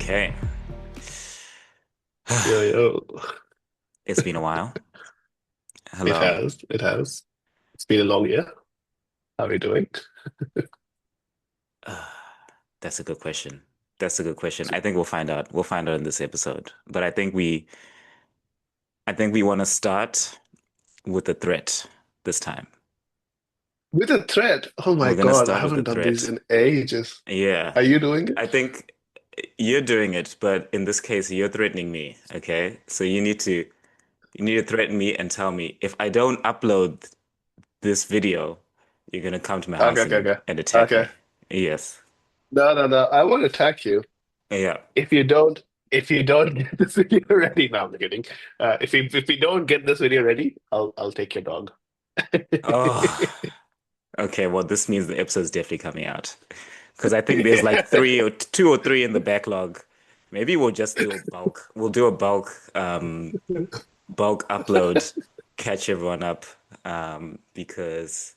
Okay. Yo, yo. It's been a while. It Hello. has. It has. It's been a long year. How are you doing? Uh, That's a good question. That's a good question. I think we'll find out. We'll find out in this episode. But I think we want to start with a threat this time. With a thread. Oh my We're gonna God, I start with a haven't done these threat. in ages. Yeah. Are you doing I it? think you're doing it, but in this case, you're threatening me, okay? So you need to threaten me and tell me if I don't upload this video, you're gonna come to my Okay, house okay, and okay. and attack Okay. me. Yes. No, no, no. I want to attack you. Yeah. If you don't, if you don't get this video ready, no, I'm kidding. If you don't get this video ready, I'll take your dog. Oh. Okay, well, this means the episode's definitely coming out because I think there's like three or two or three in the backlog. Maybe we'll just do a bulk. We'll do a bulk upload, catch everyone up, because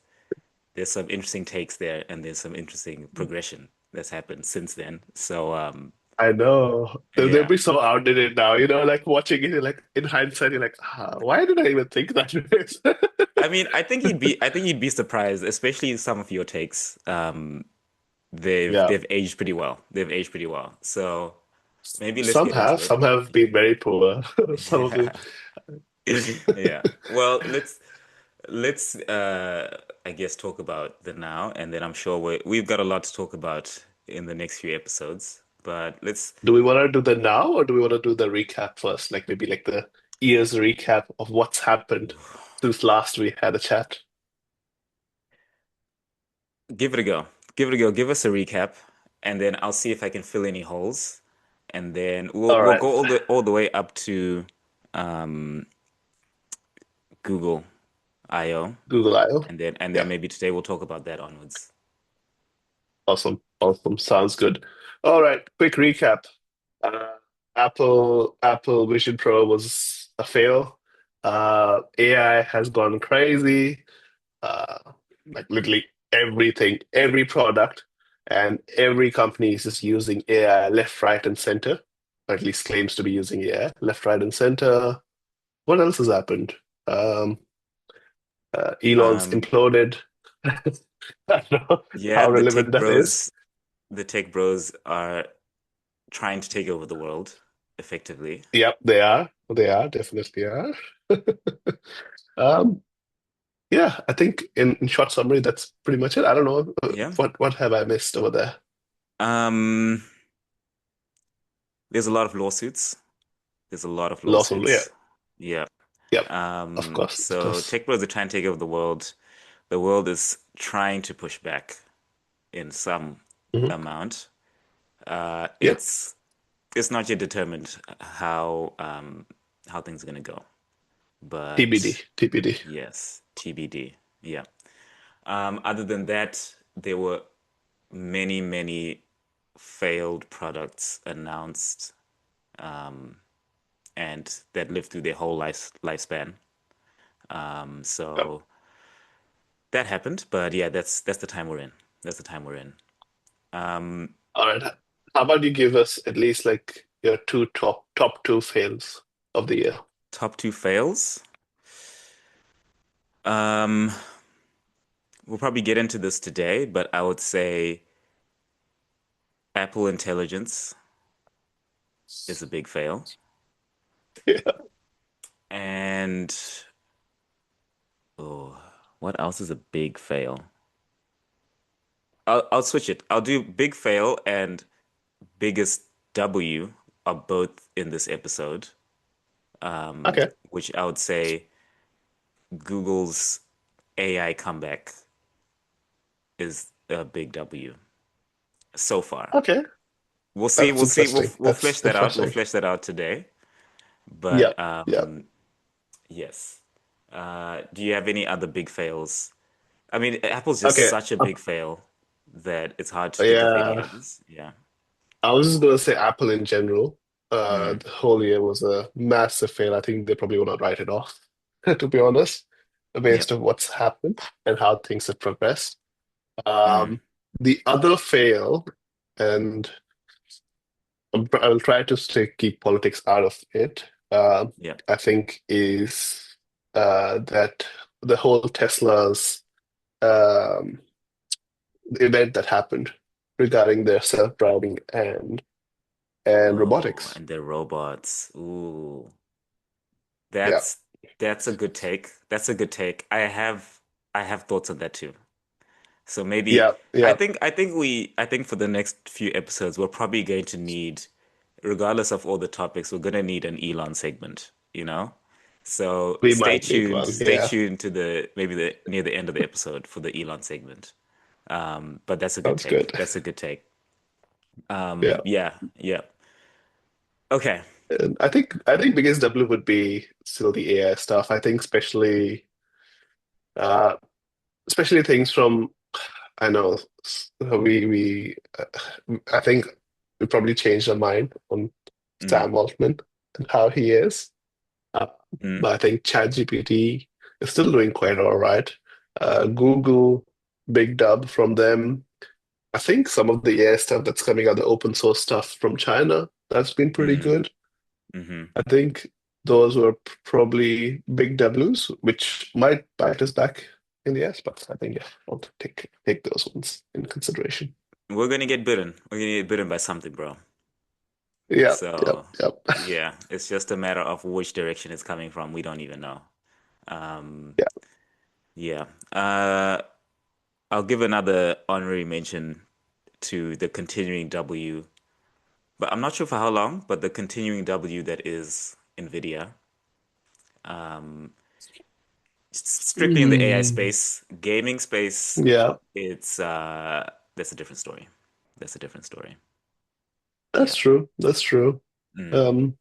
there's some interesting takes there and there's some interesting progression that's happened since then. So, I know. They'll yeah. be so outdated now, like watching it, you're like in hindsight, you're like, why did I even think that way? I mean, I think you'd be surprised, especially some of your takes. They've Yeah. they've aged pretty well. They've aged pretty well. So maybe let's Some get into have, it. some have been very poor. Some of them. Yeah. Well, let's I guess talk about the now, and then I'm sure we've got a lot to talk about in the next few episodes. But let's Do we want to do the now or do we want to do the recap first? Like maybe like the year's recap of what's happened since last we had a chat. give it a go. Give it a go. Give us a recap, and then I'll see if I can fill any holes, and then we'll All we'll right. go all the way up to um, Google I/O, Google I/O. and then Yeah. maybe today we'll talk about that onwards. Awesome. Awesome. Sounds good. All right. Quick recap. Uh, Apple Vision Pro was a fail. AI has gone crazy. uh, like literally everything, every product, and every company is just using AI left, right, and center, or at least claims to be using AI left, right, and center. What else has happened? Um, Elon's Um, imploded. I don't know yeah, how relevant that is. the tech bros are trying to take over the world effectively. Yep, they are. They are, definitely are. Um, yeah, I think in short summary, that's pretty much it. I don't know Yeah. what have I missed over there. Um, there's a lot of lawsuits. There's a lot of Lawson, yeah, lawsuits. Yeah. yep, of course, of So course. tech bros are trying to take over the world. The world is trying to push back in some Mhm. amount. Yeah. It's not yet determined how things are gonna go. TBD, But TBD. yes, TBD. Yeah. Other than that, there were many, many failed products announced, um, and that lived through their whole lifespan. Yep. So that happened, but yeah, that's the time we're in. That's the time we're in. Um, All right. How about you give us at least like your two top two fails of the year? Top two fails. Um, we'll probably get into this today, but I would say Apple Intelligence is a big fail. Yeah. And oh, what else is a big fail? I'll switch it. I'll do big fail and biggest W are both in this episode. Okay. Which I would say Google's AI comeback is a big W so far. Okay. We'll see. That's We'll see. We'll interesting. we'll That's flesh that out. We'll interesting. flesh that out today. Yeah. But Yeah. yes. Do you have any other big fails? I mean, Apple's just Okay. such a big fail that it's hard to think of any Yeah. others. Yeah. I was just gonna say Apple in general. Mm, The whole year was a massive fail. I think they probably will not write it off, to be honest, yep. based on what's happened and how things have progressed. Mm, The other fail, and I will try to keep politics out of it. Yeah. I think is that the whole Tesla's um, event that happened regarding their self-driving and Oh, robotics. and the robots. Ooh, Yeah, that's that's a good take. That's a good take. I have thoughts on that too. So maybe yeah, yeah. I think for the next few episodes we're probably going to need, regardless of all the topics, we're gonna need an Elon segment, you know? So We might need one. stay Yeah, tuned to the maybe the near the end of the episode for the Elon segment. But that's a good sounds take. good. That's a good take. Yeah, Yeah, yeah. Okay. and I think biggest W would be still the AI stuff. I think uh, especially things from I know we I think we probably changed our mind on Mm, Sam Altman and how he is. Uh, mm, but I think ChatGPT is still doing quite all right. Google, big dub from them. I think some of the AI stuff that's coming out, the open source stuff from China, that's been pretty mm, good. mm-hmm. I think those were probably big W's, which might bite us back in the ass, but I think yeah, I'll take those ones in consideration. We're gonna get bitten. We're gonna get bitten by something, bro. Yeah, So, yep. yeah, it's just a matter of which direction it's coming from. We don't even know. Um, Yeah. yeah. I'll give another honorary mention to the continuing W, but I'm not sure for how long, but the continuing W that is NVIDIA. Um, Strictly in the AI Mm, space, gaming space, yeah, it's that's a different story. That's a different story. that's Yeah. true. That's true. Mm, Um,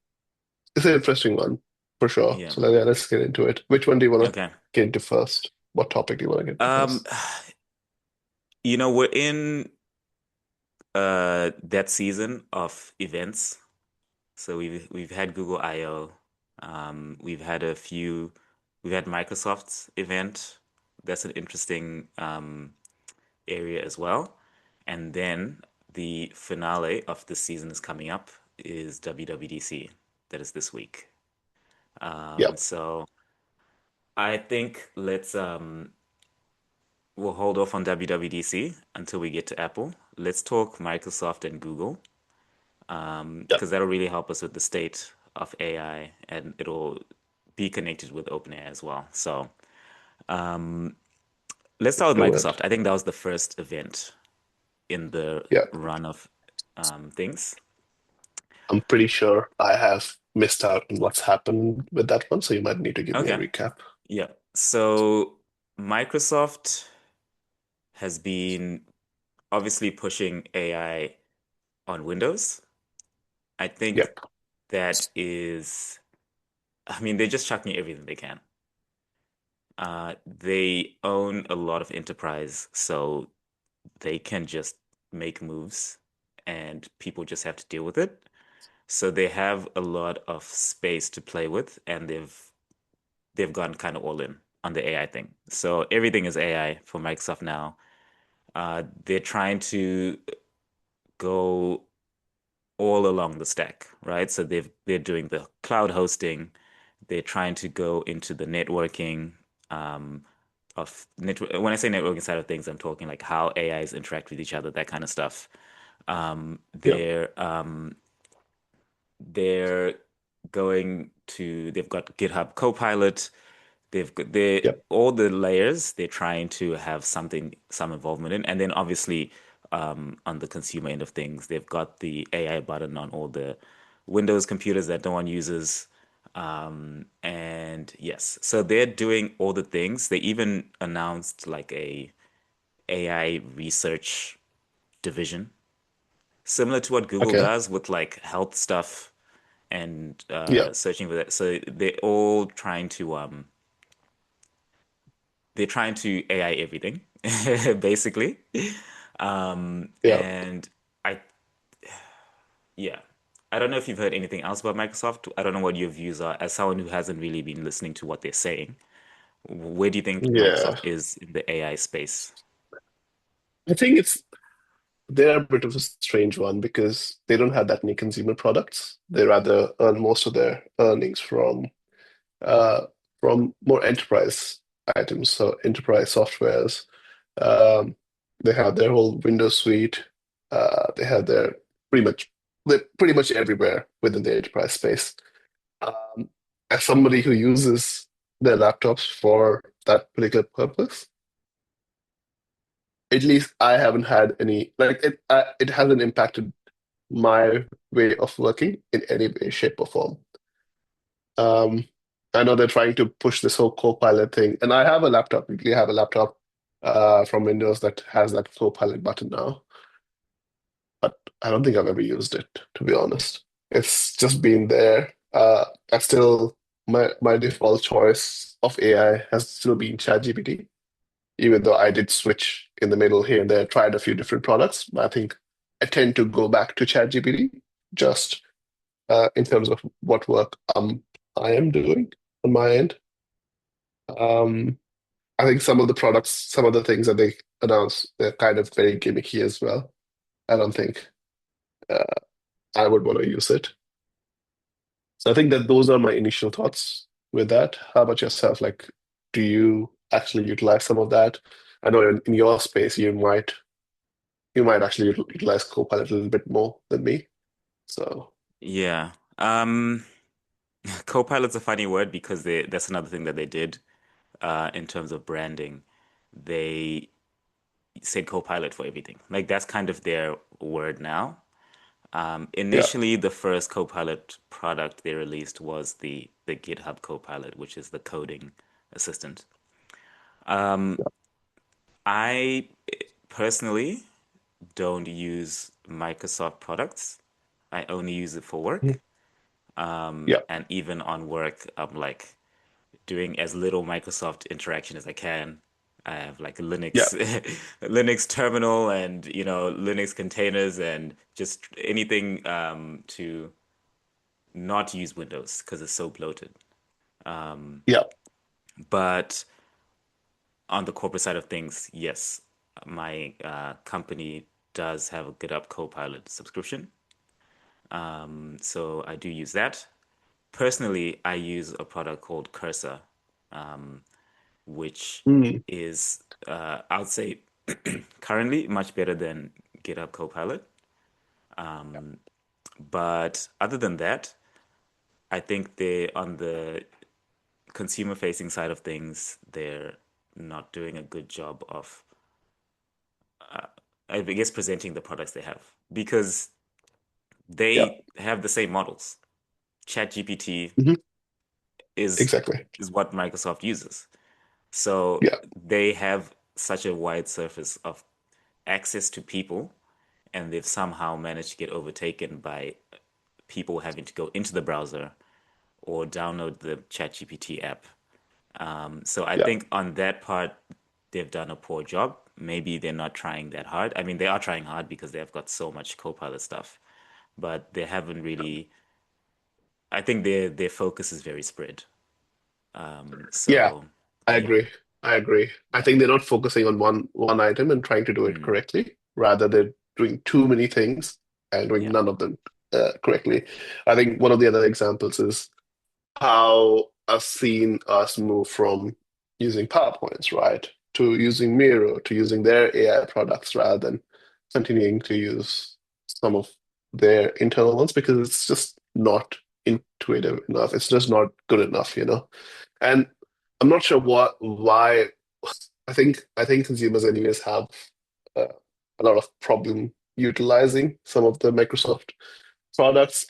it's an interesting one for sure. yeah. So yeah, let's get into it. Which one do you want to Okay. get into first? What topic do you want to get into Um, first? we're in that season of events. So we've had Google I/O. We've had Microsoft's event. That's an interesting area as well. And then the finale of this season is coming up is WWDC. That is this week. Yep. So I think we'll hold off on WWDC until we get to Apple. Let's talk Microsoft and Google, Yep. because that'll really help us with the state of AI, and it'll be connected with OpenAI as well. So let's start with Go ahead. Microsoft. I think that was the first event in the Yep. run of things. I'm pretty sure I have missed out on what's happened with that one, so you might need to give me a Okay. recap. Yeah. So Microsoft has been obviously pushing AI on Windows. I think Yep. that is, I mean, they're just chucking everything they can. They own a lot of enterprise, so they can just make moves and people just have to deal with it. So they have a lot of space to play with, and they've gone kind of all in on the AI thing. So everything is AI for Microsoft now. They're trying to go all along the stack, right? So they're doing the cloud hosting. They're trying to go into the networking of network. When I say networking side of things, I'm talking like how AIs interact with each other, that kind of stuff. Um, Yep. they're um, they're they've got GitHub Copilot. They're Yep. all the layers they're trying to have some involvement in, and then obviously on the consumer end of things, they've got the AI button on all the Windows computers that no one uses. And yes, so they're doing all the things. They even announced like a AI research division, similar to what Google Okay. does with like health stuff and Yep. searching for that. So they're trying to AI everything, basically. Yep. And I, yeah, I don't know if you've heard anything else about Microsoft. I don't know what your views are as someone who hasn't really been listening to what they're saying. Where do you think Yeah. Microsoft is in the AI space? I think it's they're a bit of a strange one because they don't have that many consumer products. They rather earn most of their earnings uh, from more enterprise items, so enterprise softwares. Um, they have their whole Windows suite. They have their pretty much they're pretty much everywhere within the enterprise space. Um, as somebody who uses their laptops for that particular purpose, at least I haven't had any like it hasn't impacted my way of working in any way, shape, or form. Um, I know they're trying to push this whole Copilot thing, and I have a laptop. We have a laptop from Windows that has that Copilot button now, but I don't think I've ever used it, to be honest. It's just been there. I still my default choice of AI has still been ChatGPT, even though I did switch in the middle here and there, tried a few different products. But I think I tend to go back to ChatGPT just in terms of what work I am doing on my end. Um, I think some of the products, some of the things that they announce, they're kind of very gimmicky as well. I don't think uh, I would want to use it. So I think that those are my initial thoughts with that. How about yourself? Like, do you actually utilize some of that? I know in your space you might actually utilize Copilot a little bit more than me. So Yeah. Copilot's a funny word because that's another thing that they did in terms of branding. They said Copilot for everything. Like that's kind of their word now. yeah, Initially, the first Copilot product they released was the GitHub Copilot, which is the coding assistant. I personally don't use Microsoft products. I only use it for mhm, work. yeah, And even on work, I'm like doing as little Microsoft interaction as I can. I have like a yeah, Linux Linux terminal and Linux containers and just anything to not use Windows because it's so bloated. yeah. But on the corporate side of things, yes, my company does have a GitHub Copilot subscription. So I do use that. Personally, I use a product called Cursor, which Mm, is, I would say, currently much better than GitHub Copilot. But other than that, I think they on the consumer facing side of things, they're not doing a good job of, I guess, presenting the products they have because yeah, they have the same models. ChatGPT mhm, is exactly. is what Microsoft uses. So Yeah, they have such a wide surface of access to people, and they've somehow managed to get overtaken by people having to go into the browser or download the ChatGPT app. So I yeah, think on that part, they've done a poor job. Maybe they're not trying that hard. I mean, they are trying hard because they've got so much Copilot stuff, but they haven't really. I think their focus is very spread. yeah. So I yeah, agree. I agree. I think they're not focusing on one item and trying to do it mm, correctly. Rather, they're doing too many things and doing yeah, none of them correctly. I think one of the other examples is how I've seen us move from using PowerPoints, right, to using Miro, to using their AI products rather than continuing to use some of their internal ones because it's just not intuitive enough. It's just not good enough. And I'm not sure why. I think consumers anyways have uh, a lot of problem utilizing some of the Microsoft products.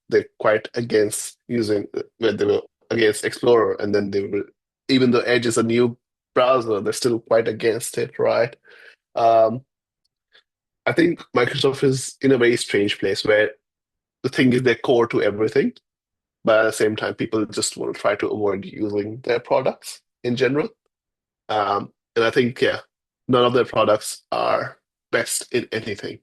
They're quite against using when they were against Explorer, and then they were even though Edge is a new browser, they're still quite against it, right? Um, I think Microsoft is in a very strange place where the thing is they're core to everything, but at the same time, people just want to try to avoid using their products in general. And I think, yeah, none of their products are best in anything.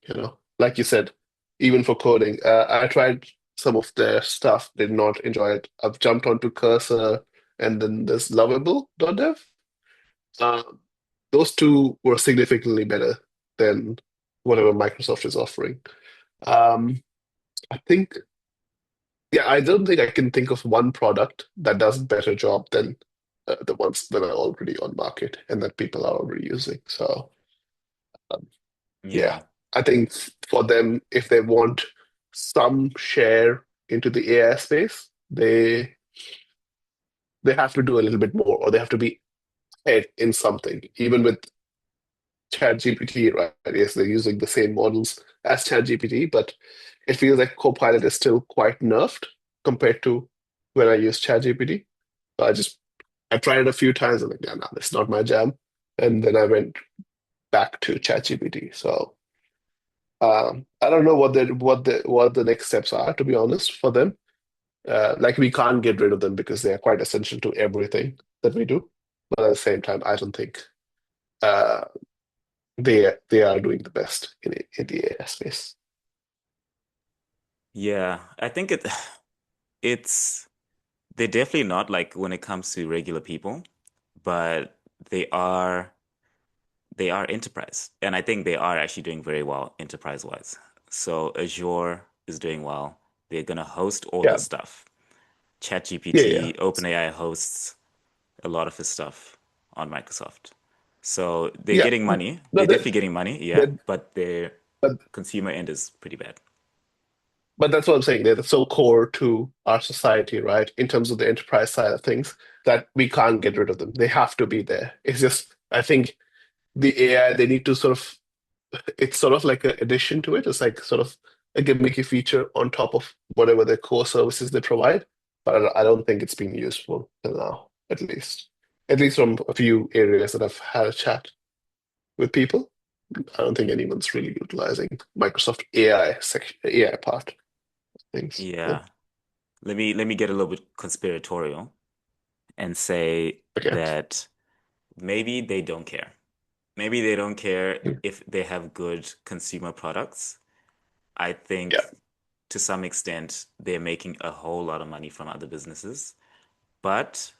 Like you said, even for coding, I tried some of their stuff, did not enjoy it. I've jumped onto Cursor and then there's Lovable.dev. Uh, those two were significantly better than whatever Microsoft is offering. Um, I think, yeah, I don't think I can think of one product that does a better job than the ones that are already on market and that people are already using. So, um, yeah, Yeah. I think for them, if they want some share into the AI space, they have to do a little bit more, or they have to be ahead in something. Even with ChatGPT, right? Yes, they're using the same models as ChatGPT, but it feels like Copilot is still quite nerfed compared to when I used ChatGPT. So I tried it a few times and like, yeah, no, it's not my jam. And then I went back to ChatGPT. So I don't know what the next steps are, to be honest, for them. Like we can't get rid of them because they are quite essential to everything that we do. But at the same time, I don't think uh, they are doing the best in the AI space. Yeah. I think it's they're definitely not like when it comes to regular people, but they are they are enterprise. And I think they are actually doing very well enterprise-wise. So Azure is doing well. They're gonna host all Yeah, this stuff. yeah, yeah, ChatGPT, OpenAI hosts a lot of his stuff on Microsoft. So they're yeah. getting money. No, They're definitely getting money, yeah, that, but their but consumer end is pretty bad. but that's what I'm saying. They're so core to our society, right? In terms of the enterprise side of things, that we can't get rid of them. They have to be there. It's just, I think the AI, they need to sort of, it's sort of like an addition to it. It's like sort of a gimmicky feature on top of whatever the core services they provide. But I don't think it's been useful till now, at least. At least from a few areas that I've had a chat with people. I don't think anyone's really utilizing Microsoft AI part of things. Yeah. Yeah. Let me get a little bit conspiratorial and say Okay. that maybe they don't care. Maybe they don't care if they have good consumer products. I Yeah. think to some extent they're making a whole lot of money from other businesses, but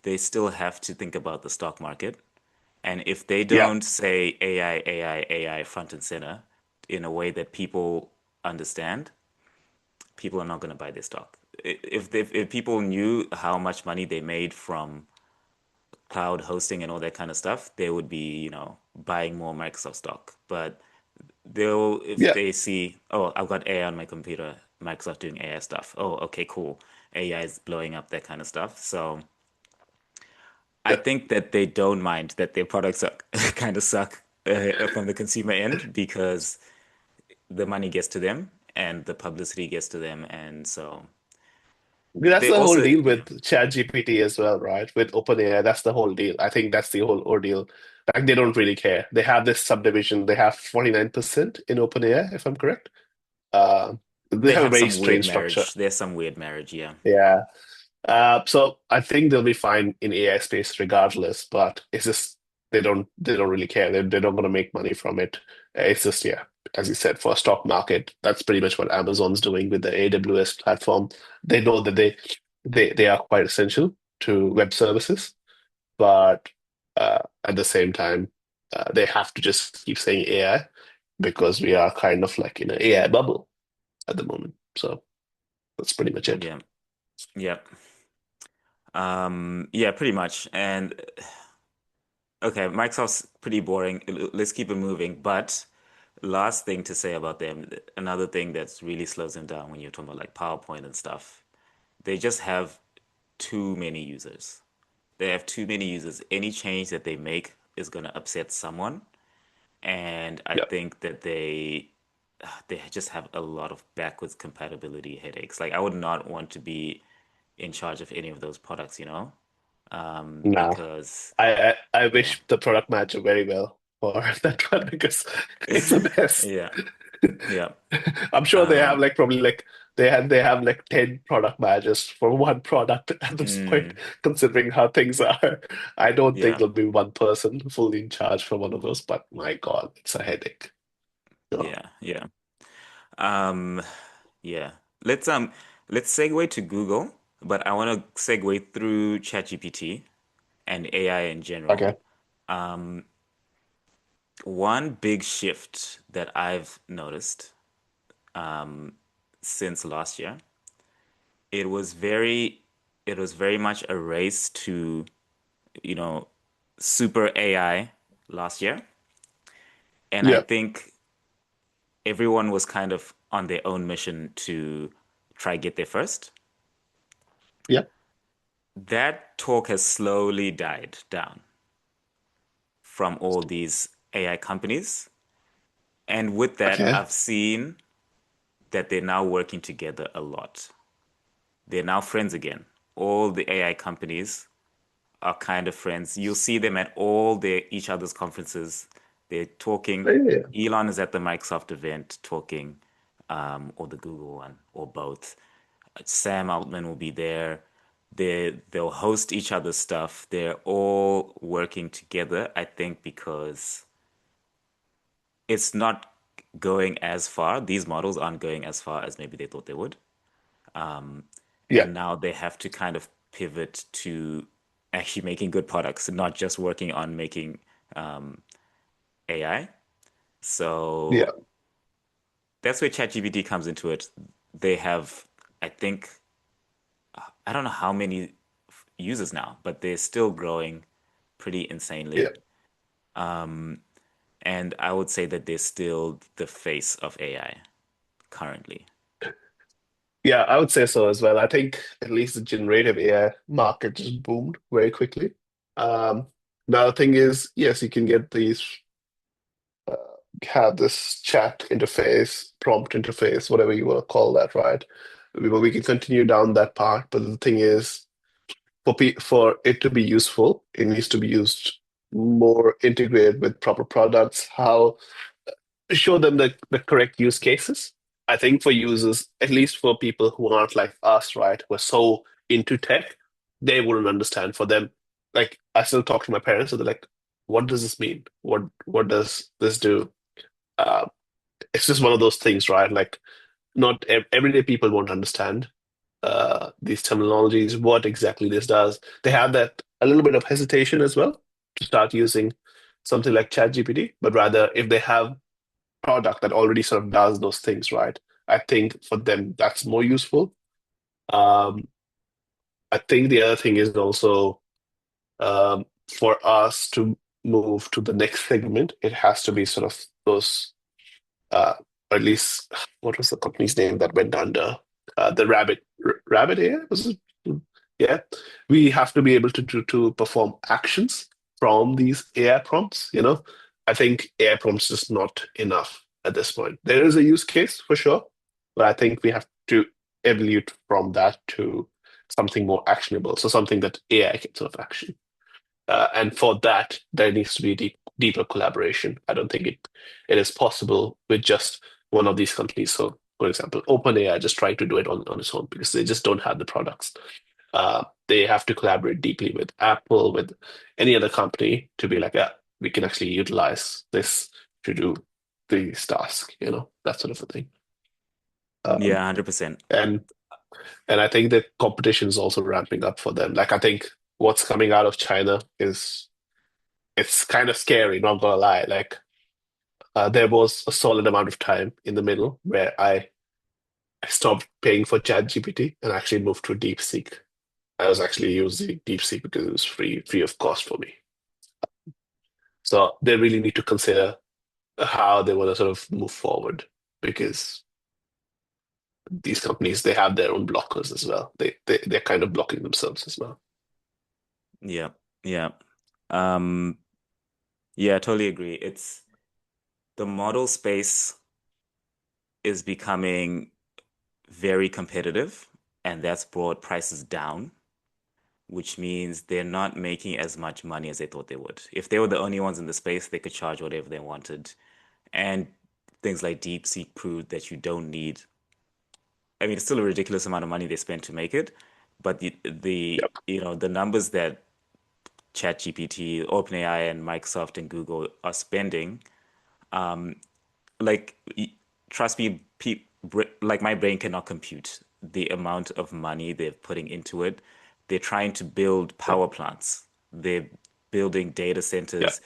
they still have to think about the stock market. And if they Yeah. don't say AI, AI, AI front and center in a way that people understand, people are not going to buy their stock. If people knew how much money they made from cloud hosting and all that kind of stuff, they would be, buying more Microsoft stock. But they'll, if Yeah. they see, oh, I've got AI on my computer, Microsoft doing AI stuff. Oh, okay, cool. AI is blowing up that kind of stuff. So I Yeah. think that they don't mind that their products are kind of suck from the consumer end because the money gets to them and the publicity gets to them. And so That's they the whole also, deal yeah, with ChatGPT as well, right? With OpenAI, that's the whole deal. I think that's the whole ordeal. Like they don't really care. They have this subdivision. They have 49% in OpenAI, if I'm correct. Uh, they they have a have very some weird strange structure. marriage. There's some weird marriage, yeah. Yeah. So I think they'll be fine in AI space regardless, but it's just they don't really care. They're not going to make money from it. It's just yeah, as you said, for a stock market, that's pretty much what Amazon's doing with the AWS platform. They know that they are quite essential to web services, but at the same time, they have to just keep saying AI because we are kind of like in an AI bubble at the moment. So that's pretty much it. Yeah. Yeah. Yeah, pretty much. And okay, Microsoft's pretty boring. Let's keep it moving. But last thing to say about them, another thing that's really slows them down when you're talking about like PowerPoint and stuff, they just have too many users. They have too many users. Any change that they make is going to upset someone. And I Yeah. think that they just have a lot of backwards compatibility headaches. Like I would not want to be in charge of any of those products, No. because I yeah, wish the product manager very well for that one because it's a mess. yeah, yeah, I'm sure they have um, like probably like they have like 10 product managers for one product at this point, mm, considering how things are. I don't think yeah, there'll be one person fully in charge for one of those, but my God, it's a headache. So, yeah, yeah, um, yeah. Let's um, let's segue to Google, but I want to segue through ChatGPT and AI in general. okay. one big shift that I've noticed since last year, it was very it was very much a race to, you know, super AI last year. And I Yeah, think everyone was kind of on their own mission to try get there first. yeah, That talk has slowly died down from all these AI companies. And with that, okay. I've seen that they're now working together a lot. They're now friends again. All the AI companies are kind of friends. You'll see them at all their each other's conferences. They're talking. Yeah, Elon is at the Microsoft event talking, or the Google one, or both. Sam Altman will be there. They'll host each other's stuff. They're all working together, I think, because it's not going as far. These models aren't going as far as maybe they thought they would. yeah, And now they have to kind of pivot to actually making good products and not just working on making AI. yeah, So that's where ChatGPT comes into it. They have, I think, I don't know how many users now, but they're still growing pretty yeah. insanely. And I would say that they're still the face of AI currently. Yeah, I would say so as well. I think at least the generative AI market just boomed very quickly. Um, now the thing is, yes, you can get these uh, have this chat interface, prompt interface, whatever you want to call that, right? We can continue down that path, but the thing is, for it to be useful, it needs to be used more integrated with proper products. How show them the correct use cases. I think for users, at least for people who aren't like us, right, who are so into tech, they wouldn't understand. For them, like I still talk to my parents, and they're like, "What does this mean? What does this do?" Uh, it's just one of those things, right? Like not everyday people won't understand these terminologies, what exactly this does. They have that a little bit of hesitation as well to start using something like ChatGPT, but rather if they have product that already sort of does those things, right? I think for them that's more useful. Um, I think the other thing is also for us to move to the next segment, it has to be sort of those, uh, or at least what was the company's name that went under? The Rabbit AI was it? Yeah, we have to be able to perform actions from these AI prompts. I think AI prompts is not enough at this point. There is a use case for sure, but I think we have to evolve from that to something more actionable. So something that AI can sort of action. And for that, there needs to be deeper collaboration. I don't think it is possible with just one of these companies. So, for example, OpenAI just trying to do it on its own because they just don't have the products. They have to collaborate deeply with Apple, with any other company to be like, yeah, we can actually utilize this to do these tasks, that sort of a thing. Yeah, Um, 100%. and and I think the competition is also ramping up for them. Like I think what's coming out of China is it's kind of scary, not gonna lie. Like there was a solid amount of time in the middle where I stopped paying for ChatGPT and actually moved to DeepSeek. I was actually using DeepSeek because it was free of cost for me. So they really need to consider how they want to sort of move forward because these companies they have their own blockers as well. They're kind of blocking themselves as well. Yeah, yeah. Um, yeah, I totally agree. It's the model space is becoming very competitive, and that's brought prices down, which means they're not making as much money as they thought they would. If they were the only ones in the space, they could charge whatever they wanted. And things like DeepSeek proved that you don't need, I mean, it's still a ridiculous amount of money they spent to make it, but Yep. the numbers that ChatGPT, OpenAI, and Microsoft and Google are spending, like trust me, like my brain cannot compute the amount of money they're putting into it. They're trying to build Yep. power plants. They're building data Yeah. centers.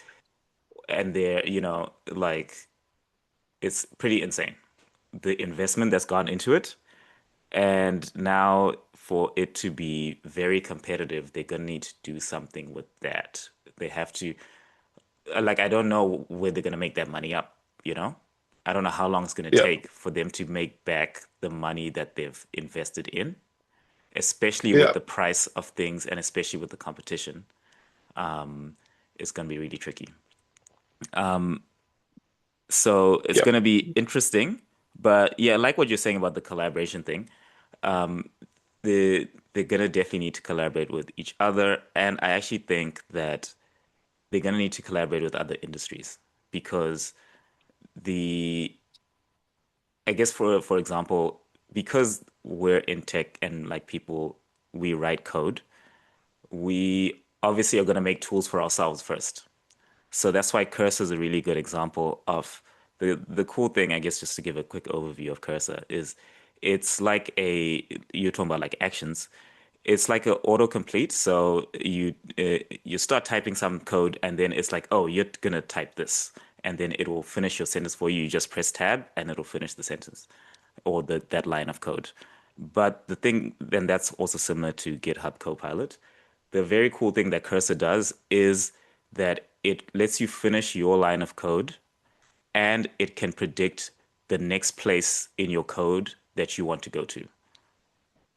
and they're, like it's pretty insane. The investment that's gone into it. And now for it to be very competitive, they're gonna need to do something with that. They have to, like, I don't know where they're gonna make that money up, you know? I don't know how long it's gonna Yeah. take for them to make back the money that they've invested in, especially with Yeah. the price of things and especially with the competition. It's gonna be really tricky. So it's Yeah. gonna be interesting. But yeah, like what you're saying about the collaboration thing, they're gonna definitely need to collaborate with each other, and I actually think that they're gonna need to collaborate with other industries because the I guess for example, because we're in tech and like people we write code, we obviously are gonna make tools for ourselves first. So that's why Cursor is a really good example of the cool thing, I guess, just to give a quick overview of Cursor is it's like you're talking about like actions. It's like a autocomplete. So you start typing some code and then it's like, oh, you're gonna type this. And then it will finish your sentence for you. You just press tab and it'll finish the sentence or that line of code. But the thing, then that's also similar to GitHub Copilot. The very cool thing that Cursor does is that it lets you finish your line of code and it can predict the next place in your code that you want to go to.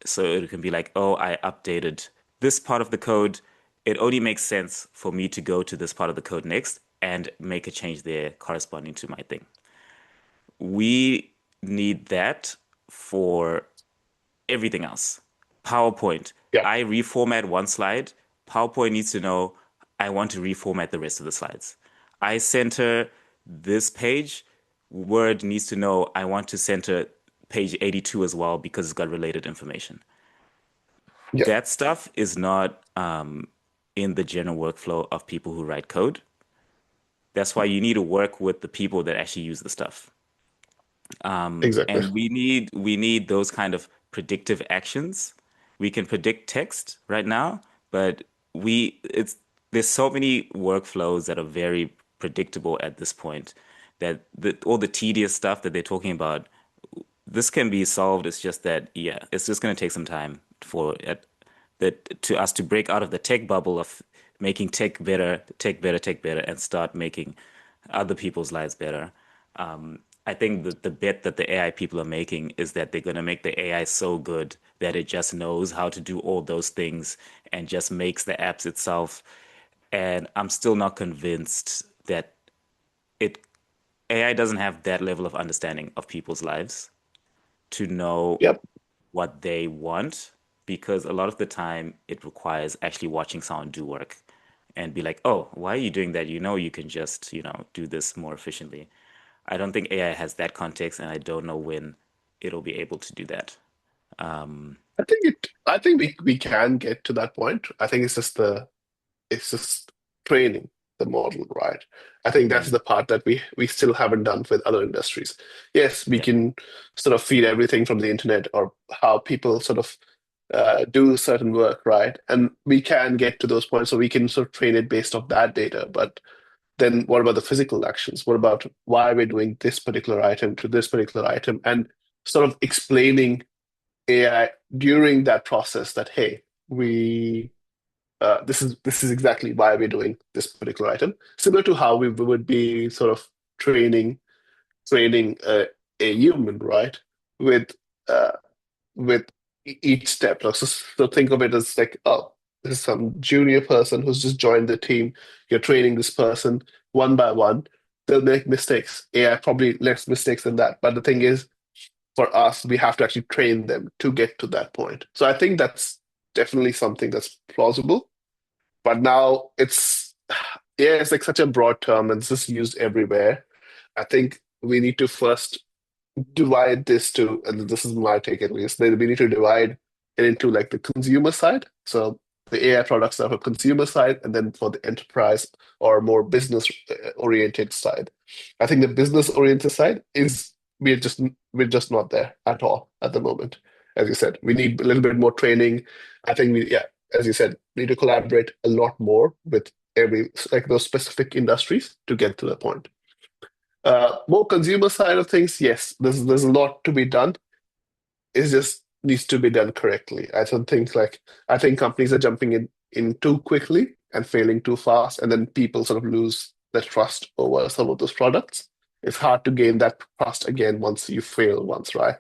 So it can be like, oh, I updated this part of the code. It only makes sense for me to go to this part of the code next and make a change there corresponding to my thing. We need that for everything else. PowerPoint. Yeah. I reformat one slide. PowerPoint needs to know I want to reformat the rest of the slides. I center this page. Word needs to know I want to center page 82 as well because it's got related information. Yeah. That stuff is not in the general workflow of people who write code. That's why you need to work with the people that actually use the stuff. Exactly. And we need those kind of predictive actions. We can predict text right now, but we it's there's so many workflows that are very predictable at this point that all the tedious stuff that they're talking about, this can be solved. It's just that, yeah, it's just going to take some time for it, that to us to break out of the tech bubble of making tech better, and start making other people's lives better. I think that the bet that the AI people are making is that they're going to make the AI so good that it just knows how to do all those things and just makes the apps itself. And I'm still not convinced that it AI doesn't have that level of understanding of people's lives to know Yep. what they want, because a lot of the time it requires actually watching someone do work and be like, oh, why are you doing that? You know, you can just, do this more efficiently. I don't think AI has that context, and I don't know when it'll be able to do that. I think we can get to that point. I think it's just training the model, right? I think that's Mm, the part that we still haven't done with other industries. Yes, we yeah, can sort of feed everything from the internet or how people sort of do certain work, right? And we can get to those points, so we can sort of train it based off that data. But then what about the physical actions? What about why we're doing this particular item to this particular item? And sort of explaining AI during that process that, hey, we this is exactly why we're doing this particular item. Similar to how we would be sort of training training a human, right? With uh, with each step. So think of it as like, oh, this is some junior person who's just joined the team. You're training this person one by one. They'll make mistakes. AI probably less mistakes than that. But the thing is, for us, we have to actually train them to get to that point. So I think that's definitely something that's plausible. But now yeah, it's like such a broad term and it's just used everywhere. I think we need to first divide this to, and this is my take at least, that we need to divide it into like the consumer side. So the AI products are for consumer side, and then for the enterprise or more business oriented side. I think the business oriented side is we're just not there at all at the moment. As you said, we need a little bit more training. I think we, yeah, as you said, we need to collaborate a lot more with every like those specific industries to get to the point. More consumer side of things, yes, there's a lot to be done. It just needs to be done correctly. I think companies are jumping in too quickly and failing too fast, and then people sort of lose their trust over some of those products. It's hard to gain that trust again once you fail once, right?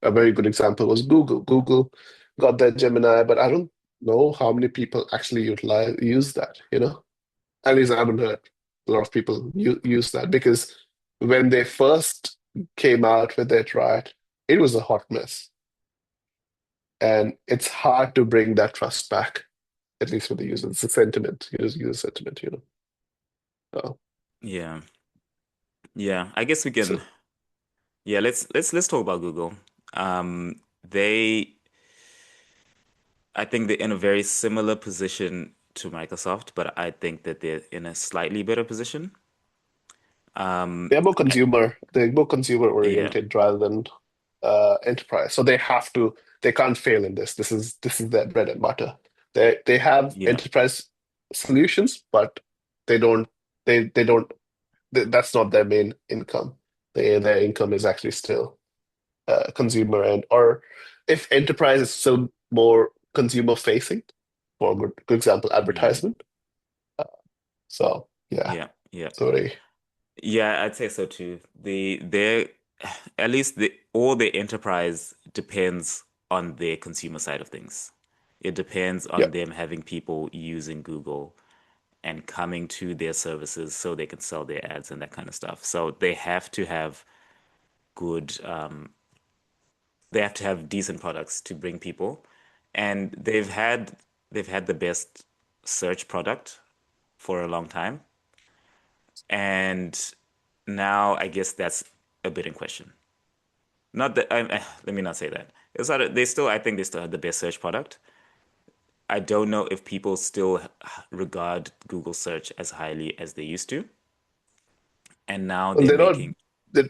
A very good example was Google. Google got their Gemini, but I don't know how many people actually use that, you know? At least I haven't heard a lot of people use that because when they first came out with it, right, it was a hot mess. And it's hard to bring that trust back, at least with the user. It's a sentiment, user sentiment, you know. So, Yeah. Yeah. I guess we can. so Yeah. Let's talk about Google. They. I think they're in a very similar position to Microsoft, but I think that they're in a slightly better position. Um. I, they're more consumer yeah. oriented rather than enterprise. So they can't fail in this. This is their bread and butter. They have Yeah. enterprise solutions, but they don't they don't that's not their main income. Their income is actually still consumer end, or if enterprise is still more consumer facing, for a good example, Mm, advertisement. So yeah, yeah. Yeah. sorry. Yeah. I'd say so too. They're at least all the enterprise depends on their consumer side of things. It depends Yeah, on them having people using Google and coming to their services so they can sell their ads and that kind of stuff. So good, they have to have decent products to bring people, and they've had the best search product for a long time, and now I guess that's a bit in question. Not that let me not say that. It's not, they still I think they still have the best search product. I don't know if people still regard Google search as highly as they used to, and now and they're making. they're,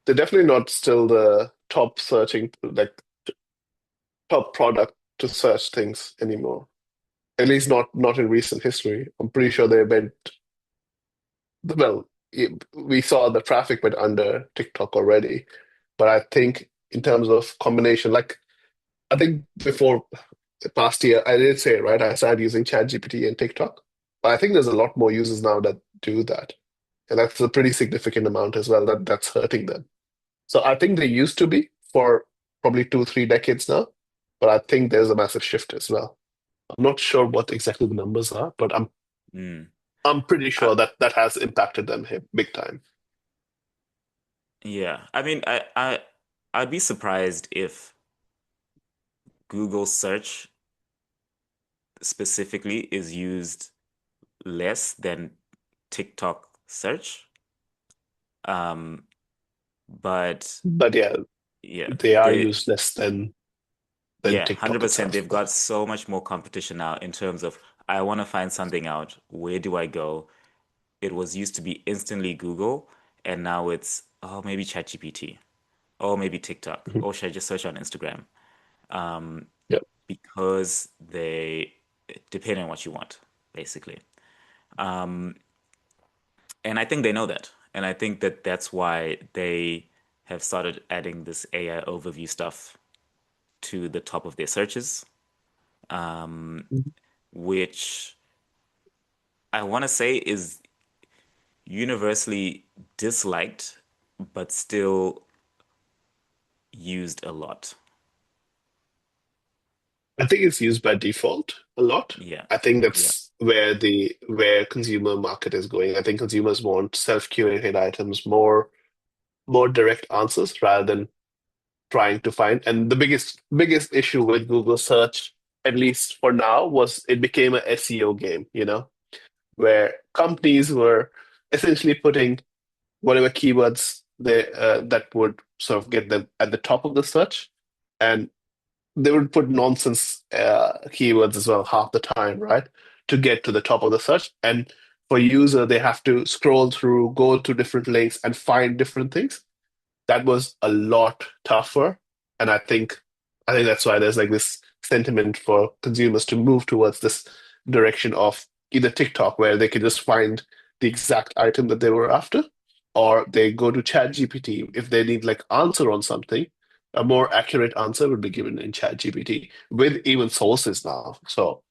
they're definitely not still the top searching like top product to search things anymore. At least not in recent history. I'm pretty sure they went well. We saw the traffic went under TikTok already, but I think in terms of combination, like I think before the past year, I did say, right, I started using ChatGPT and TikTok. But I think there's a lot more users now that do that. And that's a pretty significant amount as well that's hurting them. So I think they used to be for probably 2, 3 decades now, but I think there's a massive shift as well. I'm not sure what exactly the numbers are, but Mm, I'm pretty I, sure that that has impacted them big time. yeah, I mean, I'd be surprised if Google search specifically is used less than TikTok search. Um, but But yeah, yeah, they are they used less than yeah, TikTok 100%. itself. They've got so much more competition now in terms of I want to find something out. Where do I go? It was used to be instantly Google, and now it's oh maybe ChatGPT, or maybe TikTok, Mhm. or should I just search on Instagram? Um, Yeah. because they depend on what you want, basically. Um, and I think they know that. And I think that that's why they have started adding this AI overview stuff to the top of their searches, Mhm. which I want to say is universally disliked, but still used a lot. I think it's used by default a lot. Yeah. I think Yeah. that's where consumer market is going. I think consumers want self-curated items, more direct answers rather than trying to find. And the biggest issue with Google search, at least for now, was it became a SEO game, you know, where companies were essentially putting whatever keywords that would sort of get them at the top of the search. And they would put nonsense keywords as well half the time, right? To get to the top of the search. And for user, they have to scroll through, go to different links and find different things. That was a lot tougher. And I think that's why there's like this sentiment for consumers to move towards this direction of either TikTok, where they can just find the exact item that they were after, or they go to ChatGPT if they need like answer on something. A more accurate answer would be given in ChatGPT with even sources now. So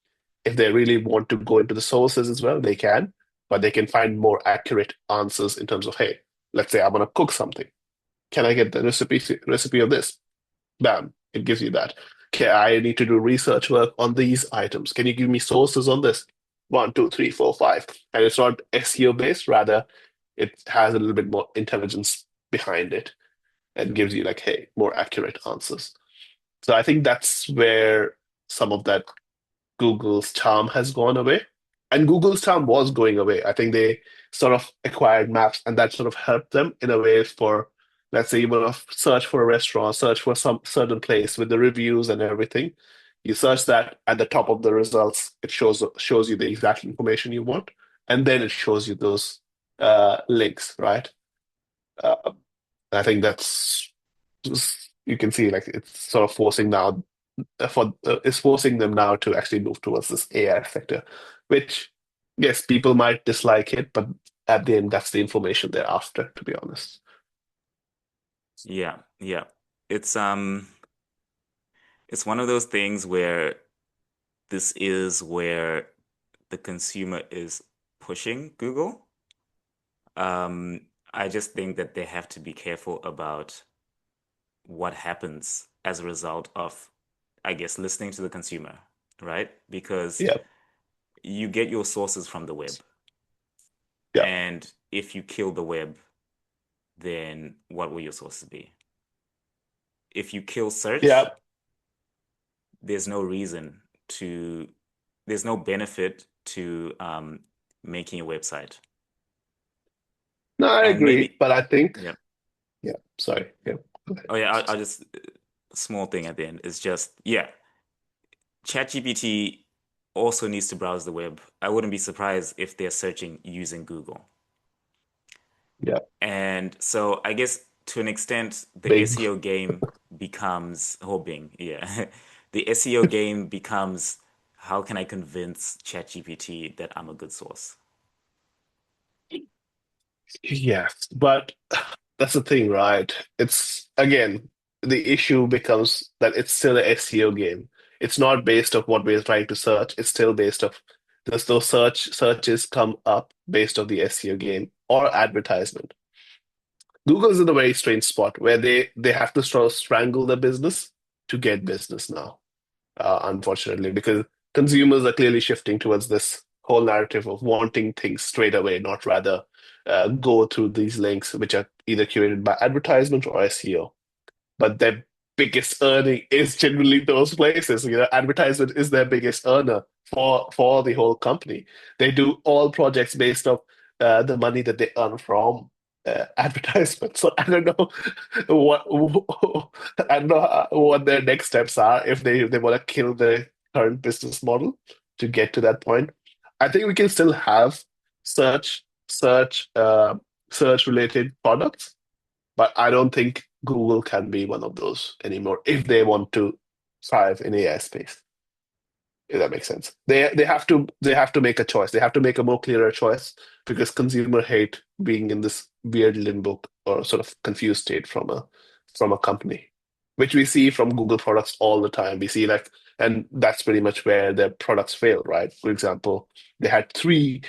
if they really want to go into the sources as well, they can, but they can find more accurate answers in terms of, hey, let's say I want to cook something. Can I get the recipe of this? Bam, it gives you that. Okay, I need to do research work on these items. Can you give me sources on this? One, two, three, four, five. And it's not SEO based, rather, it has a little bit more intelligence behind it and gives you like, hey, more accurate answers. So I think that's where some of that Google's charm has gone away. And Google's charm was going away. I think they sort of acquired maps and that sort of helped them in a way for, let's say, you want to search for a restaurant, search for some certain place with the reviews and everything. You search that at the top of the results, it shows you the exact information you want, and then it shows you those links, right? Uh, I think that's just, you can see like it's sort of forcing now is forcing them now to actually move towards this AI sector, which yes, people might dislike it, but at the end, that's the information they're after, to be honest. Yeah, yeah. It's um it's one of those things where this is where the consumer is pushing Google. Um, I just think that they have to be careful about what happens as a result of, I guess, listening to the consumer, right? Because Yeah, you get your sources from the web. yeah, And if you kill the web, then what will your sources be? If you kill search, yeah. there's no reason to, there's no benefit to making a website. No, I And agree, maybe, but I think, yeah. yeah, sorry, yeah, go ahead. Oh yeah, I'll just small thing at the end is just yeah. ChatGPT also needs to browse the web. I wouldn't be surprised if they're searching using Google. Yeah, And so I guess to an extent, the Bing. SEO game becomes, oh Bing, yeah. The SEO game becomes how can I convince ChatGPT that I'm a good source? Yes, but that's the thing, right? It's again, the issue becomes that it's still a SEO game. It's not based off what we're trying to search. It's still based off those searches come up based off the SEO game or advertisement. Google's in a very strange spot where they have to sort of strangle the business to get business now, unfortunately, because consumers are clearly shifting towards this whole narrative of wanting things straight away, not rather go through these links, which are either curated by advertisement or SEO, but their biggest earning is generally those places. You know, advertisement is their biggest earner for the whole company. They do all projects based off the money that they earn from advertisement. So I don't know what I don't know what their next steps are if they want to kill the current business model to get to that point. I think we can still have search search search related products, but I don't think Google can be one of those anymore if they want to thrive in AI space. If that makes sense. They have to make a choice. They have to make a more clearer choice because consumer hate being in this weird limbo or sort of confused state from a company, which we see from Google products all the time. We see like, and that's pretty much where their products fail, right? For example, they had three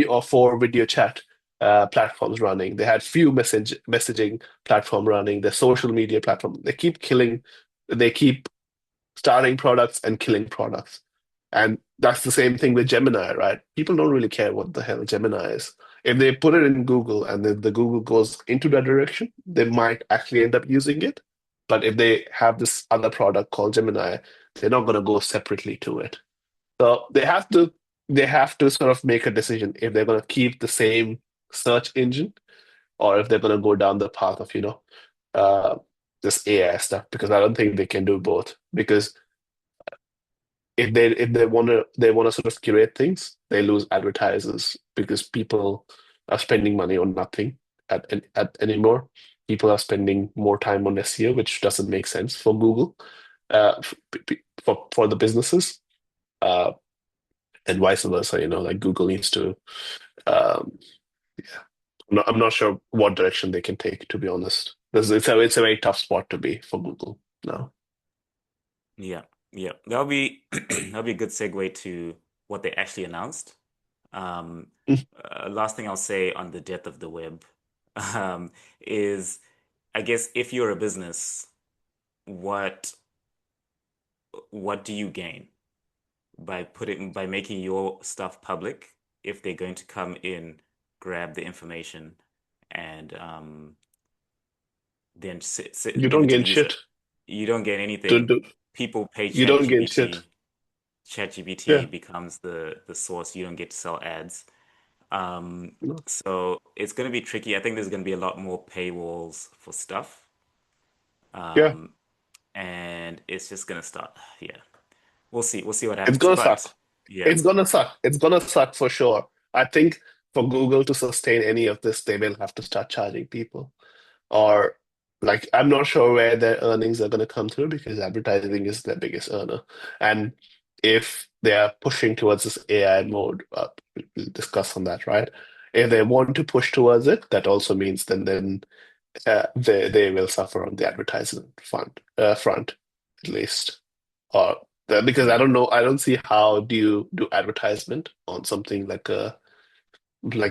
or four video chat platforms running. They had few messaging platform running. The social media platform. They keep killing. They keep starting products and killing products. And that's the same thing with Gemini, right? People don't really care what the hell Gemini is. If they put it in Google and then the Google goes into that direction, they might actually end up using it. But if they have this other product called Gemini, they're not going to go separately to it. So they have to sort of make a decision if they're going to keep the same search engine or if they're going to go down the path of, uh, this AI stuff, because I don't think they can do both. Because if they want to sort of curate things, they lose advertisers because people are spending money on nothing at anymore. People are spending more time on SEO, which doesn't make sense for Google, for the businesses. Uh, and vice versa. Like Google needs to. Um, yeah, I'm not sure what direction they can take, to be honest. It's a very tough spot to be for Google now. Yeah, yeah. That'll be that'll be a good segue to what they actually announced. Um, Mm. last thing I'll say on the death of the web, um, is I guess if you're a business, what what do you gain by making your stuff public if they're going to come in, grab the information, and then You give don't it to gain the user? shit. You don't get Do, anything. do, People pay you don't gain shit. ChatGPT. Yeah. ChatGPT becomes the source. You don't get to sell ads. Um, No. so it's going to be tricky. I think there's going to be a lot more paywalls for stuff. Yeah. Um, and it's just going to start. Yeah, we'll see. We'll see what It's happens. gonna But suck. yeah, It's gonna suck. It's gonna suck for sure. I think for Google to sustain any of this, they will have to start charging people. Or like I'm not sure where their earnings are gonna come through because advertising is their biggest earner. And if they are pushing towards this AI mode, we'll discuss on that, right? If they want to push towards it, that also means they will suffer on the advertisement front at least. Or because I yeah, don't know, I don't see how do you do advertisement on something like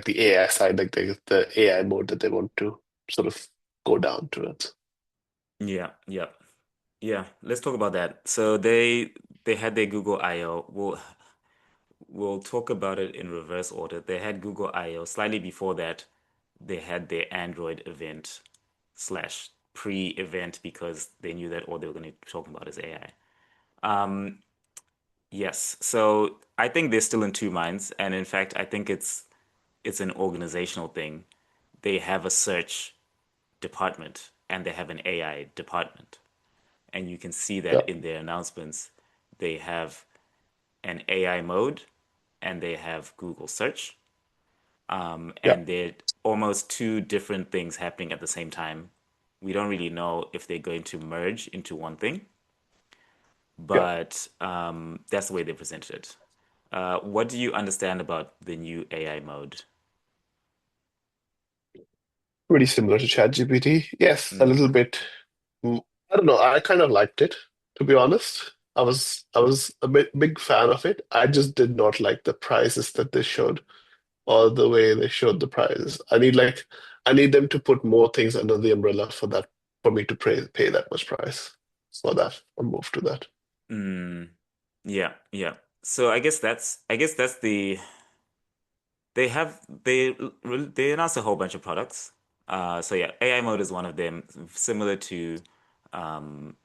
the AI side, like the AI mode that they want to sort of go down towards. yeah, yeah, yeah. Let's talk about that. So they had their Google I/O. We'll talk about it in reverse order. They had Google I/O. Slightly before that, they had their Android event slash pre-event because they knew that all they were going to be talking about is AI. Yes. So I think they're still in two minds, and in fact, I think it's an organizational thing. They have a search department and they have an AI department, and you can see that Yeah, in their announcements. They have an AI mode and they have Google search. yeah, And they're almost two different things happening at the same time. We don't really know if they're going to merge into one thing, yeah. but that's the way they presented it. What do you understand about the new AI mode? Pretty similar to ChatGPT. Yes, a little Hmm. bit. mm, I don't know. I kind of liked it, to be honest. I was a big fan of it. I just did not like the prices that they showed or the way they showed the prices. I need them to put more things under the umbrella for me to pay that much price for that or move to that. Mm, yeah, yeah. So I guess that's they announced a whole bunch of products. So yeah, AI mode is one of them, similar to um,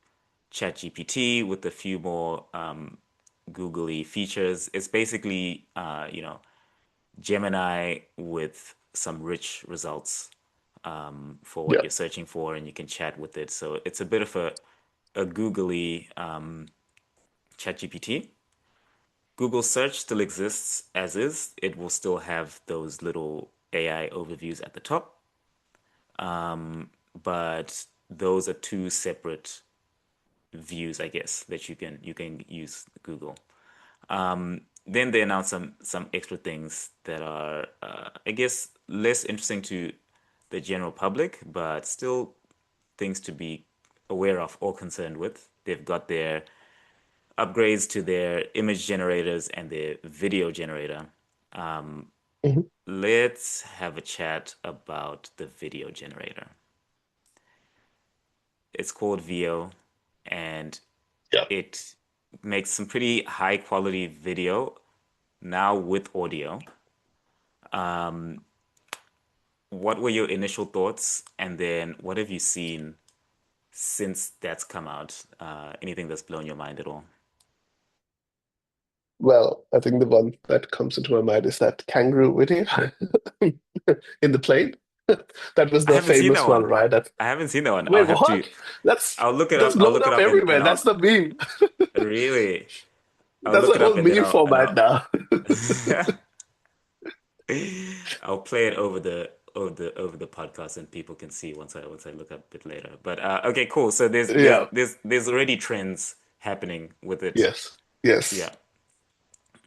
ChatGPT with a few more googly features. It's basically Gemini with some rich results for what Yeah. you're searching for, and you can chat with it. So it's a bit of a googly ChatGPT. Google search still exists as is. It will still have those little AI overviews at the top, but those are two separate views, I guess, that you can use Google. Then they announced some extra things that are, I guess, less interesting to the general public, but still things to be aware of or concerned with. They've got their upgrades to their image generators and their video generator. Mhm. Let's have a chat about the video generator. It's called VO, and Yeah. it makes some pretty high quality video now with audio. What were your initial thoughts? And then what have you seen since that's come out? Anything that's blown your mind at all? Well, I think the one that comes into my mind is that kangaroo video in the plane. That was I the haven't seen that famous one, one. right? I haven't seen that one. I'll Wait, have to. what? That's I'll look it that's up. I'll blown look it up up and everywhere. I'll That's the meme. really. I'll That's look a it up whole and then meme I'll and format I'll now. I'll play it over the podcast and people can see once I look up a bit later. But okay, cool. So there's there's Yeah. there's there's already trends happening with it. Yes. Yes. Yeah.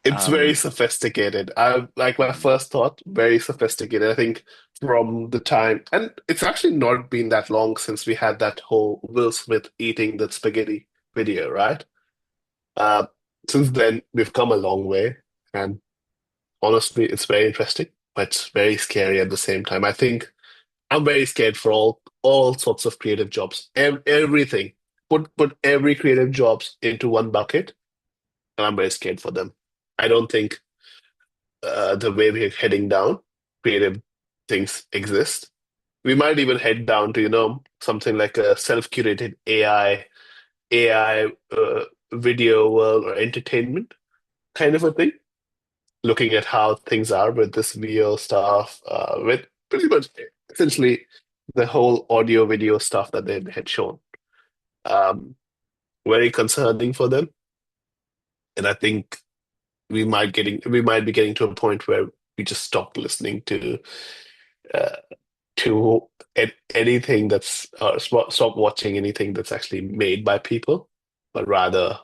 It's very Um, sophisticated. I like my mm, first thought, very sophisticated. I think from the time, and it's actually not been that long since we had that whole Will Smith eating that spaghetti video, right? Uh, since then, we've come a long way, and honestly, it's very interesting, but it's very scary at the same time. I think I'm very scared for all sorts of creative jobs, everything. Put every creative jobs into one bucket, and I'm very scared for them. I don't think the way we're heading down, creative things exist. We might even head down to, something like a self-curated AI video world or entertainment kind of a thing, looking at how things are with this VO stuff, with pretty much essentially the whole audio video stuff that they had shown. Um, Very concerning for them. And I think we might be getting to a point where we just stop listening uh, to anything that's stop watching anything that's actually made by people, but rather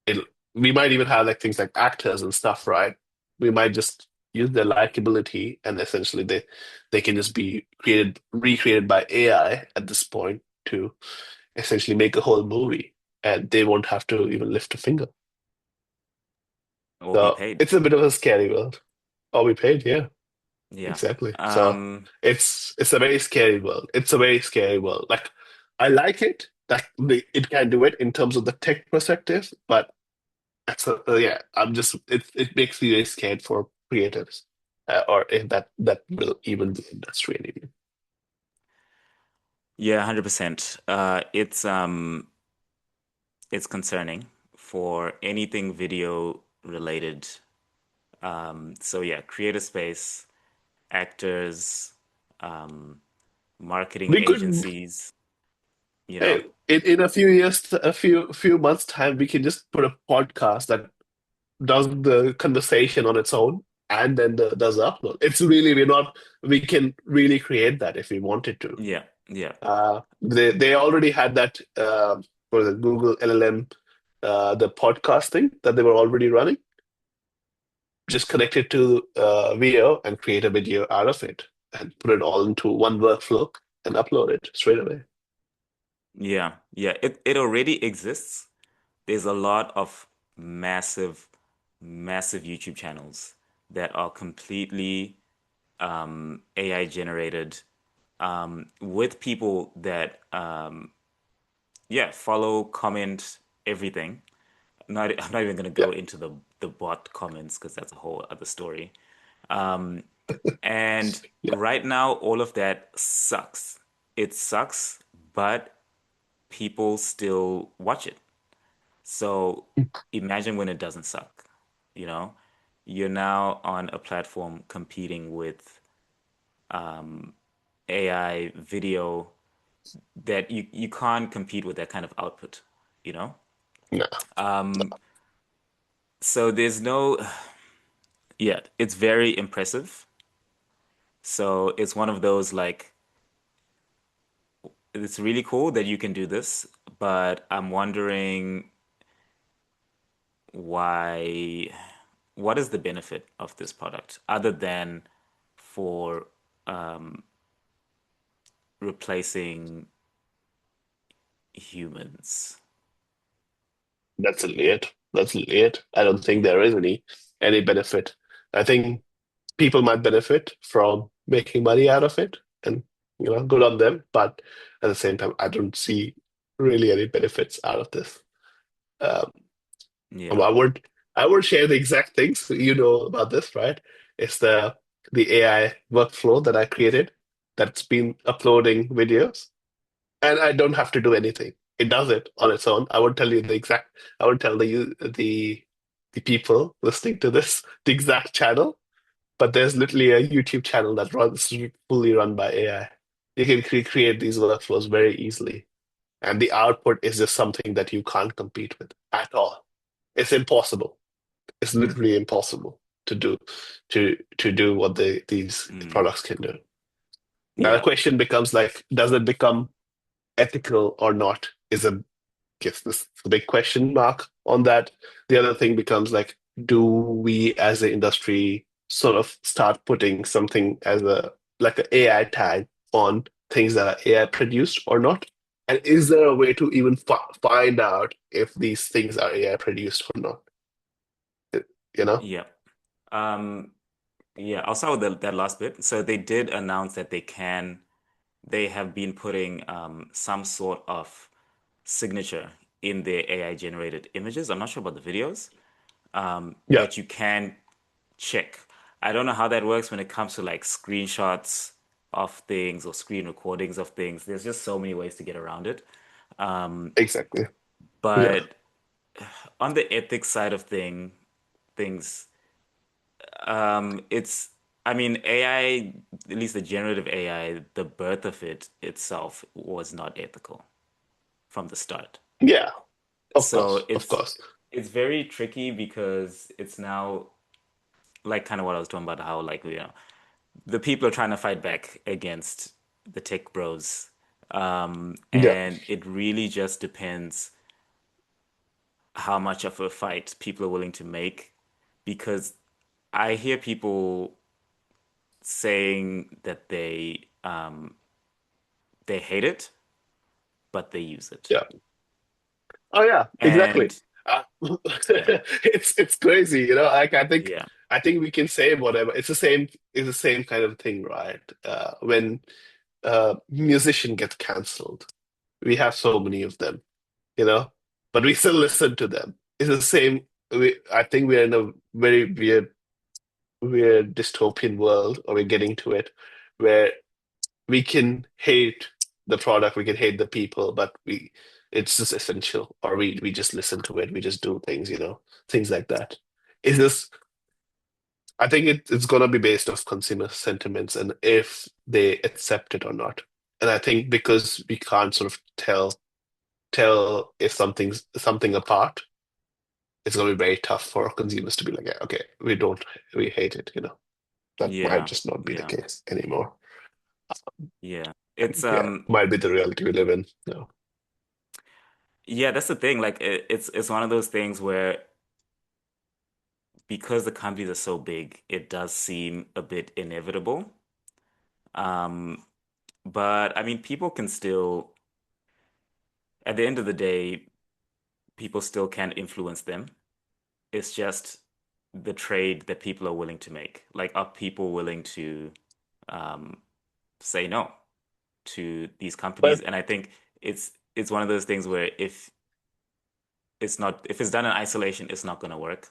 it, we might even have like things like actors and stuff, right? We might just use their likability and essentially they can just be recreated by AI at this point to essentially make a whole movie, and they won't have to even lift a finger. or be So paid. it's a bit of a scary world. Or we paid, yeah. Yeah. Exactly. So Um, it's a very scary world. It's a very scary world. Like I like it that it can do it in terms of the tech perspective, but yeah, it makes me very scared for creators, or if that will even be industry anymore. yeah, 100%. It's concerning for anything video related. So yeah, creator space, actors, um, marketing We could, agencies, you know. hey, in a few years, a few months time, we can just put a podcast that does the conversation on its own and then does the upload. We can really create that if we wanted to. Yeah, yeah, They already had that for the Google LLM, the podcast thing that they were already running. Just connect it to VO and create a video out of it and put it all into one workflow and upload it straight away. yeah, yeah. It already exists. There's a lot of massive, massive YouTube channels that are completely AI generated, with people that yeah, follow, comment, everything. I'm not even gonna Yeah, go into the bot comments because that's a whole other story. Um, and yeah, right now, all of that sucks. It sucks, but people still watch it. So imagine when it doesn't suck, you know? You're now on a platform competing with AI video that you can't compete with that kind of output, you know? no, So there's no, yeah, it's very impressive. So it's one of those like, it's really cool that you can do this, but I'm wondering why, what is the benefit of this product other than for replacing humans? that's literally it. That's literally it. I don't think there is any benefit. I think people might benefit from making money out of it, and good on them. But at the same time, I don't see really any benefits out of this. Um, Yeah, I would share the exact things you know about this, right? It's the AI workflow that I created that's been uploading videos, and I don't have to do anything. It does it on its own. I would tell you the exact. I would tell the people listening to this the exact channel, but there's literally a YouTube channel that runs fully run by AI. You can create these workflows very easily, and the output is just something that you can't compete with at all. It's impossible. It's literally impossible to do to do what these mm, products can do. Now the yeah, question becomes like, does it become ethical or not? Is a guess this is the big question mark on that. The other thing becomes like, do we as an industry sort of start putting something as a like an AI tag on things that are AI produced or not? And is there a way to even find out if these things are AI produced or not? You know? Yeah. Um, yeah, I'll start with that last bit. So they did announce that they have been putting some sort of signature in their AI generated images. I'm not sure about the videos, Yeah, that you can check. I don't know how that works when it comes to like screenshots of things or screen recordings of things. There's just so many ways to get around it. exactly. Yeah, But on the ethics side of things, it's, I mean, AI, at least the generative AI, the birth of it itself was not ethical from the start. yeah, of So course, of course. it's very tricky because it's now like kind of what I was talking about, how like, the people are trying to fight back against the tech bros. Yeah, And it really just depends how much of a fight people are willing to make, because I hear people saying that they hate it, but they use it. yeah. Oh yeah, exactly. And Uh, yeah, it's crazy, you know. Like yeah, I think we can say whatever. It's the same kind of thing, right? When musician gets cancelled, we have so many of them, you know, but we still listen to them. It's the same. I think we're in a very weird dystopian world, or we're getting to it, where we can hate the product, we can hate the people, but we it's just essential, or we just listen to it, we just do things, you know, things like that. Is this? I think it's gonna be based off consumer sentiments and if they accept it or not. And I think because we can't sort of tell if something apart, it's gonna be very tough for consumers to be like, yeah, okay, we hate it, you know. That might yeah, just not be the yeah, case anymore. yeah. It's Yeah, might be the reality we live in. No. yeah, that's the thing. Like it's one of those things where because the companies are so big, it does seem a bit inevitable. Um, but I mean, people can still, at the end of the day, people still can influence them. It's just the trade that people are willing to make. Like, are people willing to um, say no to these companies? But And I think it's one of those things where if it's done in isolation, it's not going to work.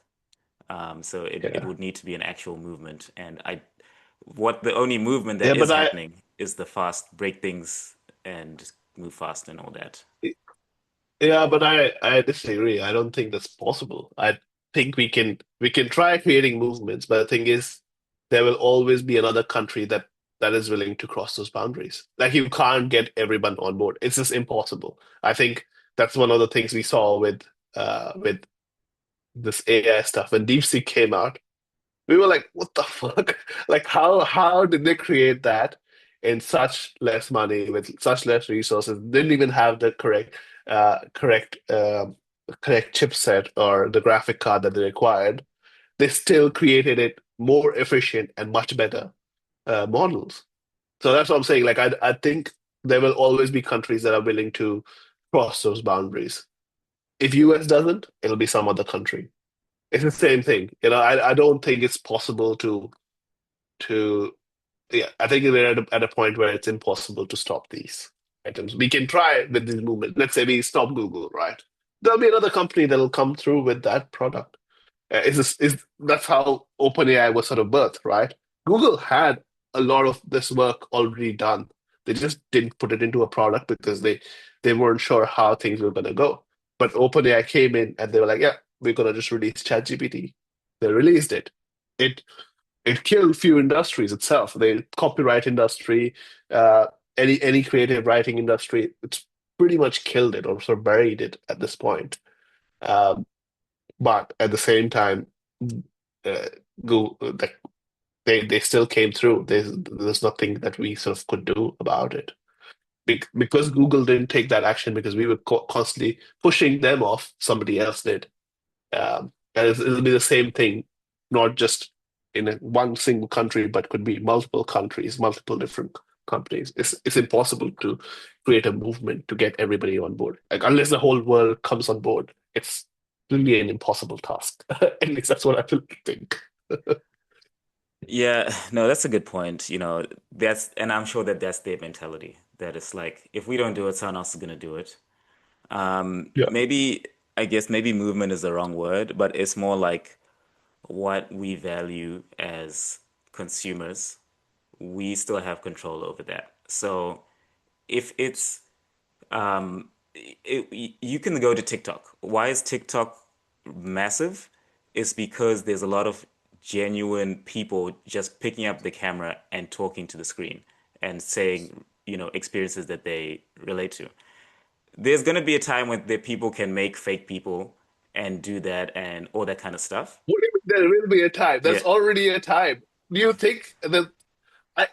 So it yeah. would need to be an actual movement. And what the only movement Yeah, that is but happening is the fast break things and move fast and all that. I disagree. I don't think that's possible. I think we can try creating movements, but the thing is there will always be another country that is willing to cross those boundaries. Like you can't get everyone on board. It's just impossible. I think that's one of the things we saw with this AI stuff. When DeepSeek came out, we were like, what the fuck? Like how did they create that in such less money with such less resources? Didn't even have the correct chipset or the graphic card that they required. They still created it more efficient and much better models. So that's what I'm saying. Like I think there will always be countries that are willing to cross those boundaries. If US doesn't, it'll be some other country. It's the same thing. You know, I don't think it's possible to yeah, I think we're at a point where it's impossible to stop these items. We can try with this movement. Let's say we stop Google, right? There'll be another company that'll come through with that product. Is that's how OpenAI was sort of birthed, right? Google had a lot of this work already done. They just didn't put it into a product because they weren't sure how things were gonna go. But OpenAI came in and they were like, yeah, we're gonna just release ChatGPT. They released it. It it killed few industries itself. The copyright industry, uh, any creative writing industry, it's pretty much killed it or sort of buried it at this point. Um, but at the same time, uh, Google, like, they still came through. There's nothing that we sort of could do about it. Because Google didn't take that action because we were constantly pushing them off, somebody else did. And it'll be the same thing, not just in one single country, but could be multiple countries, multiple different companies. It's impossible to create a movement to get everybody on board. Like unless the whole world comes on board, it's really an impossible task. At least that's what I think. Yeah, no, that's a good point. And I'm sure that that's their mentality. That it's like, if we don't do it, someone else is gonna do it. Yeah. Maybe, I guess maybe movement is the wrong word, but it's more like what we value as consumers. We still have control over that. So if it's you can go to TikTok. Why is TikTok massive? It's because there's a lot of genuine people just picking up the camera and talking to the screen and saying, experiences that they relate to. There's gonna be a time when the people can make fake people and do that and all that kind of stuff. What do you mean there will be a time? Yeah. There's already a time. Do you think that I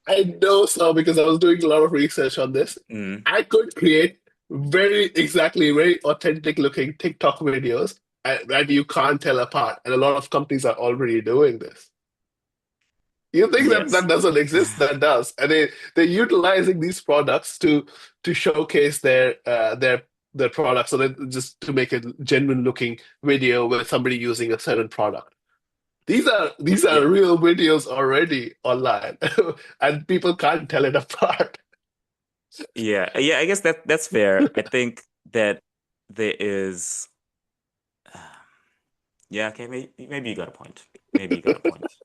I know so because I was doing a lot of research on this. Mm, I could create very authentic looking TikTok videos and you can't tell apart. And a lot of companies are already doing this. You think that yes. that doesn't exist? That does, and they're utilizing these products to showcase their products, so that just to make a genuine looking video with somebody using a certain product. These are Yeah. real videos already online, and people can't tell it apart. Yeah. Yeah, I guess that's fair. I think that there is yeah, okay, maybe you got a point. Maybe you got a point.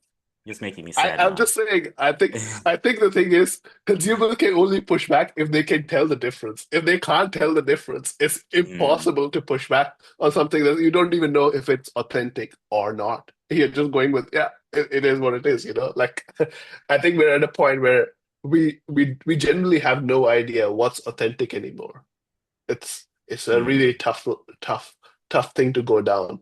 Just making me sad I'm now. just saying, I think the thing is consumers can only push back if they can tell the difference. If they can't tell the difference, it's Mm, impossible to push back on something that you don't even know if it's authentic or not. You're just going with, yeah, it is what it is. Like I think we're at a point where we generally have no idea what's authentic anymore. It's a mm, really tough thing to go down.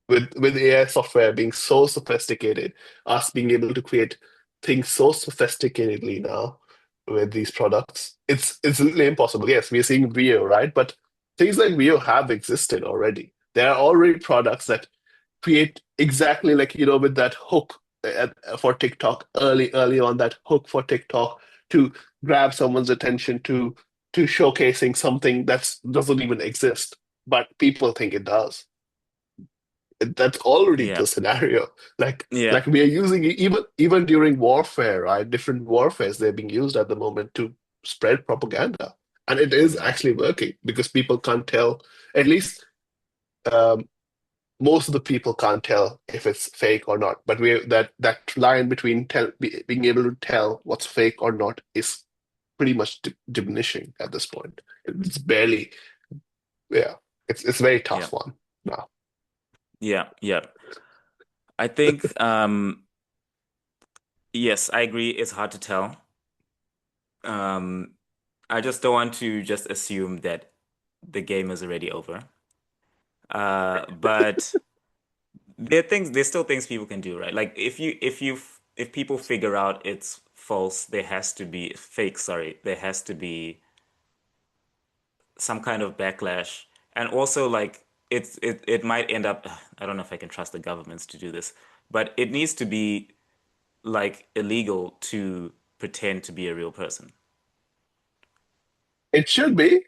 With AI software being so sophisticated, us being able to create things so sophisticatedly now with these products, it's really impossible. Yes, we are seeing Veo, right? But things like Veo have existed already. There are already products that create exactly like with that hook for TikTok early on, that hook for TikTok to grab someone's attention to showcasing something that doesn't even exist, but people think it does. That's already yeah. the scenario. Yeah. Like we are using it even during warfare, right? Different warfares they're being used at the moment to spread propaganda, and it is Mm, actually working because people can't tell. At least um, most of the people can't tell if it's fake or not. But that line between being able to tell what's fake or not is pretty much diminishing at this point. It's barely, yeah. It's a very yeah. tough one now. Yeah. Yeah. I think yes, I agree it's hard to tell. Um I just don't want to just assume that the game is already over. But there's still things people can do, right? Like if people figure out it's false, there has to be fake, sorry, there has to be some kind of backlash. And also like it might end up I don't know if I can trust the governments to do this, but it needs to be like illegal to pretend to be a real person. It should be,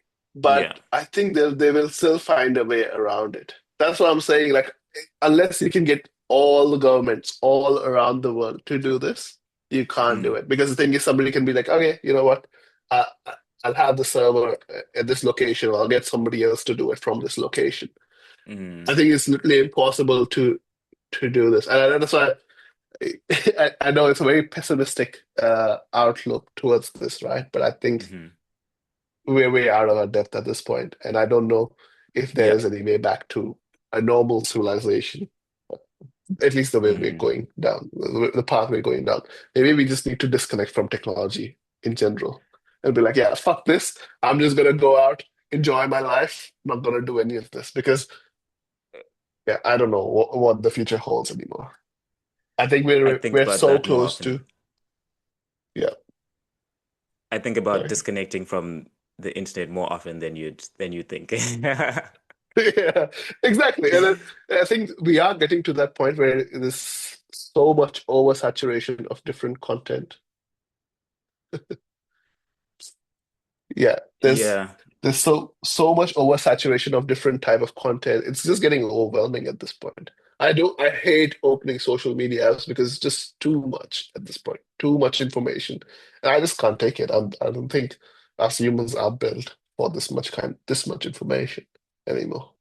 Yeah. but I think they will still find a way around it. That's what I'm saying. Like, unless you can get all the governments all around the world to do this, you can't do Mm, it. Because the thing is, somebody can be like, okay, you know what? Uh, I'll have the server at this location, or I'll get somebody else to do it from this location. mm, I think it's literally impossible to do this, and that's why I know it's a very pessimistic outlook towards this, right? But I think mm-hmm. we're way out of our depth at this point, and I don't know if there Yep. is any way back to a normal civilization, at least the way we're Mm, going down, the path we're going down. Maybe we just need to disconnect from technology in general and be like, yeah, fuck this. I'm just gonna go out, enjoy my life, not gonna do any of this because, yeah, I don't know what the future holds anymore. I think I we're think we're about so that more close often. to, yeah, I think about sorry. disconnecting from the internet more often than you'd think. Yeah, exactly. And I think we are getting to that point where there's so much oversaturation of different content. Yeah, Yeah, there's so much oversaturation of different type of content. It's just getting overwhelming at this point. I hate opening social media apps because it's just too much at this point. Too much information. And I just can't take it. I don't think us humans are built for this much information anymore.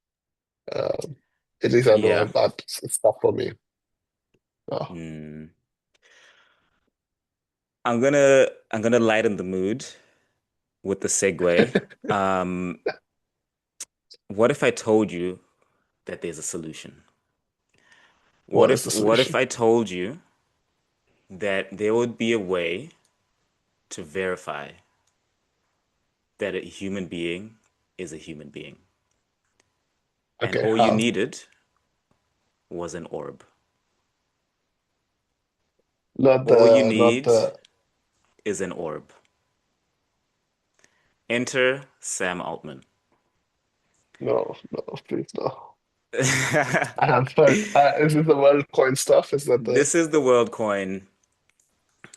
Um, at least I know yeah. it's tough for me. Oh, Hmm. I'm gonna lighten the mood with the segue. Um, what if I told you that there's a solution? what is the What if solution? I told you that there would be a way to verify that a human being is a human being, and Okay, all you how? needed was an orb. All you Not need the is an orb. Enter Sam Altman. no, no, please no. I have heard. Is this the WorldCoin stuff? Is that the This is the WorldCoin,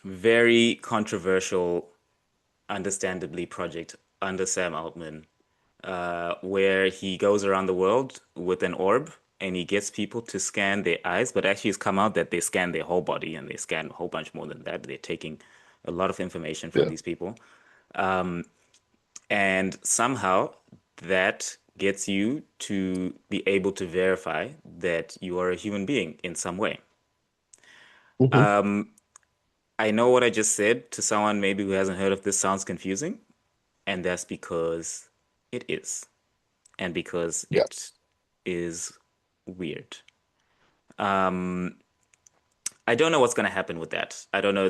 very controversial, understandably, project under Sam Altman, where he goes around the world with an orb and he gets people to scan their eyes, but actually it's come out that they scan their whole body and they scan a whole bunch more than that. They're taking a lot of information from yeah? these people. And somehow that gets you to be able to verify that you are a human being in some way. Hmm. I know what I just said to someone maybe who hasn't heard of this sounds confusing, and that's because it is, and because Yeah, it is weird. I don't know what's going to happen with that. I don't know.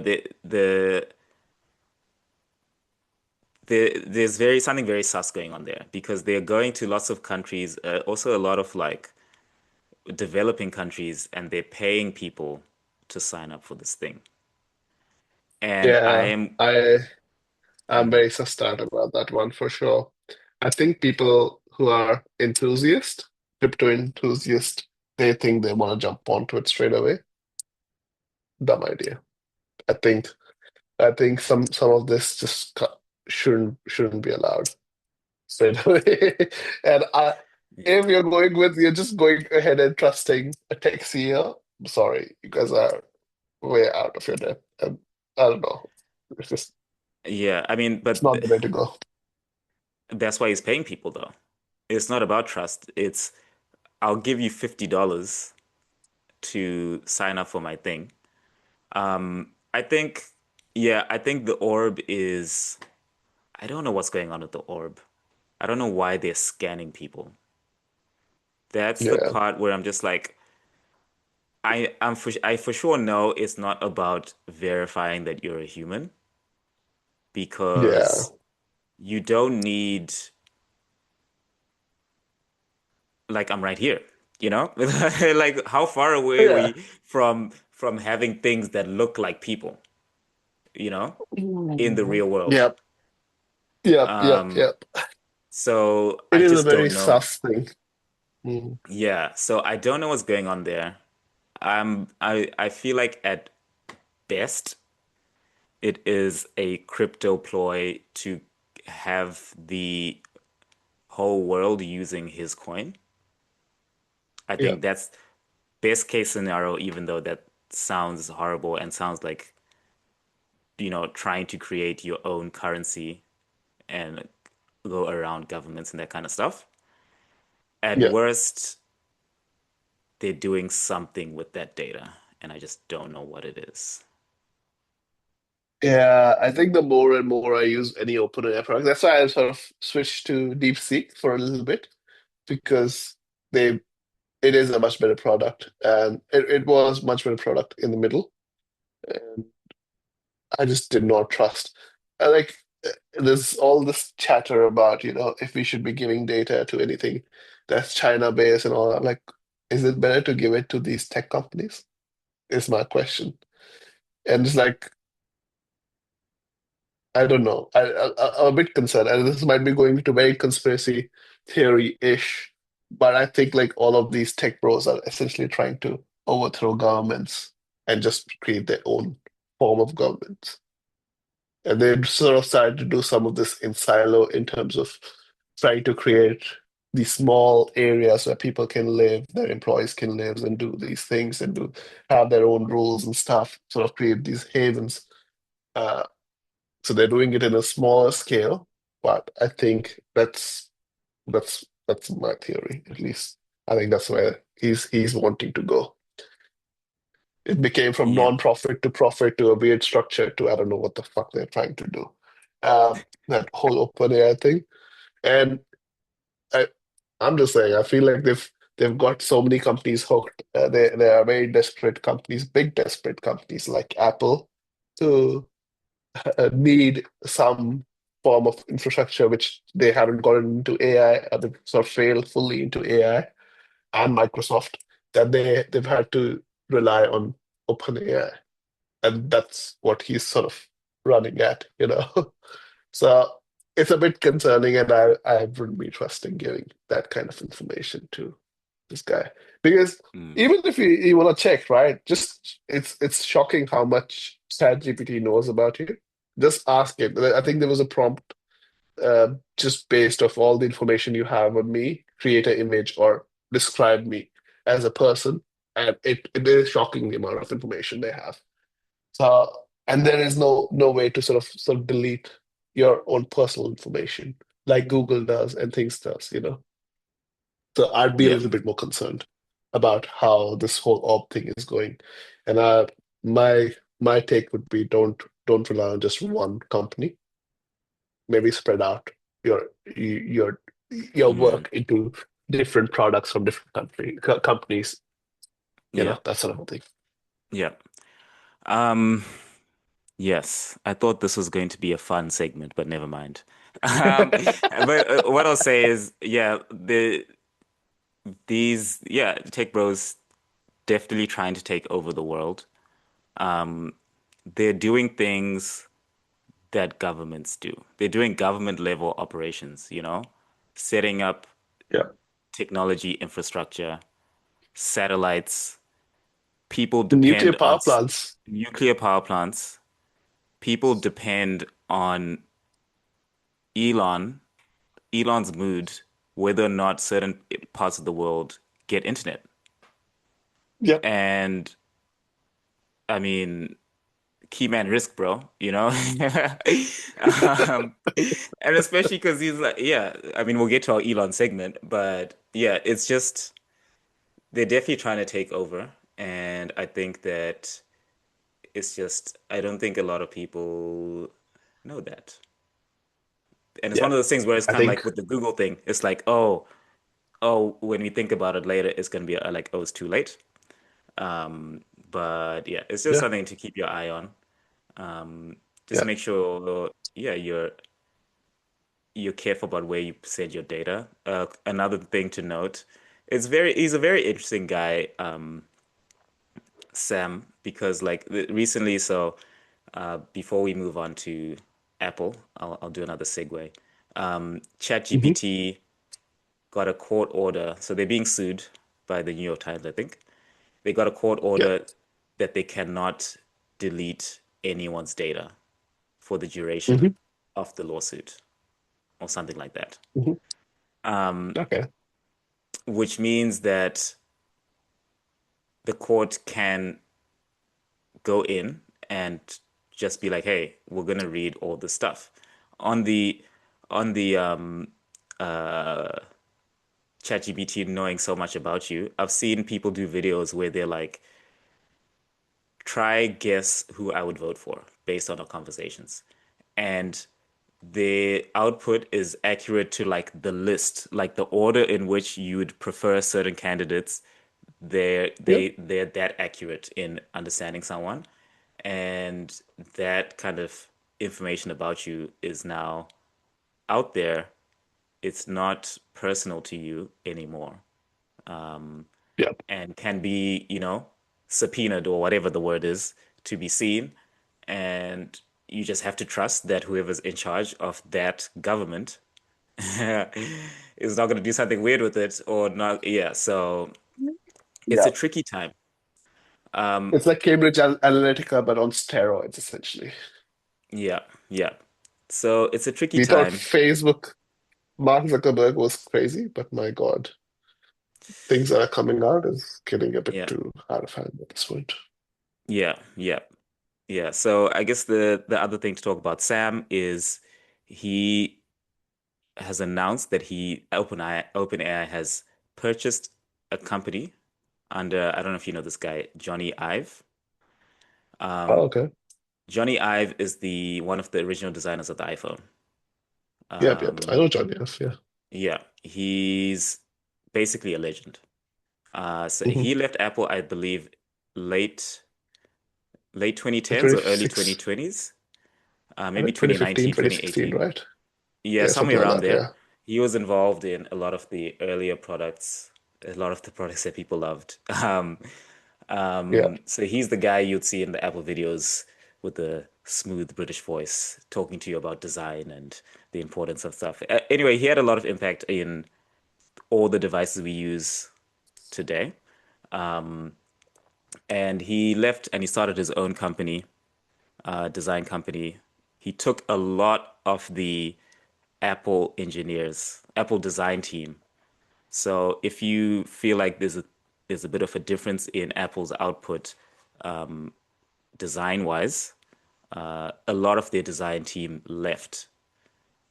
There's very something very sus going on there because they're going to lots of countries, also a lot of like developing countries, and they're paying people to sign up for this thing. And I yeah. am, I'm very sussed about that one for sure. I think people who are crypto enthusiast, they think they want to jump onto it straight away. Dumb idea. I think I think some of this shouldn't be allowed straight away. And if you're just going ahead and trusting a tech CEO, I'm sorry, you guys are way out of your depth. And I don't know. It's just yeah, I mean, it's not the way to go. that's why he's paying people though. It's not about trust. It's I'll give you $50 to sign up for my thing. I think, yeah, I think the orb is, I don't know what's going on with the orb. I don't know why they're scanning people. That's the Yeah, part where I'm just like, I for sure know it's not about verifying that you're a human yeah, because you don't need, like, I'm right here, you know? Like, how far away are yeah. we from having things that look like people, you know, in the Mm. real world? Yep, yep, yep, Um, yep. so I It is a just very don't know. sus thing. Mm. Yeah, so I don't know what's going on there. I feel like at best it is a crypto ploy to have the whole world using his coin. I Yeah, think that's best case scenario, even though that sounds horrible and sounds like, trying to create your own currency and go around governments and that kind of stuff. At yeah. worst, they're doing something with that data, and I just don't know what it is. Yeah, I think the more and more I use any OpenAI product, that's why I sort of switched to DeepSeek for a little bit because they it is a much better product and it was much better product in the middle. And I just did not trust. Like there's all this chatter about, if we should be giving data to anything that's China based and all that. Like, is it better to give it to these tech companies? Is my question. And it's like, I don't know. I'm a bit concerned, and this might be going to very conspiracy theory-ish. But I think like all of these tech bros are essentially trying to overthrow governments and just create their own form of government. And they sort of started to do some of this in silo in terms of trying to create these small areas where people can live, their employees can live and do these things and do have their own rules and stuff, sort of create these havens. Uh, so they're doing it in a smaller scale, but I think that's my theory, at least. I think that's where he's wanting to go. It became from Yeah. non-profit to profit to a weird structure to I don't know what the fuck they're trying to do. That whole open AI thing. And I, I'm just saying, I feel like they've got so many companies hooked. They are very desperate companies, big desperate companies like Apple, to need some form of infrastructure which they haven't gotten into AI, they sort of failed fully into AI, and Microsoft that they've had to rely on OpenAI, and that's what he's sort of running at, you know. So it's a bit concerning, and I wouldn't be trusting giving that kind of information to this guy because Mm. even if you want to check, right? Just it's shocking how much ChatGPT knows about you. Just ask it. I think there was a prompt just based off all the information you have on me, create an image or describe me as a person, and it is shocking the amount of information they have. So, and there is no way to sort of delete your own personal information like Google does and things does, you know. So I'd be a Yeah. little bit more concerned about how this whole orb thing is going. And my my take would be don't rely on just one company. Maybe spread out your your your Mm. work into different products from different companies. You Yeah. know, that sort of thing. Yeah. Um, yes. I thought this was going to be a fun segment, but never mind. Um, but what I'll say is, yeah, these tech bros definitely trying to take over the world. Um, they're doing things that governments do. They're doing government level operations, setting up Yeah. technology infrastructure, satellites. People Nuclear depend on power plants. nuclear power plants. People depend on Elon, Elon's mood, whether or not certain parts of the world get internet. Yeah. And I mean, key man risk, bro, you know? Um, and especially because he's like, yeah, I mean, we'll get to our Elon segment, but yeah, it's just they're definitely trying to take over. And I think that it's just, I don't think a lot of people know that. And it's Yeah. one of those things where it's I kind of think like with the Google thing. It's like, when we think about it later, it's going to be like, oh, it's too late. But yeah, it's just yeah, something to keep your eye on. Just yeah. make sure, yeah, you're careful about where you send your data. Another thing to note, he's a very interesting guy, Sam, because like recently, before we move on to Apple, I'll do another segue. Hmm. ChatGPT got a court order, so they're being sued by the New York Times, I think. They got a court Yeah. order that they cannot delete anyone's data for the duration Hmm. of the lawsuit or something like that. Hmm. Okay. Which means that the court can go in and just be like, "Hey, we're gonna read all this stuff." On the uh ChatGPT knowing so much about you, I've seen people do videos where they're like, "Try guess who I would vote for based on our conversations," and the output is accurate to like the list, like the order in which you would prefer certain candidates. Yeah. They're that accurate in understanding someone, and that kind of information about you is now out there. It's not personal to you anymore, Yeah. and can be, subpoenaed or whatever the word is to be seen. And you just have to trust that whoever's in charge of that government is not going to do something weird with it or not. Yeah, so it's Yeah. a tricky time. Um, It's like Cambridge Analytica, but on steroids, essentially. yeah, yeah. So it's a tricky We thought time. Facebook, Mark Zuckerberg was crazy, but my God, things that are coming out is getting a bit Yeah, too out of hand at this point. yeah, yeah, yeah. So I guess the other thing to talk about Sam is he has announced that OpenAI has purchased a company under, I don't know if you know this guy, Johnny Ive. Oh, Um, okay. Johnny Ive is the one of the original designers of the iPhone. Yep, yep. I Um, know John, yes, yeah. yeah, he's basically a legend. So Hmm. he left Apple, I believe, late late 2010s or early 26, 2020s, I maybe think 2015, 2019, 2016, 2018. right? Yeah, Yeah, somewhere something like around that, there. yeah. He was involved in a lot of the earlier products, a lot of the products that people loved. Yeah. So he's the guy you'd see in the Apple videos with the smooth British voice talking to you about design and the importance of stuff. Anyway, he had a lot of impact in all the devices we use today. And he left and he started his own company, design company. He took a lot of the Apple engineers, Apple design team. So if you feel like there's a bit of a difference in Apple's output design wise, a lot of their design team left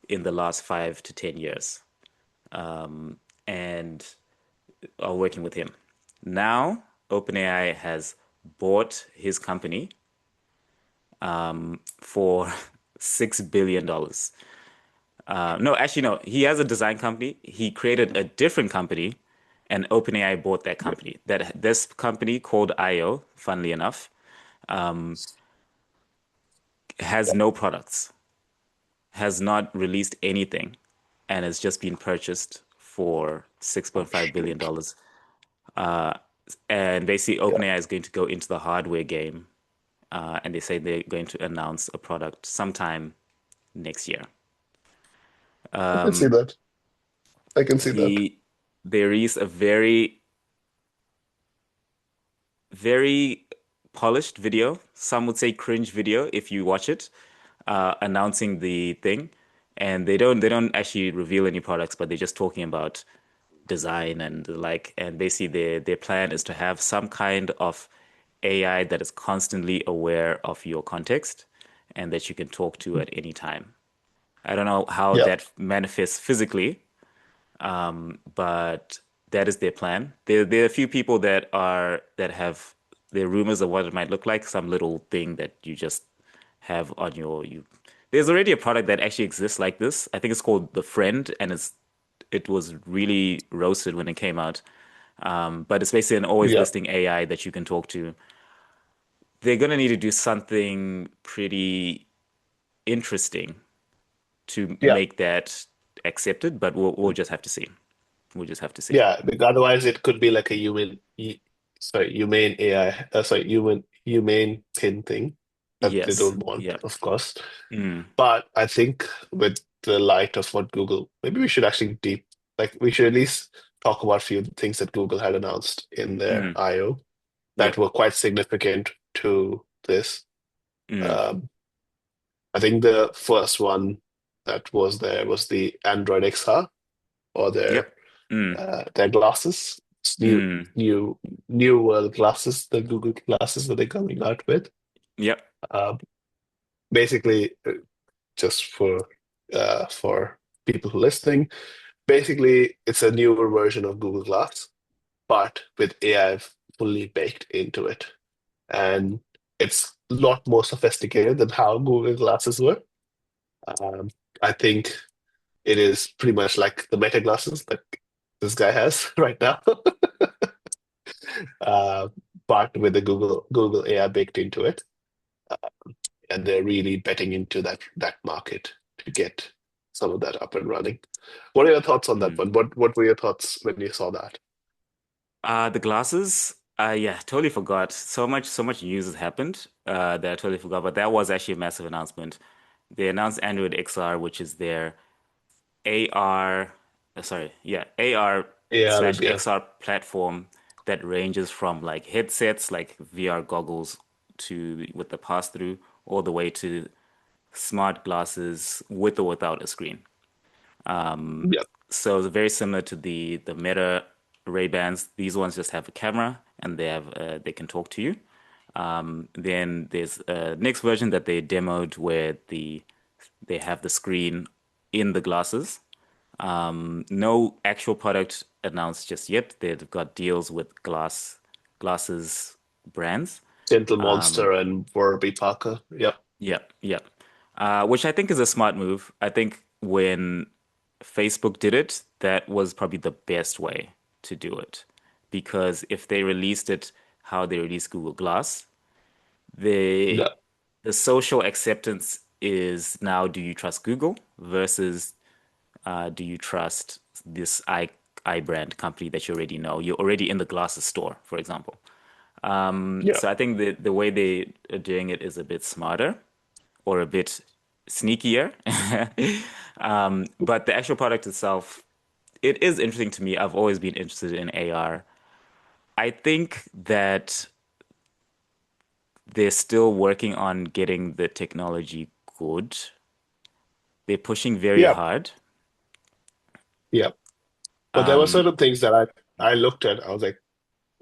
in the last 5 to 10 years and are working with him. Now, OpenAI has bought his company for $6 billion. No, actually, no. He has a design company. He created a different company, and OpenAI bought that company. That this company called IO, funnily enough, has no products, has not released anything, and has just been purchased for Oh, $6.5 billion shoot. dollars. And basically, Yeah, OpenAI is going to go into the hardware game, and they say they're going to announce a product sometime next year. I can see that. I can see that. He There is a very polished video. Some would say cringe video if you watch it, announcing the thing. And they don't actually reveal any products, but they're just talking about design and the like. And basically their plan is to have some kind of AI that is constantly aware of your context and that you can talk to at any time. I don't know how Yeah, that manifests physically, but that is their plan. There are a few people that have their rumors of what it might look like, some little thing that you just have on your you. There's already a product that actually exists like this. I think it's called The Friend, and it was really roasted when it came out. But it's basically an always yeah, listening AI that you can talk to. They're gonna need to do something pretty interesting to yeah, make that accepted, but we'll just have to see. We'll just have to see. yeah. Because otherwise, it could be like a sorry, humane AI, sorry, humane thin thing that they Yes. don't want, Yeah. of course. Mm. But I think with the light of what Google, maybe we should actually we should at least talk about a few things that Google had announced in their Mm. I/O that Yep. were quite significant to this. Mm. Um, I think the first one that was there was the Android XR or Yep. Mm. their glasses. It's Mm. new world glasses, the Google glasses that they're coming out with. Yep. Um, basically, just for people who are listening, basically it's a newer version of Google Glass, but with AI fully baked into it, and it's a lot more sophisticated than how Google Glasses were. Um, I think it is pretty much like the Meta glasses that this guy has right now, uh, but with the Google AI baked into it, and they're really betting into that market to get some of that up and running. What are your thoughts on that Mm. one? What were your thoughts when you saw that? The glasses. Yeah, totally forgot. So much news has happened. That I totally forgot. But that was actually a massive announcement. They announced Android XR, which is their AR. sorry, yeah, AR AR and slash VR. XR platform that ranges from like headsets, like VR goggles to with the pass through, all the way to smart glasses with or without a screen. Yeah, So it's very similar to the Meta Ray-Bans. These ones just have a camera and they can talk to you. Then there's a next version that they demoed where they have the screen in the glasses. No actual product announced just yet. They've got deals with glasses brands. Gentle Monster and Warby Parker. Yep. Yep, yep. Which I think is a smart move. I think when Facebook did it, that was probably the best way to do it. Because if they released it how they released Google Glass, the Yeah. the social acceptance is now, do you trust Google versus do you trust this I brand company that you already know? You're already in the glasses store, for example. Yeah. So I think the way they are doing it is a bit smarter or a bit sneakier. But the actual product itself, it is interesting to me. I've always been interested in AR. I think that they're still working on getting the technology good. They're pushing very Yeah. hard. Yeah. But there were certain things that I looked at. I was like,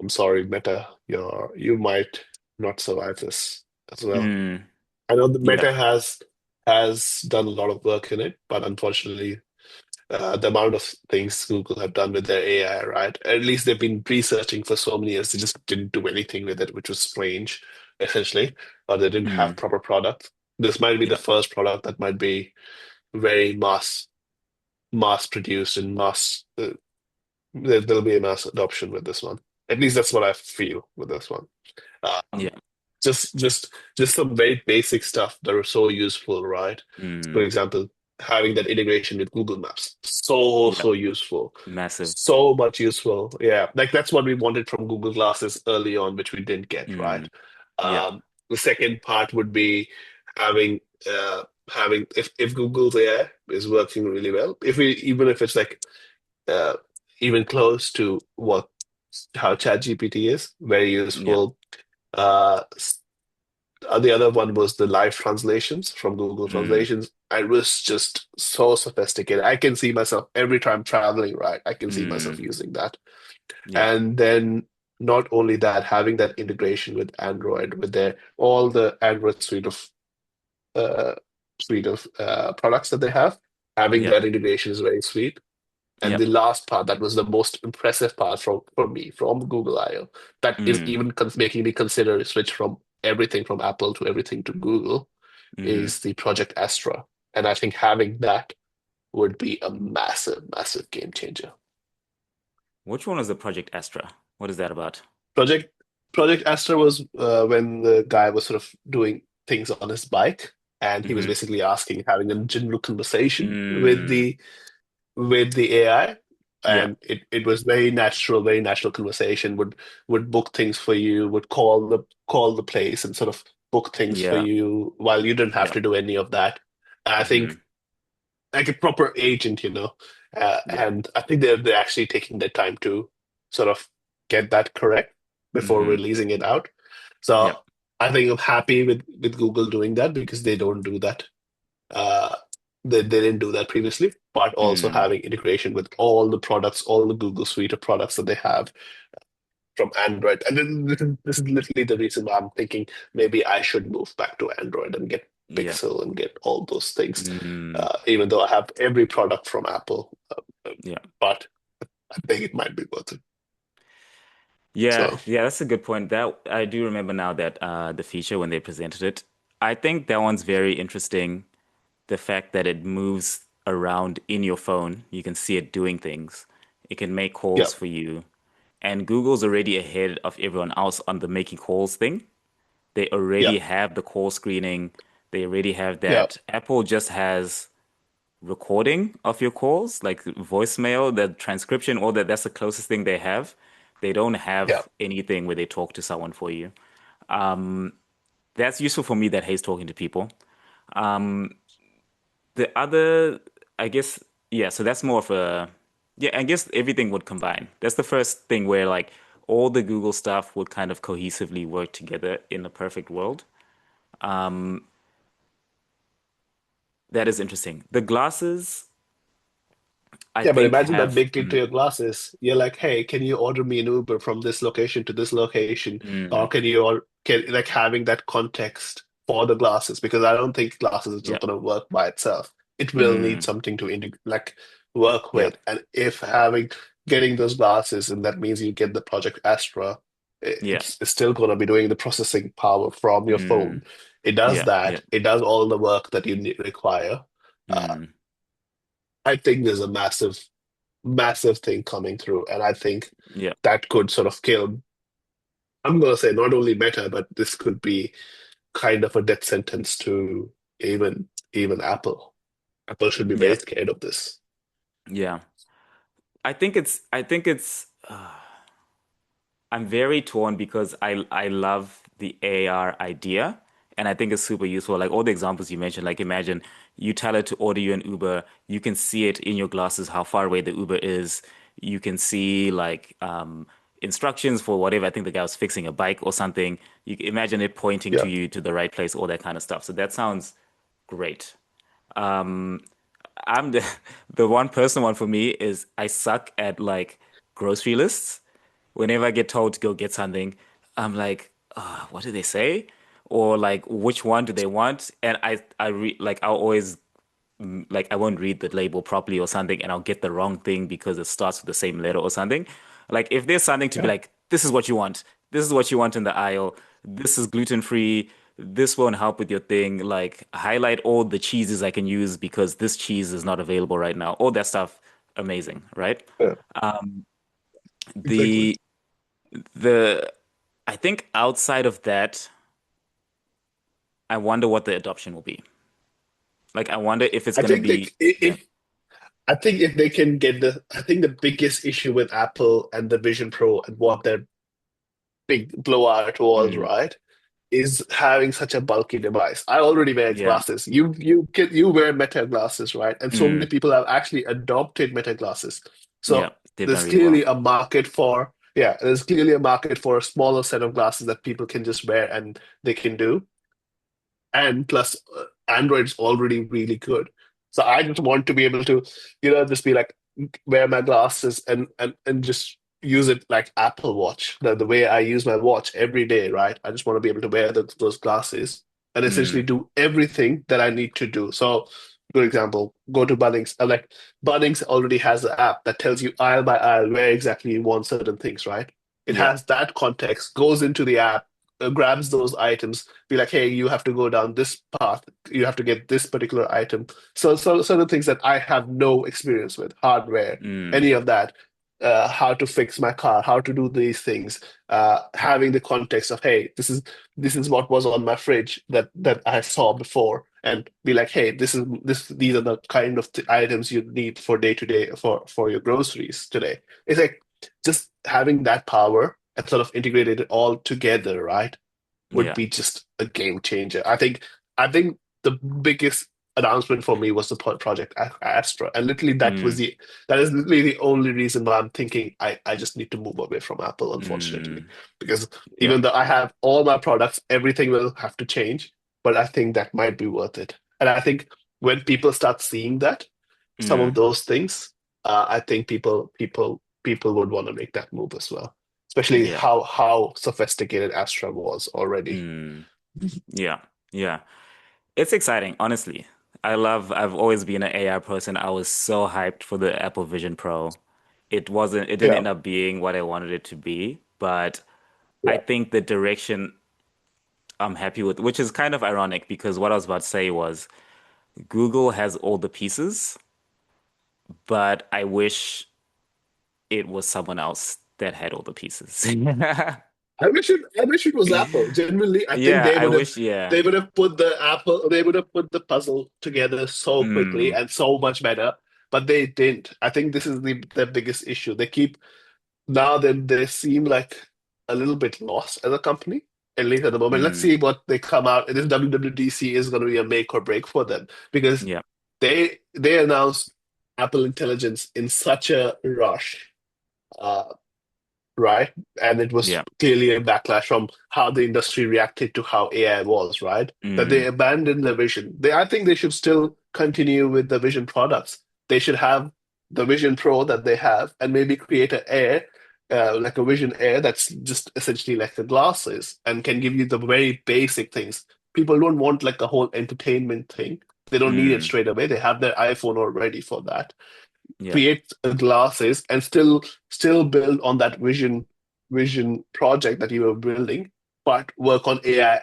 I'm sorry, Meta, you might not survive this as well. Mm, I know the yeah. Meta has done a lot of work in it, but unfortunately, the amount of things Google have done with their AI, right? At least they've been researching for so many years. They just didn't do anything with it, which was strange, essentially, or they didn't have Mm, proper product. This might be the yeah. first product that might be very mass produced and there'll be a mass adoption with this one. At least that's what I feel with this one. Um, Yeah. just just just some very basic stuff that are so useful, right? For Mm, example, having that integration with Google Maps, so yeah. so useful, Massive. so much useful. Yeah, like that's what we wanted from Google Glasses early on, which we didn't get, right? Mm, yeah. The second part would be having having if Google's AI is working really well, if we even if it's like uh, even close to what how ChatGPT is, very Yeah. useful. The other one was the live translations from Google Mm, Translations. I was just so sophisticated. I can see myself every time traveling, right? I can see myself mm, using that. yeah. And then not only that, having that integration with Android, with their all the Android uh, suite of products that they have, having Yeah. that integration is very sweet. And Yeah. the last part, that was the most impressive part for me from Google I/O, that is Mm, even making me consider a switch from everything from Apple to everything to Google, mm. is the Project Astra. And I think having that would be a massive, massive game changer. Which one was the Project Astra? What is that about? Project Project Astra was when the guy was sort of doing things on his bike, and he was Hmm. basically asking, having a general conversation Mm, with the AI, yeah. and it was very natural conversation. Would book things for you, would call the place and sort of book things for Yeah. you while you didn't have Yeah. to do any of that. I think Hmm. like a proper agent, Yeah. and I think they're actually taking their time to sort of get that correct before Hmm. releasing it out. So Yep. I think I'm happy with Google doing that because they don't do that. Uh, they didn't do that previously, but also Mm, having integration with all the products, all the Google suite of products that they have from Android. And then this is literally the reason why I'm thinking maybe I should move back to Android and get yeah. Pixel and get all those things, Mm, even though I have every product from Apple. yeah. But I think it might be worth it. Yeah, So, yeah, that's a good point. That I do remember now that the feature when they presented it. I think that one's very interesting. The fact that it moves around in your phone, you can see it doing things. It can make yeah, calls for you. And Google's already ahead of everyone else on the making calls thing. They yeah, already have the call screening. They already have yeah, that. Apple just has recording of your calls, like voicemail, the transcription, all that. That's the closest thing they have. They don't yeah, have anything where they talk to someone for you. That's useful for me that hates talking to people. The other, I guess, yeah, so that's more of a Yeah, I guess everything would combine. That's the first thing where like all the Google stuff would kind of cohesively work together in a perfect world. That is interesting. The glasses, I Yeah, but think imagine that have baked into your glasses. You're like, hey, can you order me an Uber from this location to this location? Or mm, can you, or can like having that context for the glasses? Because I don't think glasses is yeah, just going to work by itself. It will need mm, something to like work yeah, with. And if having getting those glasses, and that means you get the Project Astra, yeah, it's still going to be doing the processing power from your phone. mm, It does yeah, yeah, that. It does all the work that you require. Uh, mm, I think there's a massive thing coming through. And I think yeah, that could sort of kill, I'm going to say not only Meta, but this could be kind of a death sentence to even Apple. Apple should be very yeah, scared of this. yeah. I think it's I'm very torn because I love the AR idea and I think it's super useful. Like all the examples you mentioned, like imagine you tell it to order you an Uber, you can see it in your glasses how far away the Uber is. You can see like instructions for whatever. I think the guy was fixing a bike or something. You can imagine it pointing to Yeah. you to the right place, all that kind of stuff. So that sounds great. I'm the the one person one for me is I suck at like grocery lists. Whenever I get told to go get something, I'm like, what do they say? Or like, which one do they want? And I like, I'll always like, I won't read the label properly or something, and I'll get the wrong thing because it starts with the same letter or something. Like, if there's something to be Yeah. like, this is what you want, this is what you want in the aisle, this is gluten free, this won't help with your thing. Like, highlight all the cheeses I can use because this cheese is not available right now. All that stuff, amazing, right? Yeah. Exactly. The the I think outside of that, I wonder what the adoption will be. Like, I wonder if it's I gonna think they be, yeah, if I think if they can get I think the biggest issue with Apple and the Vision Pro and what their big blowout was, mm, right, is having such a bulky device. I already wear yeah, glasses. You wear Meta glasses, right? And so many mm, people have actually adopted Meta glasses. yeah, So they've done there's really well. clearly a market for yeah, there's clearly a market for a smaller set of glasses that people can just wear and they can do. And plus, Android's already really good. So I just want to be able to, just be like wear my glasses and just use it like Apple Watch, the way I use my watch every day, right? I just want to be able to wear those glasses and essentially Mm, do everything that I need to do. So, good example, go to Bunnings. Like Bunnings already has an app that tells you aisle by aisle where exactly you want certain things, right? It yeah, has that context, goes into the app, grabs those items, be like, hey, you have to go down this path, you have to get this particular item. So certain things that I have no experience with, hardware, mm, any of that, how to fix my car, how to do these things, having the context of, hey, this is what was on my fridge that I saw before, and be like, hey, these are the kind of items you need for day to day for your groceries today. It's like just having that power and sort of integrated it all together, right, would yeah, be just a game changer. I think the biggest announcement for me was the Project Astra, and literally mm, that is literally the only reason why I'm thinking I just need to move away from Apple, unfortunately, mm, because yeah, even though I have all my products, everything will have to change, but I think that might be worth it. And I think when people start seeing that some of mm, those things, I think people would want to make that move as well, especially yeah, how sophisticated Astra was already. mm, yeah, yeah. It's exciting, honestly. I've always been an AI person. I was so hyped for the Apple Vision Pro. It didn't Yeah, end up being what I wanted it to be, but I yeah. think the direction I'm happy with, which is kind of ironic because what I was about to say was Google has all the pieces, but I wish it was someone else that had all the pieces. I wish it was Apple. Genuinely, I think Yeah, I wish, they yeah. would have put the puzzle together so quickly Mm, and so much better, but they didn't. I think this is the biggest issue. They keep now they seem like a little bit lost as a company, at least at the moment. Let's mm, see what they come out. This WWDC is going to be a make or break for them because yeah. they announced. Apple Intelligence in such a rush. Uh, right? And it was Yeah. clearly a backlash from how the industry reacted to how AI was, right? That they Mm, abandoned the vision. I think they should still continue with the Vision products. They should have the Vision Pro that they have, and maybe create an Air, like a Vision Air that's just essentially like the glasses and can give you the very basic things. People don't want like a whole entertainment thing. They don't need it mm, straight away. They have their iPhone already for that. yeah. Create glasses and still build on that vision project that you were building, but work on AI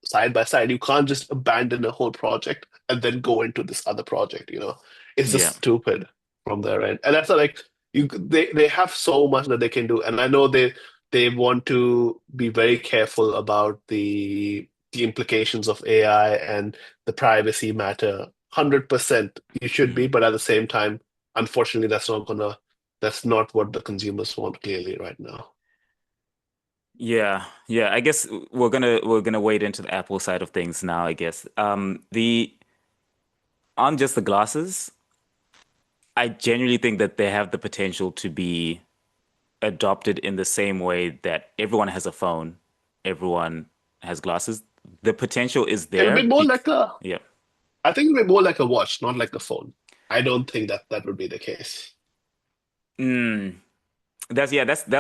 side by side. You can't just abandon a whole project and then go into this other project, you know. It's Yeah. just stupid from their end. And that's like they have so much that they can do. And I know they want to be very careful about the implications of AI and the privacy matter. 100% you should be, Mhm. but at the same time, unfortunately, that's not what the consumers want clearly right now. Yeah, yeah. I guess we're gonna wade into the Apple side of things now, I guess. The on just the glasses, I genuinely think that they have the potential to be adopted in the same way that everyone has a phone, everyone has glasses. The potential is It'll be there. more like a Yeah. I think it'll be more like a watch, not like a phone. I don't think that that would be the case. Mm. That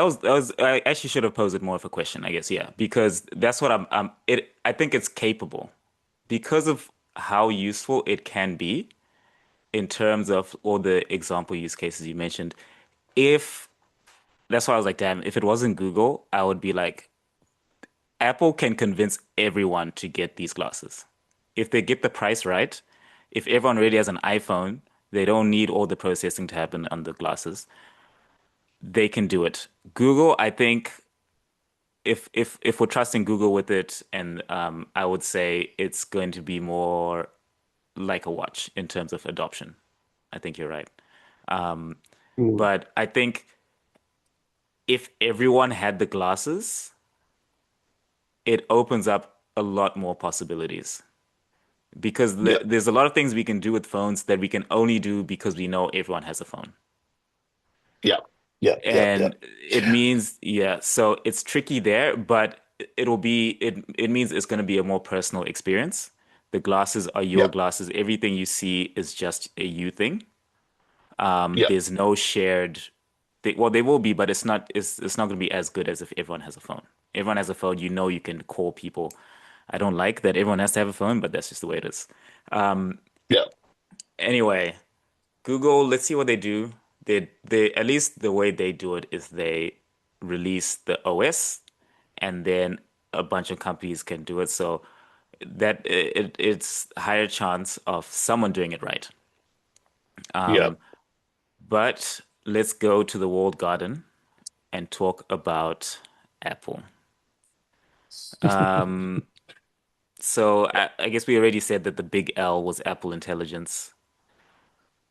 was I actually should have posed it more of a question, I guess. Yeah, because that's what I think it's capable because of how useful it can be in terms of all the example use cases you mentioned. If That's why I was like, damn, if it wasn't Google, I would be like, Apple can convince everyone to get these glasses. If they get the price right, if everyone already has an iPhone, they don't need all the processing to happen on the glasses. They can do it. Google, I think if we're trusting Google with it, and I would say it's going to be more like a watch in terms of adoption. I think you're right. Mm. But I think if everyone had the glasses, it opens up a lot more possibilities because Yeah, there's a lot of things we can do with phones that we can only do because we know everyone has a phone. yeah, yeah, yeah, yeah, And it means, yeah, so it's tricky there, but it means it's going to be a more personal experience. The glasses are yeah, your glasses. Everything you see is just a you thing. yeah, There's no shared well, they will be, but it's not going to be as good as if everyone has a phone. Everyone has a phone, you know you can call people. I don't like that everyone has to have a phone, but that's just the way it is. yeah, Anyway, Google, let's see what they do. They at least the way they do it is they release the OS and then a bunch of companies can do it. So that it's higher chance of someone doing it right. yeah. But let's go to the walled garden and talk about Apple. So I guess we already said that the big L was Apple Intelligence.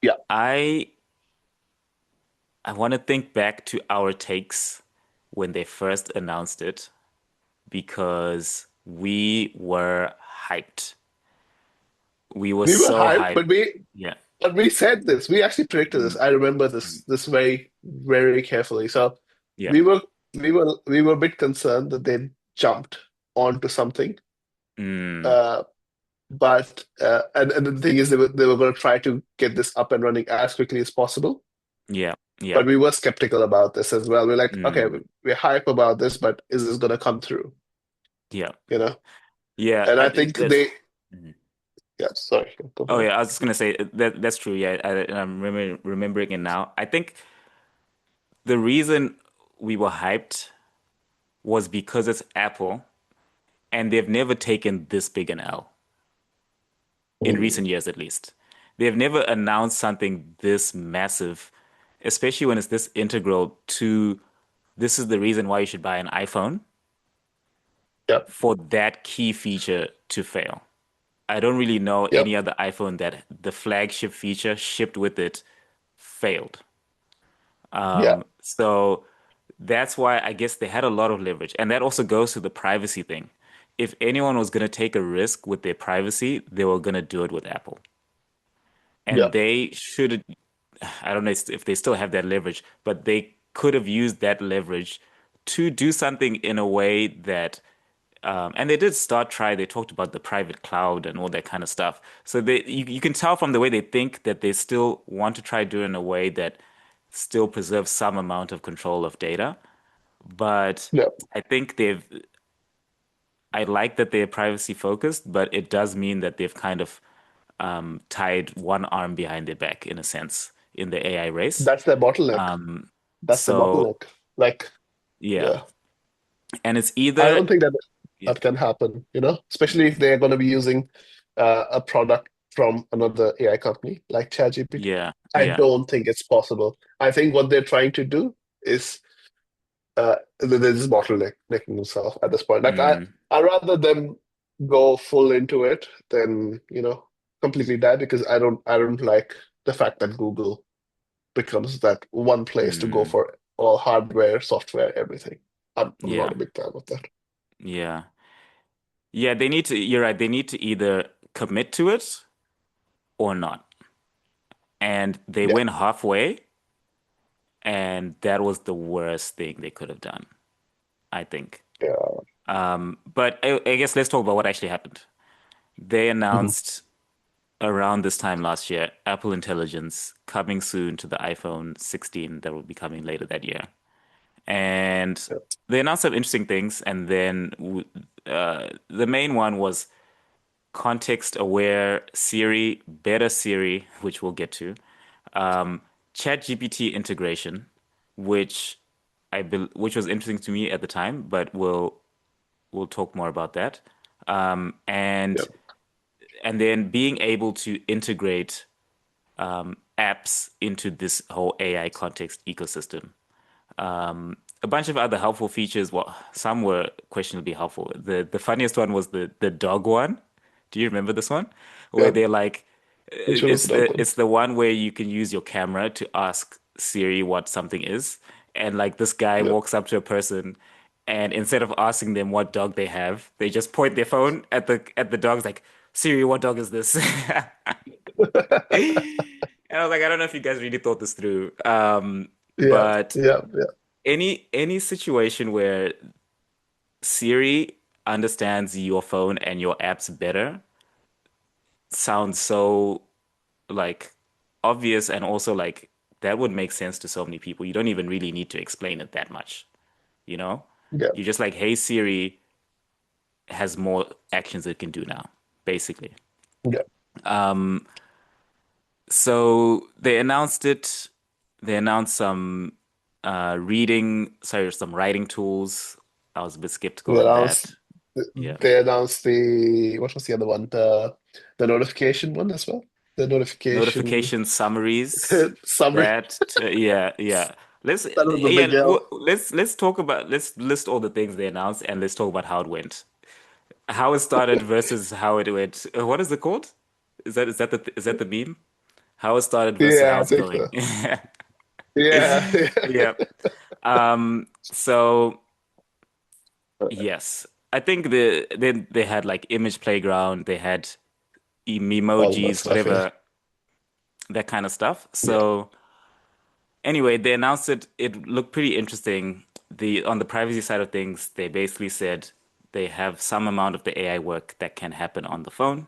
Yeah. I I want to think back to our takes when they first announced it because we were hyped. We were We were so hyped, hyped. Yeah. but we said this. We actually predicted this. Mm, I remember mm, this very, very carefully. So yeah. we were we were a bit concerned that they jumped onto something. Mm, Uh, and the thing is they were going to try to get this up and running as quickly as possible. yeah. Yeah. But we were skeptical about this as well. We're like, okay, Mm, we're hype about this, but is this going to come through? yeah. You know? Yeah. And I think That. they, Mhm. yeah, sorry, go Oh ahead. yeah, I was just gonna say that's true. Yeah, I'm remembering it now. I think the reason we were hyped was because it's Apple and they've never taken this big an L in Mm, recent years, at least. They've never announced something this massive, especially when it's this integral to this is the reason why you should buy an iPhone yep, for that key feature to fail. I don't really know yep, any other iPhone that the flagship feature shipped with it failed. yeah, So that's why I guess they had a lot of leverage. And that also goes to the privacy thing. If anyone was going to take a risk with their privacy, they were going to do it with Apple. And yep, they should. I don't know if they still have that leverage, but they could have used that leverage to do something in a way that, and they did start try. They talked about the private cloud and all that kind of stuff. So you can tell from the way they think that they still want to try do it in a way that still preserves some amount of control of data. But Yeah, I think I like that they're privacy focused, but it does mean that they've kind of tied one arm behind their back in a sense in the AI race. that's their bottleneck. Um, That's the so bottleneck. Like, yeah, yeah, and it's I either don't think that yeah, that can happen, especially if they're going to be using a product from another AI company like ChatGPT. yeah, I yeah, don't think it's possible. I think what they're trying to do is they're just bottlenecking themselves at this point. Like mm, I rather them go full into it than, completely die because I don't like the fact that Google becomes that one place to go mm, for all hardware, software, everything. I'm not yeah, a big fan of that. yeah, yeah. They need to. You're right. They need to either commit to it or not, and they Yeah, went halfway, and that was the worst thing they could have done, I think. yeah. But I guess let's talk about what actually happened. They Mhm. announced around this time last year, Apple Intelligence coming soon to the iPhone 16 that will be coming later that year. And Yeah, they announced some interesting things, and then the main one was context-aware Siri, better Siri, which we'll get to, um, ChatGPT integration, which which was interesting to me at the time, but we'll talk more about that. Um, yeah, and and then being able to integrate apps into this whole AI context ecosystem. A bunch of other helpful features. Well, some were questionably helpful. The funniest one was the dog one. Do you remember this one? Where yeah. they're like, Which one was the dog one? it's the one where you can use your camera to ask Siri what something is, and like this guy Yeah. walks up to a person, and instead of asking them what dog they have, they just point their phone at the dogs like, Siri, what dog is this? And I was like, I don't know if you guys really thought this through. Yeah, But yeah, yeah, any situation where Siri understands your phone and your apps better sounds so like obvious and also like that would make sense to so many people. You don't even really need to explain it that much, you know? yeah, You're just like, hey Siri has more actions it can do now, basically. yeah. So they announced it. They announced some writing tools. I was a bit skeptical They on announced that. Yeah. they announced what was the other one? The notification one as well. The notification Notification summaries. summary. Yeah, yeah. That was a Yeah, big L. let's talk about let's list all the things they announced and let's talk about how it went. How it started versus how it went. What is it called? Is that the meme? How it started versus how Yeah, I it's think going. so. Yeah, Yeah. So yes, I think they had like image playground, they had all that emojis, stuff. Yeah, whatever that kind of stuff. yeah, So anyway, they announced it. It looked pretty interesting. The on the privacy side of things, they basically said they have some amount of the AI work that can happen on the phone.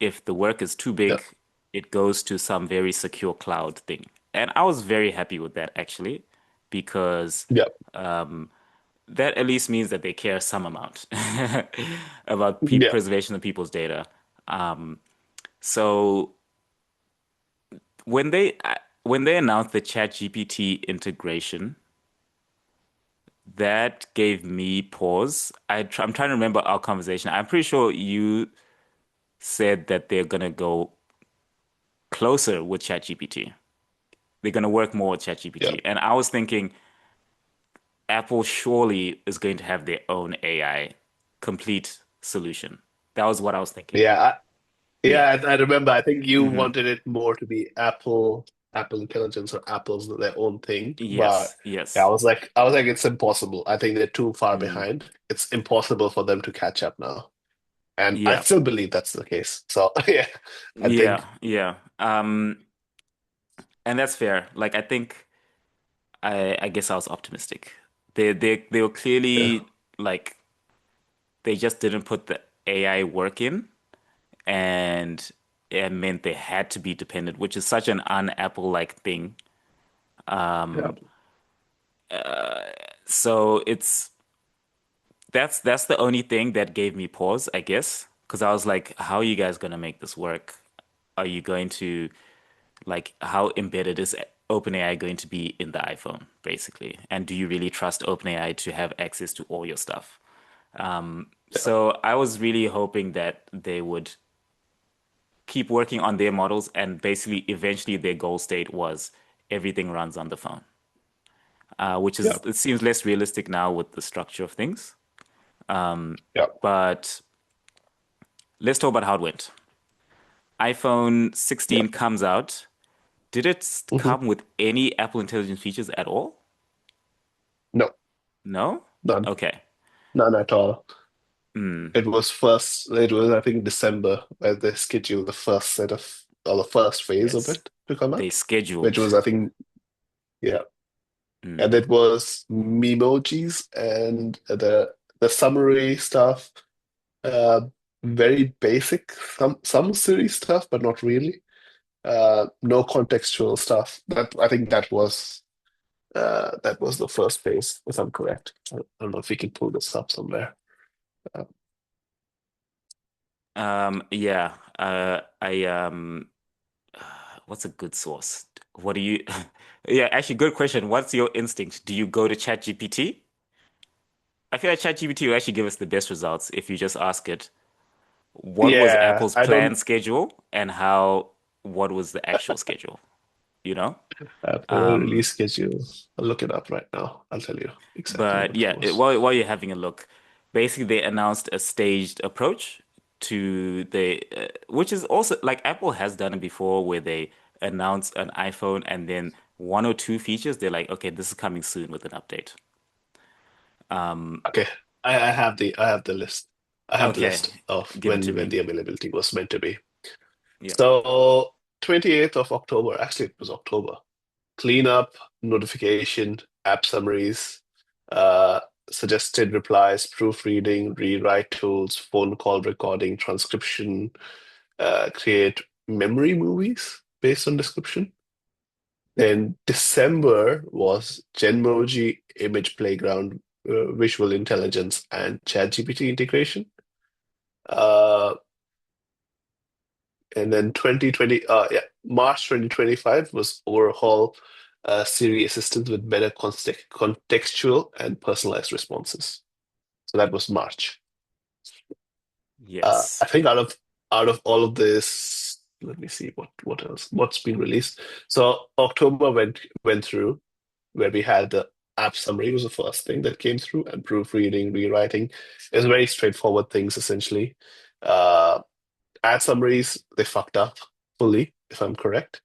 If the work is too yeah, big, it goes to some very secure cloud thing. And I was very happy with that actually, because yeah, that at least means that they care some amount about pe yeah, preservation of people's data. So when they announced the ChatGPT integration, that gave me pause. I'm trying to remember our conversation. I'm pretty sure you said that they're gonna go closer with ChatGPT. They're gonna work more with yeah, ChatGPT, and I was thinking Apple surely is going to have their own AI complete solution. That was what I was thinking. yeah. Yeah. Yeah, I remember. I think you Hmm. wanted it more to be Apple Intelligence or Apple's their own thing. But Yes. yeah, Yes. I was like, it's impossible. I think they're too far Mm. behind. It's impossible for them to catch up now. And I Yeah. still believe that's the case. So yeah, I think Yeah. Yeah. and that's fair. Like I think I guess I was optimistic. They were Yeah, clearly like they just didn't put the AI work in, and it meant they had to be dependent, which is such an un-Apple like thing. yeah, So that's the only thing that gave me pause, I guess, because I was like, how are you guys gonna make this work? Are you going to like how embedded is OpenAI going to be in the iPhone, basically? And do you really trust OpenAI to have access to all your stuff? yeah, So I was really hoping that they would keep working on their models and basically eventually their goal state was everything runs on the phone, which yeah, is it seems less realistic now with the structure of things. yeah, But let's talk about how it went. iPhone yeah. 16 comes out. Did it Hmm. come with any Apple Intelligence features at all? No, No? none, Okay. none at all. Mm, It was, I think, December where they scheduled the first set of, or the first phase of yes. it to come They out, which scheduled. was, I think, yeah. Mm, And it was Memojis and the summary stuff, uh, very basic, some Siri stuff, but not really. No contextual stuff. That I think that was the first phase, if I'm correct. I don't know if we can pull this up somewhere. Uh, yeah. What's a good source? What do you Yeah, actually good question. What's your instinct? Do you go to ChatGPT? I feel like ChatGPT will actually give us the best results if you just ask it, what was yeah, Apple's I don't planned schedule and what was the actual schedule, you know? have the Um, release schedule. I'll look it up right now. I'll tell you exactly but what it yeah, was. while you're having a look, basically they announced a staged approach to which is also like Apple has done it before where they announce an iPhone and then one or two features, they're like, okay, this is coming soon with an update. Okay, I have the list. I have the Okay, list of give it to when me. the availability was meant to be. Yeah. So 28th of October, actually it was October. Cleanup, notification, app summaries, uh, suggested replies, proofreading, rewrite tools, phone call recording, transcription, create memory movies based on description. Then December was Genmoji, Image Playground, Visual Intelligence, and ChatGPT integration. Uh, and then 2020, yeah, March 2025 was overhaul Siri Assistant with better contextual and personalized responses. So that was March. I Yes. think out of all of this, let me see what else what's been released. So October went through where we had the app summary was the first thing that came through, and proofreading, rewriting. It was very straightforward things essentially. Uh, Ad summaries they fucked up fully, if I'm correct.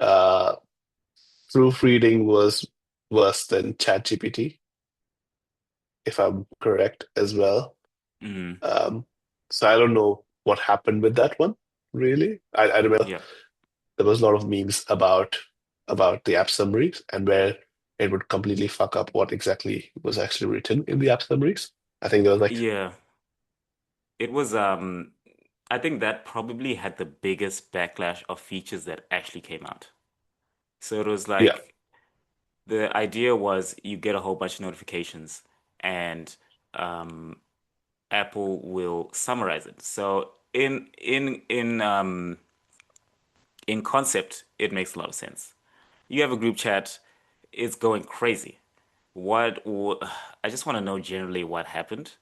Uh, Proofreading was worse than ChatGPT, if I'm correct as well. Mm, Um, so I don't know what happened with that one, really. I remember yeah. there was a lot of memes about the app summaries and where it would completely fuck up what exactly was actually written in the app summaries. I think there was like, Yeah. It was I think that probably had the biggest backlash of features that actually came out. So it was yeah, like the idea was you get a whole bunch of notifications and um, Apple will summarize it. So in concept, it makes a lot of sense. You have a group chat, it's going crazy. I just want to know generally what happened.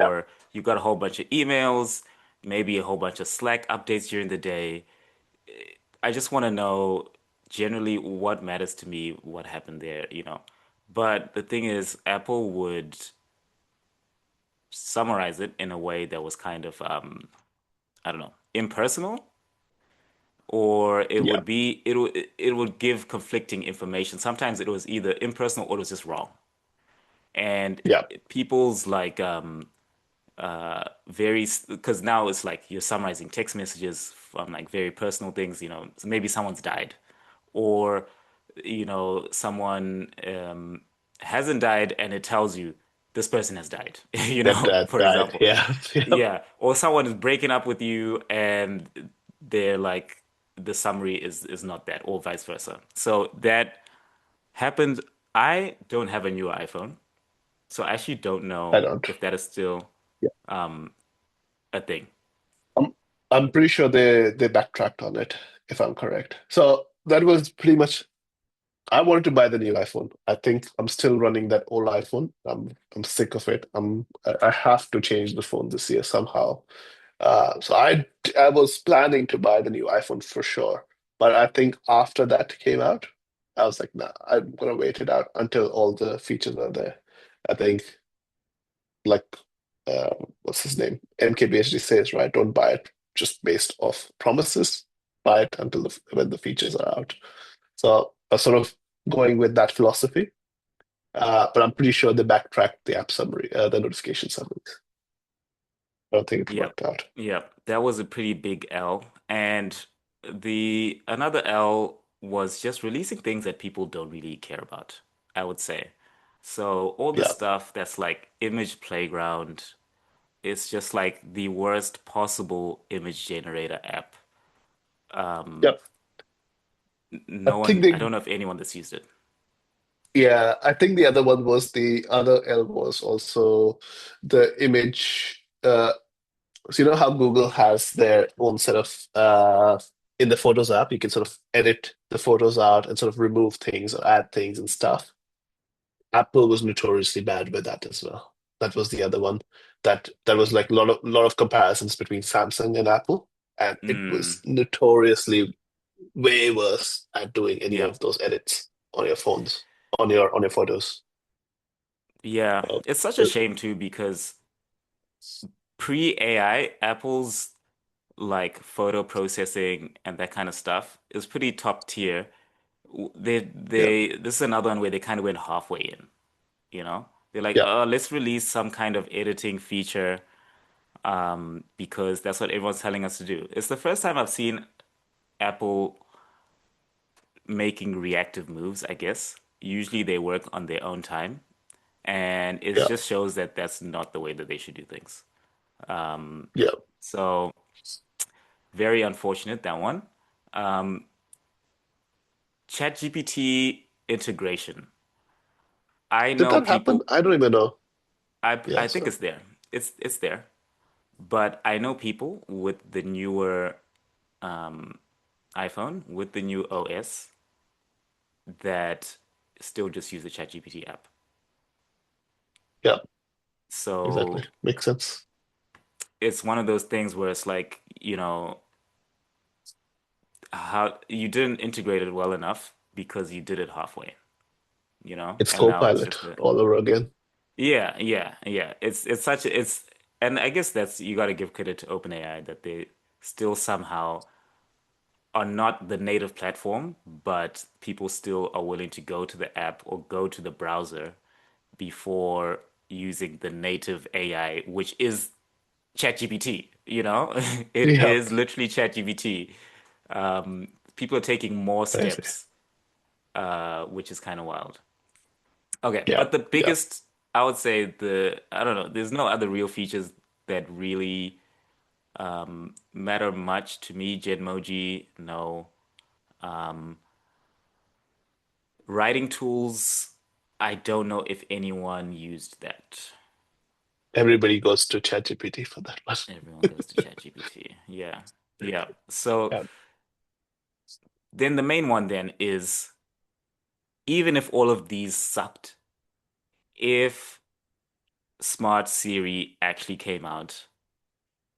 yeah, Or you got a whole bunch of emails, maybe a whole bunch of Slack updates during the day. I just want to know generally what matters to me, what happened there, you know. But the thing is, Apple would summarize it in a way that was kind of, I don't know, impersonal, or yeah, it would give conflicting information. Sometimes it was either impersonal or it was just wrong. And yeah, people's like very, because now it's like you're summarizing text messages from like very personal things, so maybe someone's died, or someone hasn't died and it tells you this person has died, That that for died. example. Yeah. Yeah. Yeah, or someone is breaking up with you and they're like the summary is not that, or vice versa. So that happened. I don't have a new iPhone, so I actually don't I know don't. if that is still Yeah. a thing. I'm I'm pretty sure they backtracked on it, if I'm correct. So that was pretty much. I wanted to buy the new iPhone. I think I'm still running that old iPhone. I'm sick of it. I have to change the phone this year somehow. So I was planning to buy the new iPhone for sure. But I think after that came out, I was like, nah, I'm gonna wait it out until all the features are there. I think like what's his name? MKBHD says, right? Don't buy it just based off promises. Buy it until when the features are out. So I was sort of going with that philosophy. But I'm pretty sure they backtracked the app summary, the notification summaries. I don't think it Yep. worked out. Yep. That was a pretty big L. And the another L was just releasing things that people don't really care about, I would say. So all the Yeah. stuff that's like image playground, it's just like the worst possible image generator app. Yep. I No think one, I they, don't know if anyone that's used it. yeah, I think the other one was the other L was also the image. So you know how Google has their own set of in the Photos app, you can sort of edit the photos out and sort of remove things or add things and stuff. Apple was notoriously bad with that as well. That was the other one that was like a lot of comparisons between Samsung and Apple, and it Mm, was notoriously way worse at doing any yeah. of those edits on your phones, on your photos. Yeah. Uh, It's such a shame too because pre-AI, Apple's like photo processing and that kind of stuff is pretty top tier. yeah, This is another one where they kind of went halfway in, you know? They're like, yeah, let's release some kind of editing feature, because that's what everyone's telling us to do. It's the first time I've seen Apple making reactive moves, I guess. Usually they work on their own time, and it yeah, just shows that that's not the way that they should do things. yeah. So very unfortunate, that one. Um, ChatGPT integration. I Did know that happen? people. I don't even know. I Yeah, think so it's there. It's there. But I know people with the newer iPhone with the new OS that still just use the ChatGPT app. yeah, exactly. So Makes sense. it's one of those things where it's like, how you didn't integrate it well enough because you did it halfway, It's and now it's Copilot just a all over again. yeah, yeah, yeah. It's such a it's and I guess that's you got to give credit to OpenAI that they still somehow are not the native platform, but people still are willing to go to the app or go to the browser before using the native AI, which is ChatGPT, It Yeah, is literally ChatGPT. People are taking more I see. steps, which is kind of wild. Okay, Yeah, but the yeah. biggest, I would say I don't know, there's no other real features that really matter much to me. Genmoji, no. Writing tools, I don't know if anyone used that. Everybody goes to ChatGPT for that one. Everyone goes to ChatGPT. Yeah. Yeah. So Yeah. then the main one then is even if all of these sucked, if Smart Siri actually came out,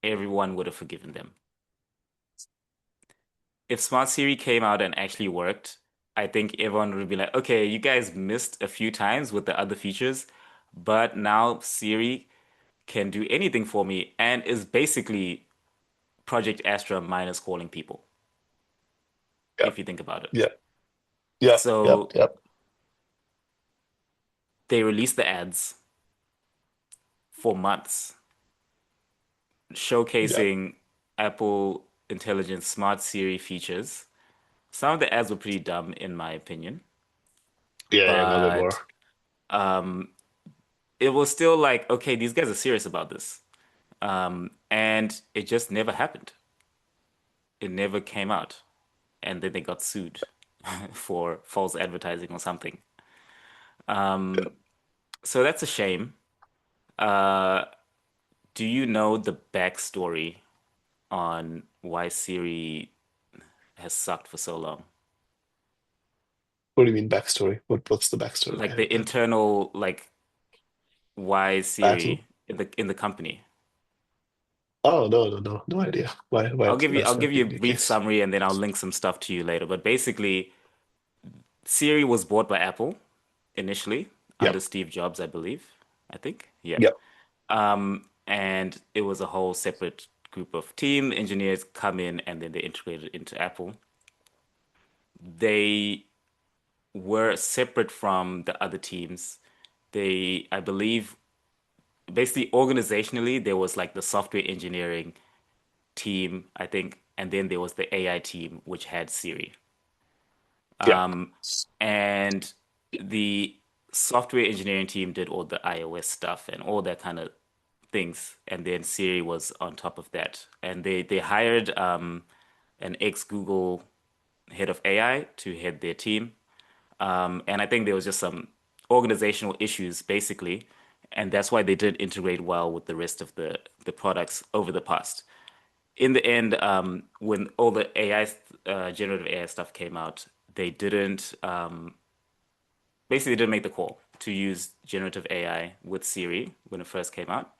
everyone would have forgiven them. If Smart Siri came out and actually worked, I think everyone would be like, okay, you guys missed a few times with the other features, but now Siri can do anything for me and is basically Project Astra minus calling people, Yeah, if you think about it. yeah, yeah, yeah, So yeah. they released the ads for months. Yeah. showcasing Apple Intelligent Smart Siri features. Some of the ads were pretty dumb, in my opinion, Yeah, yeah, no, they were. but it was still like, okay, these guys are serious about this. And it just never happened. It never came out. And then they got sued for false advertising or something. So that's a shame. Uh, do you know the backstory on why Siri has sucked for so long? What do you mean backstory? What's the backstory Like behind the that? internal, like why Battle? Siri in the company. Oh, no, no, no, no idea. Why I'll has give that you a been the brief case? summary and then I'll link some stuff to you later. But basically, Siri was bought by Apple initially under Yep, Steve Jobs, I believe. I think. Yeah. yep, And it was a whole separate group of team engineers come in and then they integrated into Apple. They were separate from the other teams. They, I believe, basically organizationally, there was like the software engineering team, I think, and then there was the AI team, which had Siri. yep, And the software engineering team did all the iOS stuff and all that kind of things. And then Siri was on top of that. And they hired an ex-Google head of AI to head their team. And I think there was just some organizational issues, basically. And that's why they did integrate well with the rest of the products over the past. In the end, when all the AI, generative AI stuff came out, they didn't, basically, they didn't make the call to use generative AI with Siri when it first came out.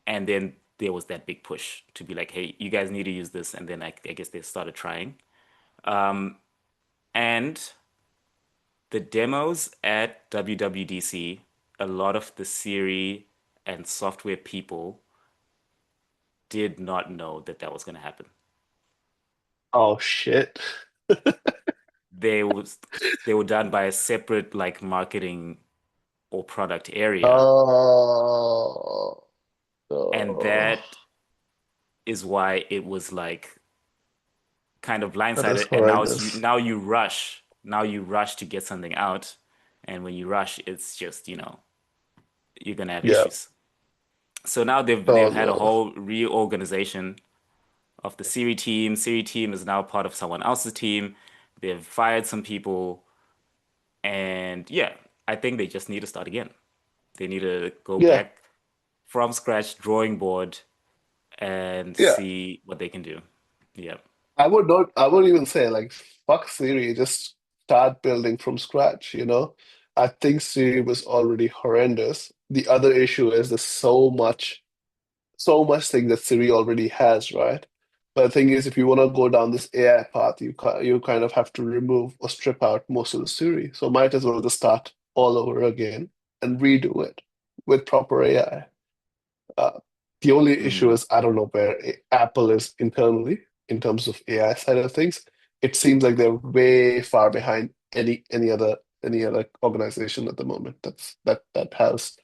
And then there was that big push to be like, hey, you guys need to use this. And then I guess they started trying. And the demos at WWDC, a lot of the Siri and software people did not know that that was going to happen. Oh shit. They was they were done by a separate like marketing or product area, Oh and no. that is why it was like kind of That is blindsided. And horrendous. now you rush to get something out, and when you rush, it's just you're gonna have Yeah. issues. So now Oh they've had a no. whole reorganization of the Siri team. Siri team is now part of someone else's team. They've fired some people, and yeah, I think they just need to start again. They need to go Yeah. back from scratch, drawing board, and Yeah. see what they can do. Yeah. I would even say like fuck Siri, just start building from scratch, you know? I think Siri was already horrendous. The other issue is there's so much thing that Siri already has, right? But the thing is, if you want to go down this AI path, you kind of have to remove or strip out most of the Siri. So might as well just start all over again and redo it with proper AI. Uh, the only issue Mm, is I don't know where Apple is internally in terms of AI side of things. It seems like they're way far behind any other organization at the moment that has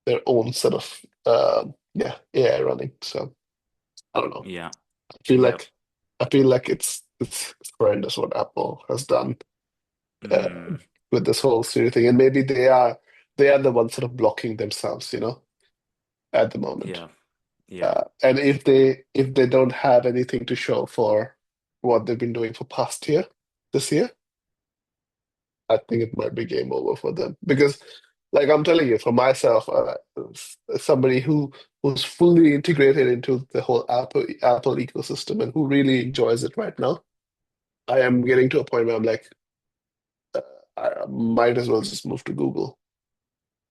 their own set of yeah AI running. So I don't know. yeah. I feel Yep. like I feel like it's horrendous what Apple has done uh, Mm, with this whole Siri thing, and maybe they are the ones sort of blocking themselves, at the moment. yeah. Yeah. And if they don't have anything to show for what they've been doing for past year, this year, I think it might be game over for them. Because, like I'm telling you, for myself, as somebody who's fully integrated into the whole Apple ecosystem and who really enjoys it right now, I am getting to a point where I'm like, I might as well just move to Google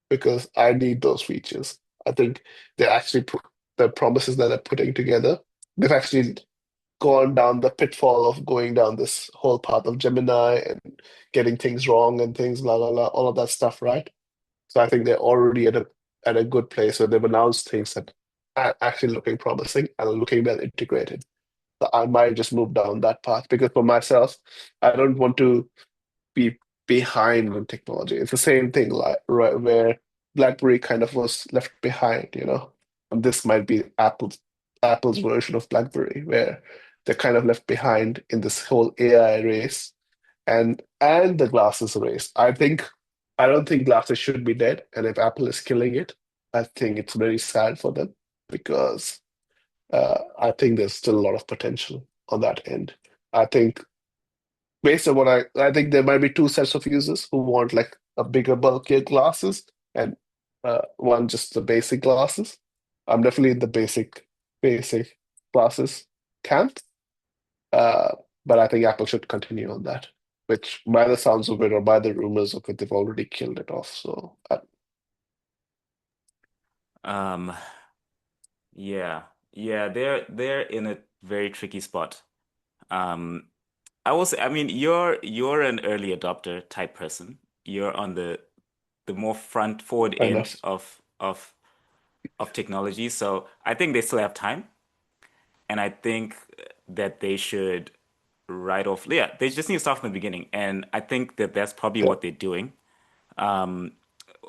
because I need those features. I think they're actually the promises that they're putting together. They've actually gone down the pitfall of going down this whole path of Gemini and getting things wrong and things, la la la, all of that stuff, right? So I think they're already at a good place where they've announced things that are actually looking promising and looking well integrated. So I might just move down that path because for myself, I don't want to be behind in technology. It's the same thing like right where BlackBerry kind of was left behind, and this might be Apple's. Apple's version of BlackBerry, where they're kind of left behind in this whole AI race and the glasses race. I don't think glasses should be dead, and if Apple is killing it, I think it's very sad for them because I think there's still a lot of potential on that end. I think based on what I think there might be two sets of users who want like a bigger, bulkier glasses and one just the basic glasses. I'm definitely in the basic glasses camp. Uh, but I think Apple should continue on that, which by the sounds of it or by the rumors of it, they've already killed it off. So Um, yeah, yeah, they're in a very tricky spot. Um, I will say, I mean, you're an early adopter type person. You're on the more front forward kind end of, of technology, so I think they still have time, and I think that they should write off. Yeah, they just need to start from the beginning, and I think that that's probably yeah. what they're doing. Um,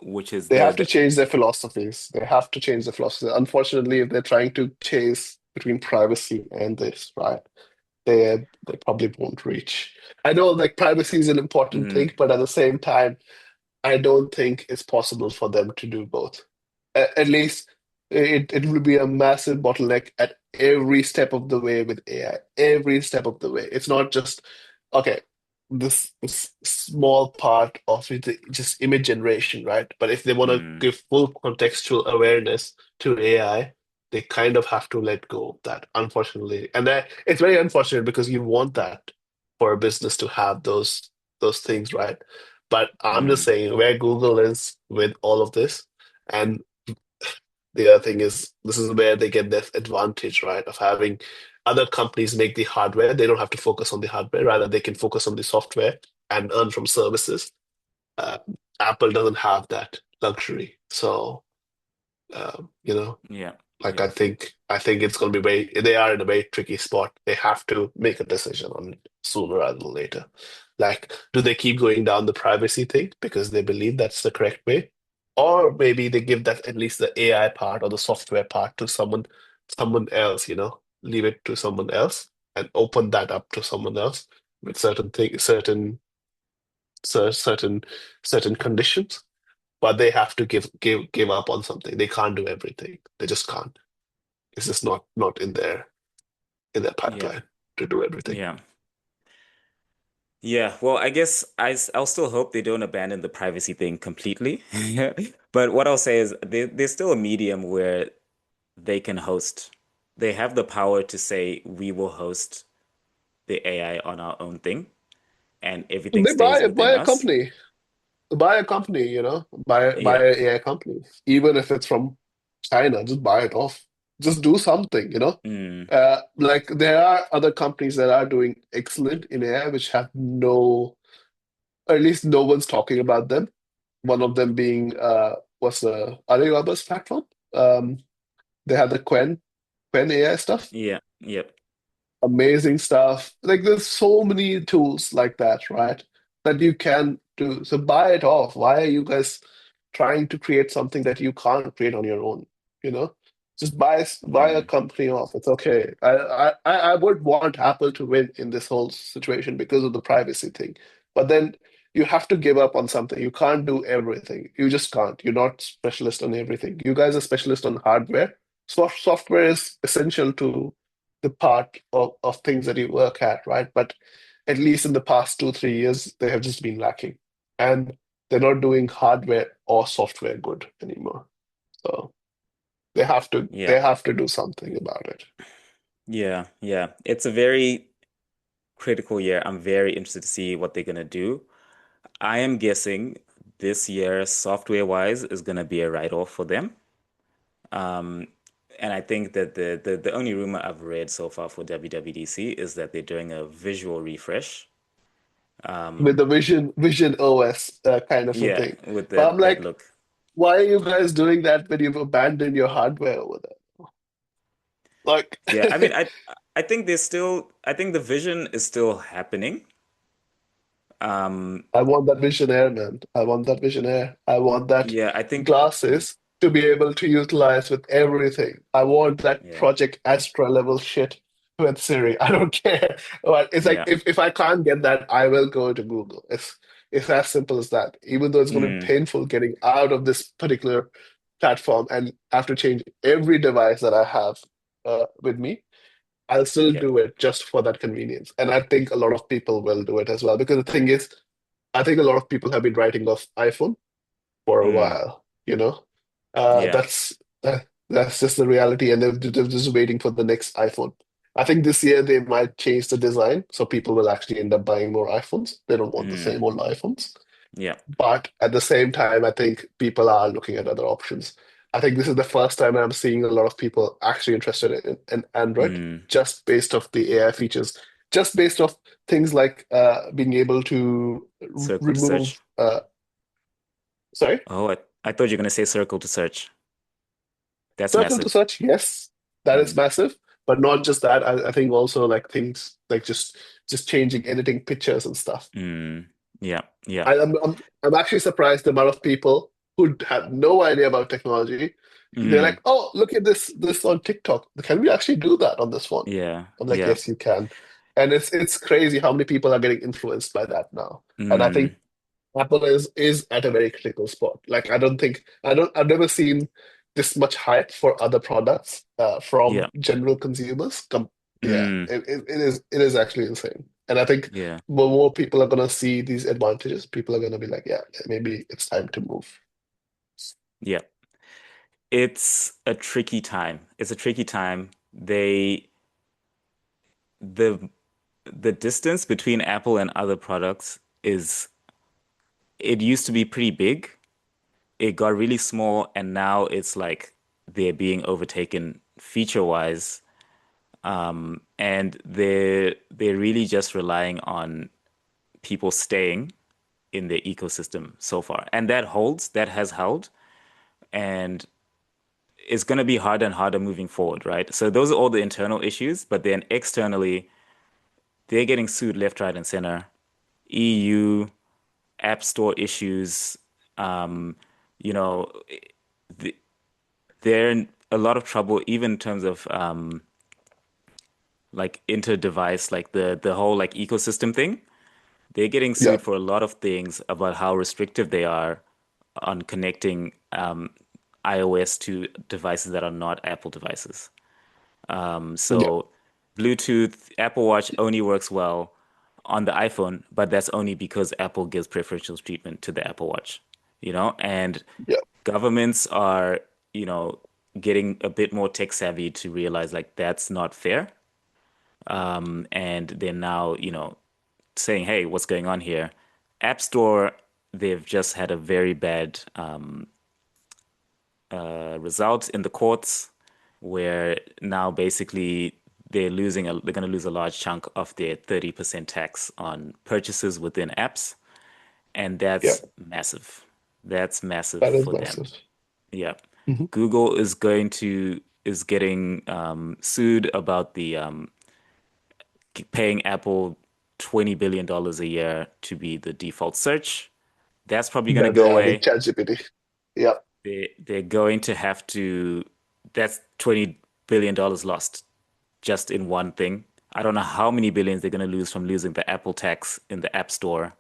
which is They have to change their philosophies. They have to change their philosophy. Unfortunately, if they're trying to chase between privacy and this, right? They probably won't reach. I know like privacy is an important thing, mm, but at the same time, I don't think it's possible for them to do both. At least it will be a massive bottleneck at every step of the way with AI. Every step of the way. It's not just okay, this small part of it, just image generation, right? But if they want to mm, give full contextual awareness to AI, they kind of have to let go of that, unfortunately. And it's very unfortunate because you want that for a business to have those things, right? But I'm just mm, saying where Google is with all of this, and the other thing is this is where they get this advantage, right, of having other companies make the hardware. They don't have to focus on the hardware, rather they can focus on the software and earn from services. Uh, Apple doesn't have that luxury, so you know. yeah, Like yeah, I think it's going to be they are in a very tricky spot. They have to make a decision on it sooner rather than later. Like, do they keep going down the privacy thing because they believe that's the correct way? Or maybe they give that at least the AI part or the software part to someone else, leave it to someone else and open that up to someone else with certain things, certain certain conditions. But they have to give up on something. They can't do everything. They just can't. It's just not in their yeah, pipeline to do everything. yeah. Yeah, well, I guess I'll still hope they don't abandon the privacy thing completely. But what I'll say is there's still a medium where they can host. They have the power to say we will host the AI on our own thing and everything They stays buy within a us. company, buy a company, buy Yeah. an AI company, even if it's from China, just buy it off. Just do something, Mm, Like there are other companies that are doing excellent in AI, which have no, or at least no one's talking about them. One of them being what's the Alibaba's platform? Um, they have the Quen AI stuff. yeah. Yep. Amazing stuff. Like there's so many tools like that, right? That you can do. So buy it off. Why are you guys trying to create something that you can't create on your own? You know, just buy a Mm, company off. It's okay. I would want Apple to win in this whole situation because of the privacy thing. But then you have to give up on something. You can't do everything. You just can't. You're not specialist on everything. You guys are specialist on hardware. Software is essential to the part of things that you work at, right? But at least in the past 2, 3 years, they have just been lacking. And they're not doing hardware or software good anymore. So yeah. they have to do something about it. Yeah. Yeah. It's a very critical year. I'm very interested to see what they're gonna do. I am guessing this year, software-wise, is gonna be a write-off for them. Um, and I think that the only rumor I've read so far for WWDC is that they're doing a visual refresh. With Um, the Vision OS kind of a yeah, thing. with But I'm that like, look. why are you guys doing that when you've abandoned your hardware over there? Like, Yeah, I mean, I think I think the vision is still happening. Um, I want that Vision Air, man. I want that Vision Air. I want that yeah, I think glasses. to be able to utilize with everything. I want that Yeah. Project Astra level shit with Siri. I don't care. But it's like Yeah. if I can't get that, I will go to Google. It's as simple as that. Even though it's going to be Mm. painful getting out of this particular platform and have to change every device that I have with me, I'll still Yeah. do it just for that convenience. And I think a lot of people will do it as well. Because the thing is, I think a lot of people have been writing off iPhone for a Mm. while, you know. Yeah. That's just the reality, and they're just waiting for the next iPhone. I think this year they might change the design, so people will actually end up buying more iPhones. They don't want the Mm. same old iPhones. Yeah. But at the same time, I think people are looking at other options. I think this is the first time I'm seeing a lot of people actually interested in Android, Mm. just based off the AI features, just based off things like being able to Circle to search. remove. Sorry. Oh, I thought you were gonna say circle to search. That's Circle to massive. search, yes, that is Mm. massive. But not just that. I think also like things like just changing, editing pictures and stuff. Mm. Yeah. Yeah. I'm actually surprised the amount of people who had no idea about technology. They're Mm. like, oh, look at this on TikTok. Can we actually do that on this phone? Yeah. I'm like, Yeah. yes, you can. And it's crazy how many people are getting influenced by that now. And I think Mm. Apple is at a very critical spot. Like I've never seen this much hype for other products Yeah. from general consumers. Yeah, Mm. it is actually insane. And I think Yeah. more people are gonna see these advantages. People are gonna be like, yeah, maybe it's time to move. Yeah. It's a tricky time. It's a tricky time. The the distance between Apple and other products is it used to be pretty big. It got really small, and now it's like they're being overtaken feature-wise. And they're really just relying on people staying in their ecosystem so far. And that holds, that has held, and it's going to be harder and harder moving forward, right? So those are all the internal issues, but then externally, they're getting sued left, right, and center. EU, App Store issues, um, you know, th- they're in a lot of trouble, even in terms of like inter-device, like the whole like ecosystem thing. They're getting Yeah, sued for a lot of things about how restrictive they are on connecting iOS to devices that are not Apple devices. yeah, So Bluetooth, Apple Watch only works well on the iPhone, but that's only because Apple gives preferential treatment to the Apple Watch, and yeah, governments are, getting a bit more tech savvy to realize like that's not fair. And they're now, saying, hey, what's going on here? App Store, they've just had a very bad result in the courts where now basically they're going to lose a large chunk of their 30% tax on purchases within apps, and yeah. that's massive. That's massive That is for them. massive. Yeah. Hmm. Google is getting sued about the paying Apple $20 billion a year to be the default search. That's probably going to That go they're having away. ChatGPT. Yeah, They're going to have to. That's $20 billion lost just in one thing. I don't know how many billions they're going to lose from losing the Apple tax in the App Store.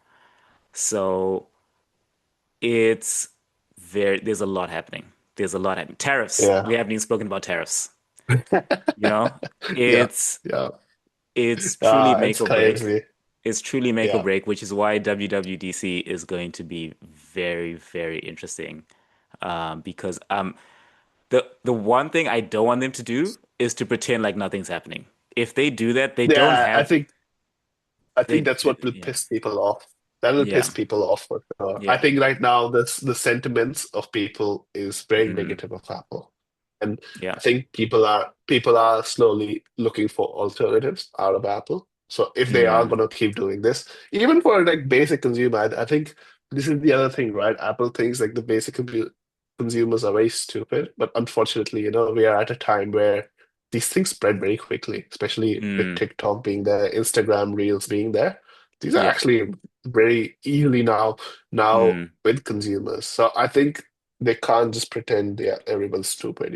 So it's there's a lot happening. There's a lot happening. Tariffs. yeah, We haven't even spoken about tariffs. You know, yeah, it's yeah. it's truly make It's or break. crazy. It's truly make or Yeah. break, which is why WWDC is going to be very, very interesting. Because the one thing I don't want them to do is to pretend like nothing's happening. If they do that, they don't Yeah, have I think they, that's what will yeah, piss people off. That will yeah, piss people off for sure. I yeah, think right now the sentiments of people is very mm, negative of Apple. And yeah, I think people are slowly looking for alternatives out of Apple. So if they are mm, gonna keep doing this, even for like basic consumer, I think this is the other thing, right? Apple thinks like the basic consumers are very stupid, but unfortunately, we are at a time where these things spread very quickly, especially with mm, TikTok being there, Instagram Reels being there. These are yeah, actually very easily now mm, with consumers. So I think. they can't just pretend yeah everyone's stupid,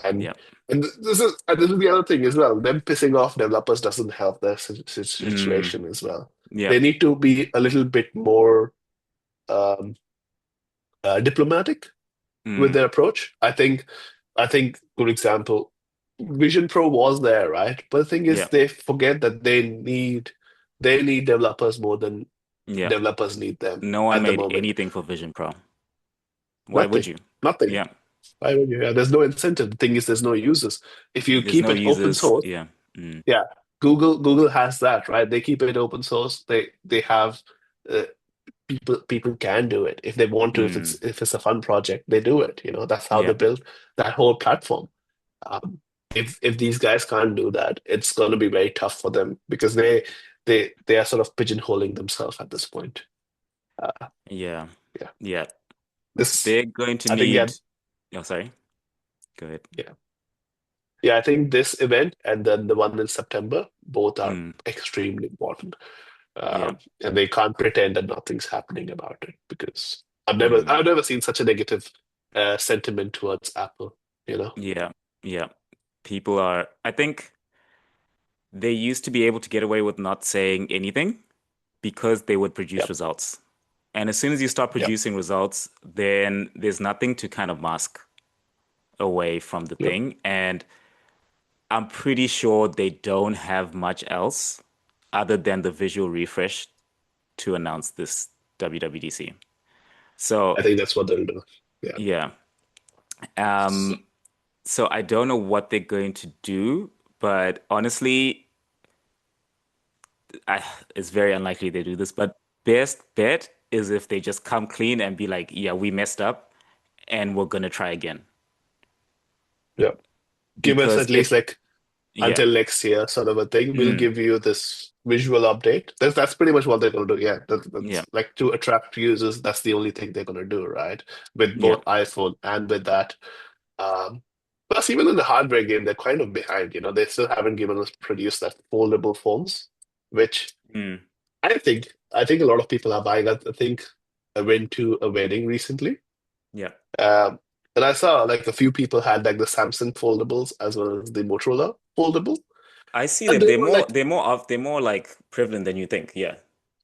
And Yeah. this is the other thing as well. Them pissing off developers doesn't help their Mm, situation as well. yeah. They need to be a little bit more um, diplomatic with Mm, their approach. I think good example, Vision Pro was there, right? But the thing is, yeah. they forget that they need developers more than Yeah. developers need them No one at the made moment. anything for Vision Pro. Why would Nothing, you? nothing. Yeah. Why would you? Yeah, there's no incentive. The thing is, there's no users. If you There's keep no it open users. source, Yeah. Mm, yeah, Google has that, right? They keep it open source. They have uh, people can do it if they want to. If it's mm, if it's a fun project, they do it. That's how they yeah. build that whole platform. Um, if these guys can't do that, it's going to be very tough for them because they are sort of pigeonholing themselves at this point. Uh, Yeah. yeah, Yeah. this They're going to I think yeah need. Oh, sorry. Go ahead. yeah yeah I think this event and then the one in September both are Mm, extremely important, yeah. and they can't pretend that nothing's happening about it because I've never Mm, I've never seen such a negative sentiment towards Apple. You know, yeah. Yeah. People are. I think they used to be able to get away with not saying anything because they would produce yep, results. And as soon as you start yep, producing results, then there's nothing to kind of mask away from the yep. thing. And I'm pretty sure they don't have much else other than the visual refresh to announce this WWDC. I So, think that's what they'll do. Yeah, yeah. Um, so I don't know what they're going to do, but honestly, it's very unlikely they do this. But best bet is if they just come clean and be like, yeah, we messed up and we're gonna try again. yeah. Give us Because at least if, like yeah, until next year, sort of a thing. We'll mm, give you this visual update. That's pretty much what they're going to do. Yeah, yeah, that's like to attract users. That's the only thing they're going to do, right? With yeah, both iPhone and with that. Um, Plus, even in the hardware game, they're kind of behind. They still haven't given us produced that foldable phones, which mm, I think a lot of people are buying. I think I went to a wedding recently, yeah. um, and I saw like a few people had like the Samsung foldables as well as the Motorola foldable. I see And them. they were like, They're more like prevalent than you think. Yeah,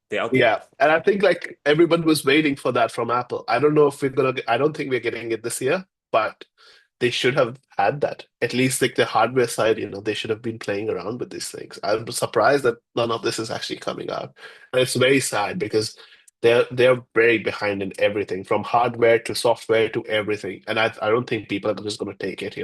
they're out there. yeah. And I think like everyone was waiting for that from Apple. I don't know if I don't think we're getting it this year, but they should have had that. At least like the hardware side, they should have been playing around with these things. I'm surprised that none of this is actually coming out. And it's very sad because they're very behind in everything, from hardware to software to everything. And I don't think people are just going to take it,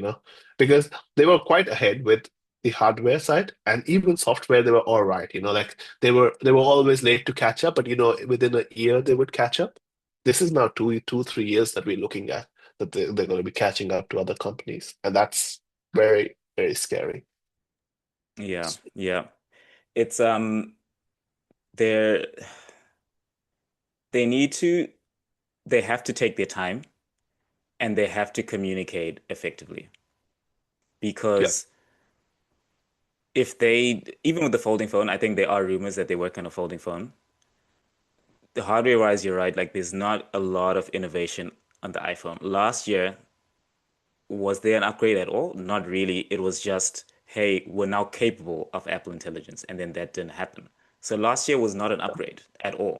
because they were quite ahead with the hardware side and even software, they were all right, like they were always late to catch up, but within a year they would catch up. This is now 3 years that we're looking at that they're going to be catching up to other companies, and that's very, very scary. Yeah, yeah. It's they're they need to they have to take their time and they have to communicate effectively Yeah. because if they even with the folding phone, I think there are rumors that they work on a folding phone. The hardware wise, you're right. Like, there's not a lot of innovation on the iPhone. Last year, was there an upgrade at all? Not really. It was just, hey, we're now capable of Apple Intelligence, and then that didn't happen. So last year was not an upgrade at all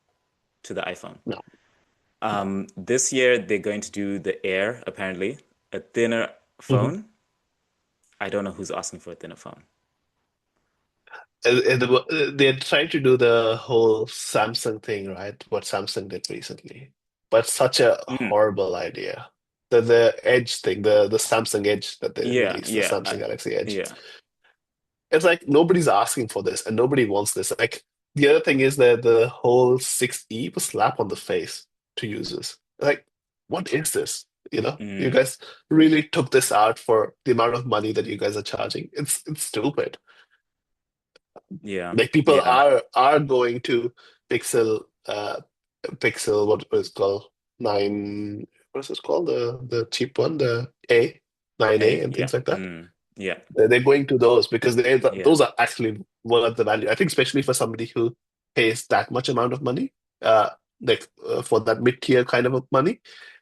to the iPhone. No, no. This year they're going to do the Air, apparently, a thinner Mhm. phone. I don't know who's asking for a thinner phone. They're trying to do the whole Samsung thing, right? What Samsung did recently, but such a Mm, horrible idea. The Edge thing, the Samsung Edge that they yeah, released, the yeah, Samsung Galaxy Edge. yeah. It's like nobody's asking for this and nobody wants this. Like the other thing is that the whole 6E was slap on the face to users. Like, what is this? You Mm, guys really took this out for the amount of money that you guys are charging. It's stupid. yeah, Like people yeah. are going to Pixel Pixel what is it called 9, what's it called, the cheap one, the A 9A Hey, and yeah. things like that. Mm, yeah, They're going to those because yeah, those are actually worth the value. I think especially for somebody who pays that much amount of money, uh, like for that mid-tier kind of money,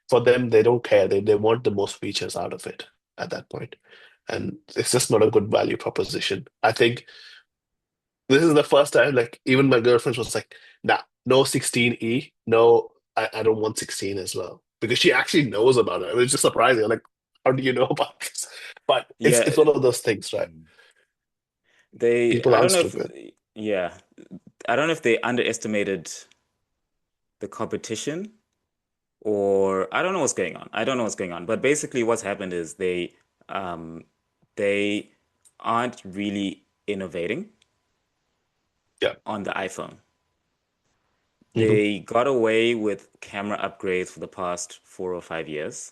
for them, they don't care. They want the most features out of it at that point. And it's just not a good value proposition. I think this is the first time, like, even my girlfriend was like, nah, no 16E. No, I don't want 16 as well. Because she actually knows about it. It's just surprising. I'm like, how do you know about this? But Yeah, it's one of those things, right? People I aren't don't know if, stupid. yeah, I don't know if they underestimated the competition or I don't know what's going on. I don't know what's going on. But basically what's happened is um they aren't really innovating Yeah. on the iPhone. Hmm. They got away with camera upgrades for the past 4 or 5 years.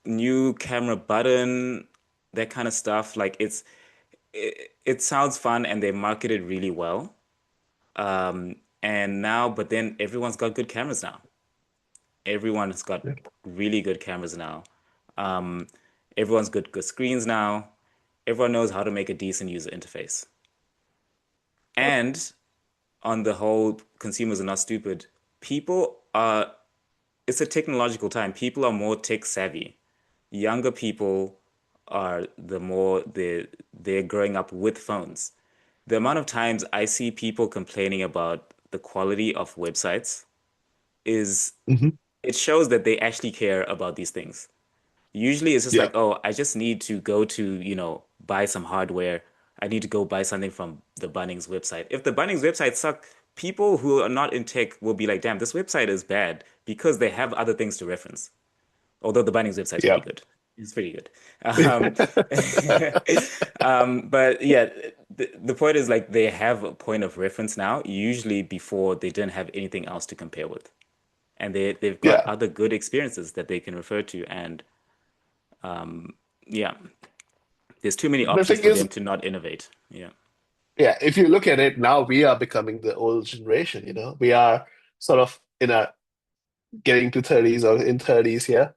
New camera button, that kind of stuff. Like it sounds fun and they marketed really well. And now, but then everyone's got good cameras now. Everyone's got Yeah. really good cameras now. Um, everyone's good screens now. Everyone knows how to make a decent user interface. And on the whole, consumers are not stupid. People are, it's a technological time. People are more tech savvy. Younger people are the more they're growing up with phones. The amount of times I see people complaining about the quality of websites is Hmm. it shows that they actually care about these things. Usually it's just Yeah. like, oh, I just need to go to, buy some hardware. I need to go buy something from the Bunnings website. If the Bunnings website suck, people who are not in tech will be like, damn, this website is bad because they have other things to reference. Although the Bunnings website's Yeah. pretty good. It's pretty good. But yeah, the point is like they have a point of reference now, usually before they didn't have anything else to compare with. And they've got Yeah. other good experiences that they can refer to. And yeah, there's too many The options thing for is, them to not innovate. Yeah. yeah, if you look at it now, we are becoming the old generation, We are sort of in a getting to 30s or in 30s here.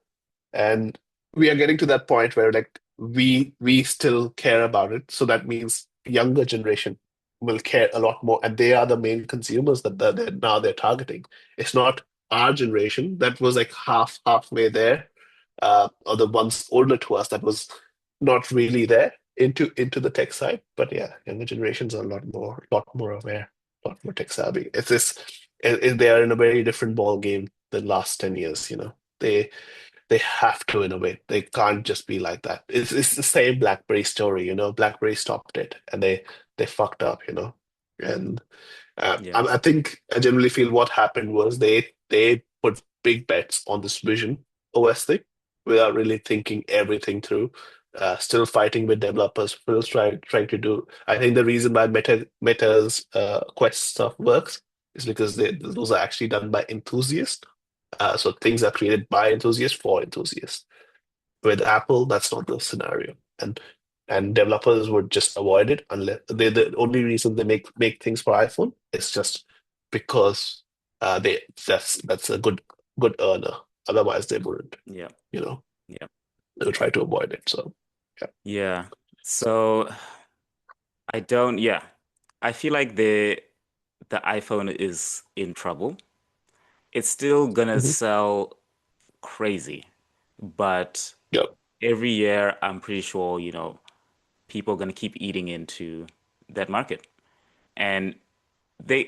And we are getting to that point where like we still care about it. So that means younger generation will care a lot more, and they are the main consumers that now they're targeting. It's not our generation that was like halfway there, or the ones older to us that was not really there into the tech side. But yeah, younger generations are a lot more aware, a lot more tech savvy. It's this, they are in a very different ball game than last 10 years. They have to innovate. They can't just be like that. It's the same BlackBerry story, BlackBerry stopped it and they fucked up. And I Yes. think I generally feel what happened was they put big bets on this Vision OS thing without really thinking everything through. Still fighting with developers, still trying to do. I think the reason why Meta's Quest stuff works is because those are actually done by enthusiasts. So things are created by enthusiasts for enthusiasts. With Apple, that's not the scenario, and developers would just avoid it unless the only reason they make things for iPhone is just because they that's a good earner. Otherwise, they wouldn't. Yeah. You know, Yeah. they would try to avoid it. So yeah. Yeah. So I don't, yeah. I feel like the iPhone is in trouble. It's still gonna Mhm. sell crazy, but Yeah. every year I'm pretty sure, people are gonna keep eating into that market. And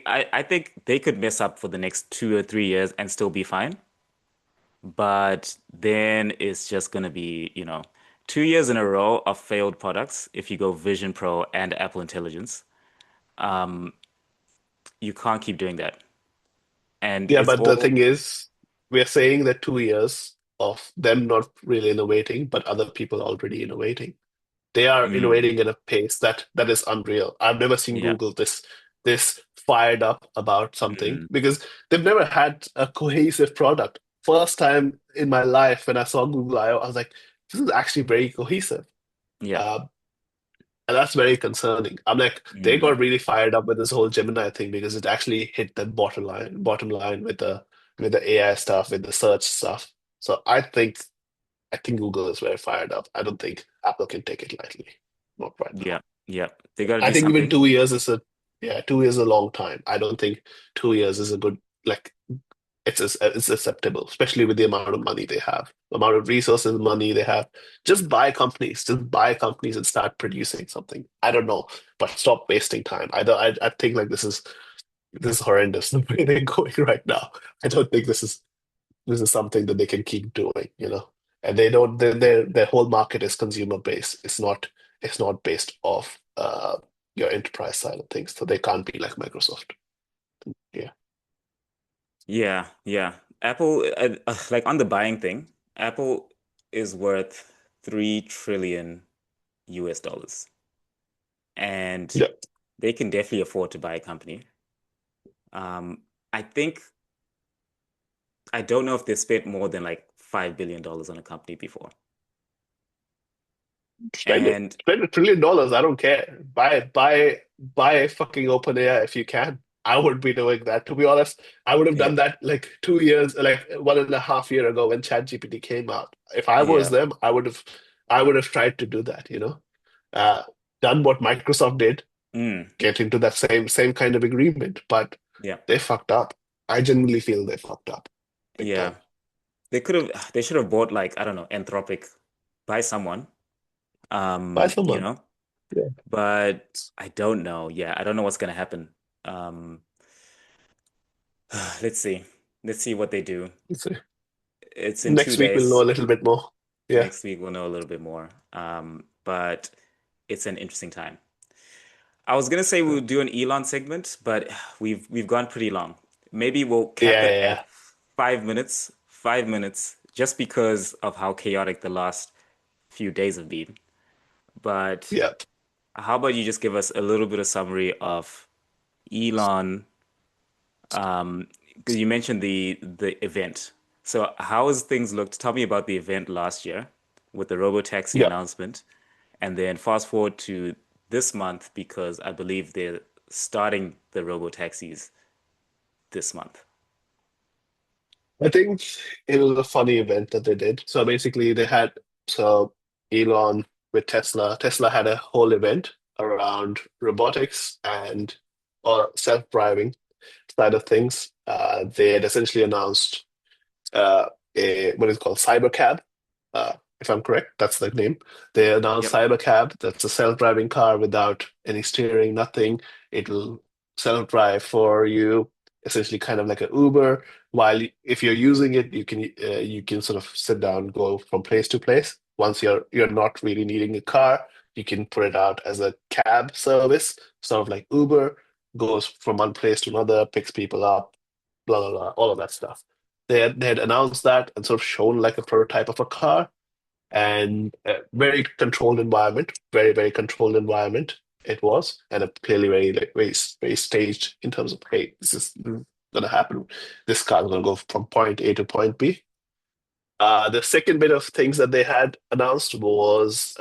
I think they could mess up for the next 2 or 3 years and still be fine. But then it's just gonna be, 2 years in a row of failed products. If you go Vision Pro and Apple Intelligence, you can't keep doing that. And Yeah, it's but the all, thing is, we're saying that 2 years of them not really innovating, but other people already innovating. They are mm, innovating at a pace that is unreal. I've never seen yeah, Google this fired up about something mm, because they've never had a cohesive product. First time in my life when I saw Google I/O, I was like, this is actually very cohesive. yeah, Uh, and that's very concerning. I'm like, they mm, got really fired up with this whole Gemini thing because it actually hit that bottom line with the AI stuff, with the search stuff. So I think Google is very fired up. I don't think Apple can take it lightly. Not right yeah, now. yeah. They got to I do think even something. 2 years is a yeah, 2 years is a long time. I don't think 2 years is a good like it's acceptable, especially with the amount of money they have, the amount of resources, money they have. Just buy companies and start producing something. I don't know, but stop wasting time. I don't. I think like this is horrendous the way they're going right now. I don't think this is something that they can keep doing, you know. And they don't. Their whole market is consumer based. It's not based off your enterprise side of things. So they can't be like Microsoft. Yeah. Yeah, yeah. Apple, like on the buying thing, Apple is worth 3 trillion US dollars. And Yeah. they can definitely afford to buy a company. I think I don't know if they spent more than like $5 billion on a company before. Spend it. And Spend $1 trillion. I don't care. Buy fucking OpenAI if you can. I would be doing that. To be honest, I would have yeah, done that like 2 years, like 1.5 year ago when ChatGPT came out. If I was yeah, them, I would have tried to do that, Uh, done what Microsoft did, mm, get into that same kind of agreement, but yeah, they fucked up. I genuinely feel they fucked up big yeah. time. They should have bought like, I don't know, Anthropic by someone, Buy someone. you know, Yeah. but I don't know. Yeah, I don't know what's gonna happen. Um, let's see. Let's see what they do. So It's in two next week we'll know days. a little bit more. Yeah. Next week we'll know a little bit more. But it's an interesting time. I was gonna say we'll do an Elon segment, but we've gone pretty long. Maybe we'll cap Yeah, it yeah, at yeah. 5 minutes, 5 minutes, just because of how chaotic the last few days have been. But Yeah. how about you just give us a little bit of summary of Elon, because you mentioned the event. So how has things looked? Tell me about the event last year with the robotaxi Yeah. announcement, and then fast forward to this month because I believe they're starting the robotaxis this month. I think it was a funny event that they did. So basically, so Elon with Tesla. Tesla had a whole event around robotics and or self-driving side of things. They had essentially announced uh, a what is called Cybercab. If I'm correct, that's the name. They announced Yep. Cybercab. That's a self-driving car without any steering, nothing. It will self-drive for you, essentially kind of like an Uber. While if you're using it, you can sort of sit down, go from place to place. Once you're not really needing a car, you can put it out as a cab service, sort of like Uber, goes from one place to another, picks people up, blah blah blah, all of that stuff. They had announced that and sort of shown like a prototype of a car and a very controlled environment, very very controlled environment it was, and a clearly very like very staged in terms of hey, this is gonna happen. This car is gonna go from point A to point B. The second bit of things that they had announced was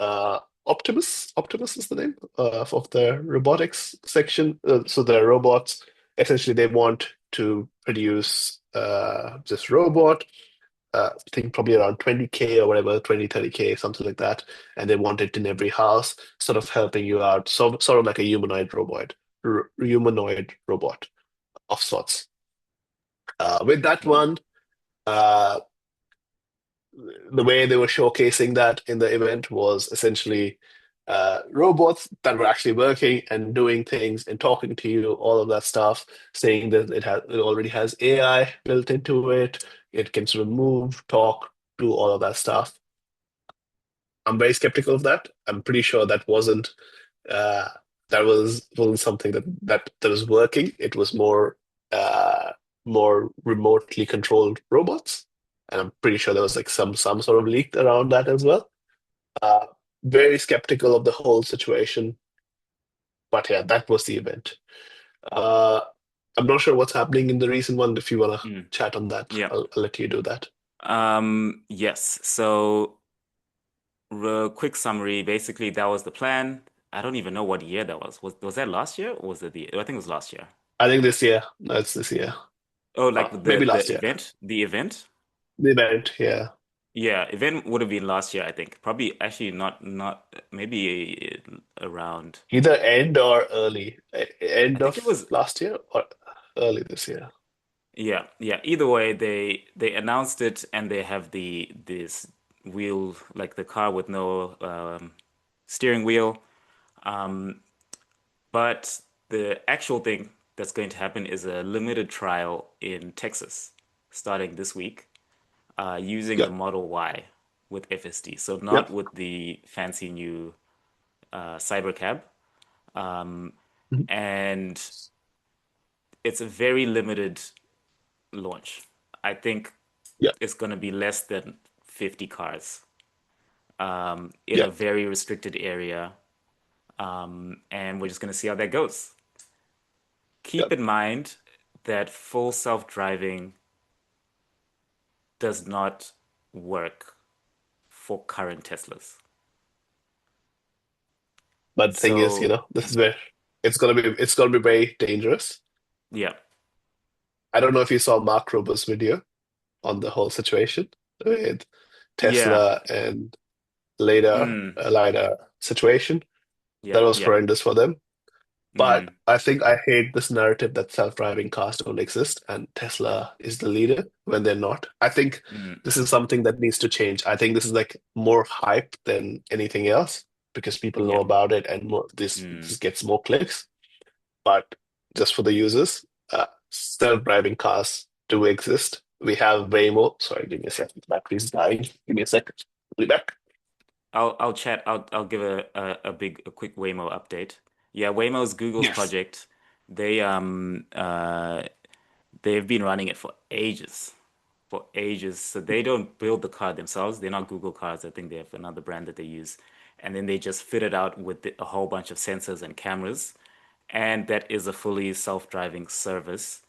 Optimus. Optimus is the name of the robotics section. So the robots, essentially, they want to produce this robot. I think probably around 20K or whatever, 20, 30K, something like that. And they want it in every house, sort of helping you out. So, sort of like a humanoid robot of sorts. With that Mm. one, uh, the way they were showcasing that in the event was essentially robots that were actually working and doing things and talking to you, all of that stuff, saying that it already has AI built into it. It can sort of move, talk, do all of that stuff. I'm very skeptical of that. I'm pretty sure uh, that wasn't something that was working. It was more remotely controlled robots, and I'm pretty sure there was like some sort of leak around that as well. Uh, Very skeptical of the whole situation, but yeah, that was the event. Uh, I'm not sure what's happening in the recent one. If you wanna Mm. chat on that, Yeah. I'll let you do that. Yes. So, real quick summary. Basically, that was the plan. I don't even know what year that was. Was that last year or was it I think it was last year. I think this year. That's this year. Oh, like the Maybe the last year. event, the event. The event, yeah. Yeah, event would have been last year, I think. Probably actually not maybe around. Either end or early. I End think it of was last year or early this year. Yeah, yeah. Either way, they announced it and they have the this wheel, like the car with no steering wheel. But the actual thing that's going to happen is a limited trial in Texas starting this week, using the Yeah, Model Y with FSD. So yep. not with the fancy new Cybercab. Mhm. And it's a very limited launch. I think Yeah, it's going to be less than 50 cars in yeah. a very restricted area. And we're just going to see how that goes. Yeah. Keep in mind that full self-driving does not work for current Teslas. But the thing is, So, this is where it's gonna be very dangerous. yeah. I don't know if you saw Mark Rober's video on the whole situation with Yeah. Tesla and Mm. LiDAR situation. That Yep. was Yep. horrendous for them. But Mm. I think I hate this narrative that self-driving cars don't exist and Tesla is the leader when they're not. I think Mm. this is something that needs to change. I think this is like more hype than anything else because people know Yep. about it and more, this Mm. gets more clicks. But just for the users, self-driving cars do exist. We have Waymo. Sorry, give me a second. The battery's dying. Give me a second. I'll be back. I'll chat. I'll give a quick Waymo update. Yeah, Waymo is Google's Yes. project. They they've been running it for ages. So they don't build the car themselves. They're not Google cars. I think they have another brand that they use, and then they just fit it out with a whole bunch of sensors and cameras, and that is a fully self-driving service.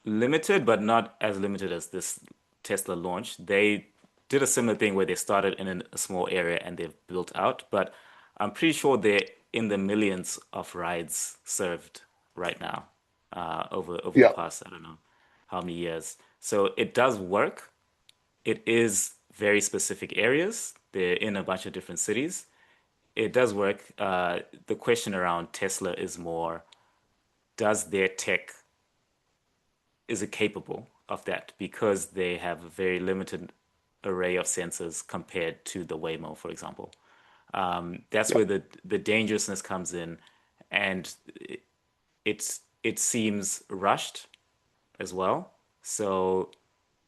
Limited, but not as limited as this Tesla launch. They did a similar thing where they started in a small area and they've built out, but I'm pretty sure they're in the millions of rides served right now, over the Yeah. past, I don't know how many years. So it does work. It is very specific areas. They're in a bunch of different cities. It does work. The question around Tesla is more, does their tech is it capable of that because they have a very limited array of sensors compared to the Waymo, for example. That's Yeah. where the dangerousness comes in, and it seems rushed as well. So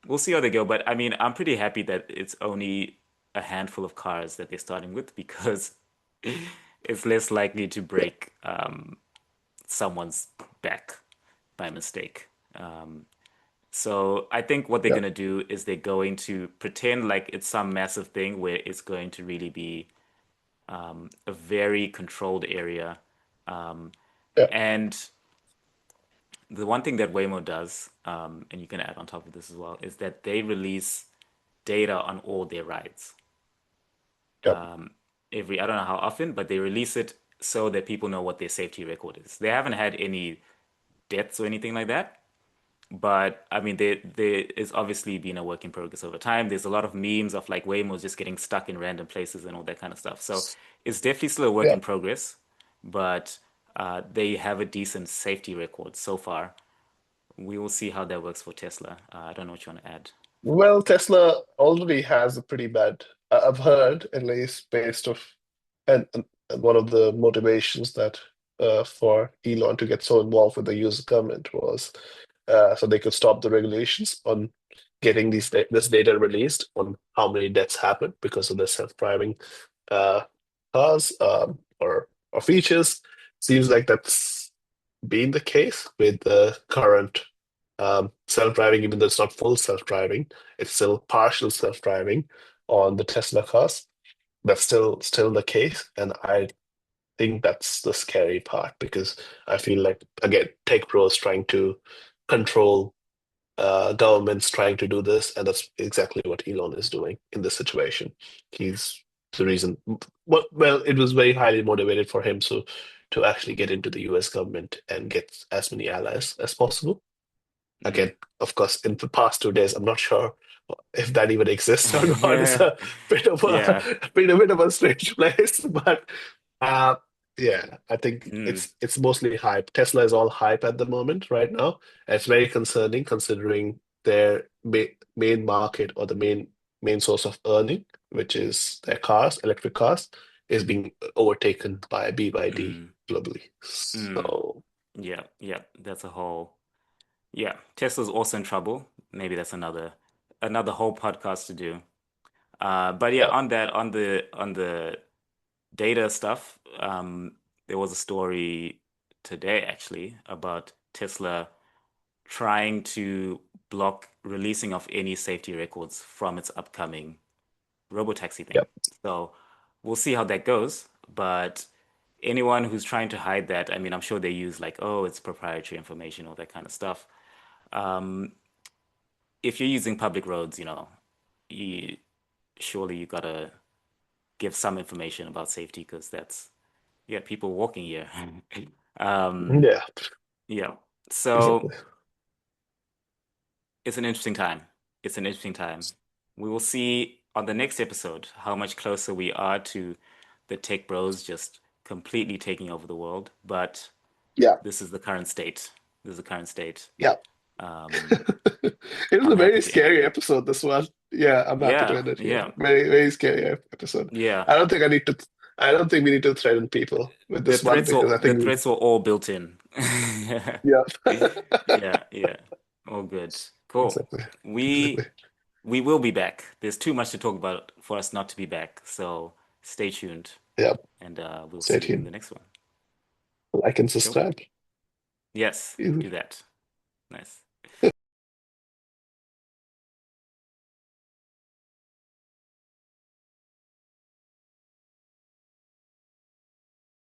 we'll see how they go. But I mean, I'm pretty happy that it's only a handful of cars that they're starting with because it's less likely to Yeah. break someone's back by mistake. So I think what they're Yeah. going to do is they're going to pretend like it's some massive thing where it's going to really be a very controlled area. Yeah. And the one thing that Waymo does, and you can add on top of this as well, is that they release data on all their rides. Yeah. I don't know how often, but they release it so that people know what their safety record is. They haven't had any deaths or anything like that. But I mean, there is obviously been a work in progress over time. There's a lot of memes of like Waymo's just getting stuck in random places and all that kind of stuff. So it's definitely still a work Yeah. in progress, but they have a decent safety record so far. We will see how that works for Tesla. I don't know what you want to add. Well, Tesla already has a pretty bad. I've heard, at least based off, and one of the motivations that for Elon to get so involved with the U.S. government was so they could stop the regulations on getting this data released on how many deaths happen because of the self-driving uh, cars or features. Seems like that's been the case with the current self-driving, even though it's not full self-driving, it's still partial self-driving on the Tesla cars. That's still the case, and I think that's the scary part because I feel like again, tech pros trying to control governments trying to do this, and that's exactly what Elon is doing in this situation. He's the reason. Well, it was very highly motivated for him so to actually get into the U.S. government and get as many allies as possible. Mm. Again, of course, in the past 2 days, I'm not sure if that even exists or not. It's a bit of a Yeah. bit of a strange place, but. Yeah, I think Mm, it's mostly hype. Tesla is all hype at the moment, right now. And it's very concerning considering their main market or the main source of earning, which is their cars, electric cars, is being overtaken by BYD mm, globally. mm. So Yeah, yeah. That's a whole. Yeah, Tesla's also in trouble. Maybe that's another whole podcast to do. But yeah, yeah, on the data stuff, there was a story today actually about Tesla trying to block releasing of any safety records from its upcoming robotaxi yeah. thing. So we'll see how that goes. But anyone who's trying to hide that, I mean, I'm sure they use like, oh, it's proprietary information, all that kind of stuff. Um, if you're using public roads, you surely you gotta give some information about safety because that's you got people walking here. Um, Yeah, yeah. So exactly. it's an interesting time. It's an interesting time. We will see on the next episode how much closer we are to the tech bros just completely taking over the world. But Yeah, this is the current state. This is the current state. yeah. Um, It was a I'm happy very to end it scary here. episode, this one. Yeah, I'm happy to Yeah, end it here. yeah, Very, very scary episode. yeah. I don't think we need to threaten people with The this one threats were because I the think threats were all built in. yeah. Yeah, yeah. All good. Cool. Exactly. Exactly. We we will be back. There's too much to talk about for us not to be back. So stay tuned Yeah. and we'll Stay see you in the tuned. next one. Like and Cool. subscribe. Yes, do Easy. that. Nice.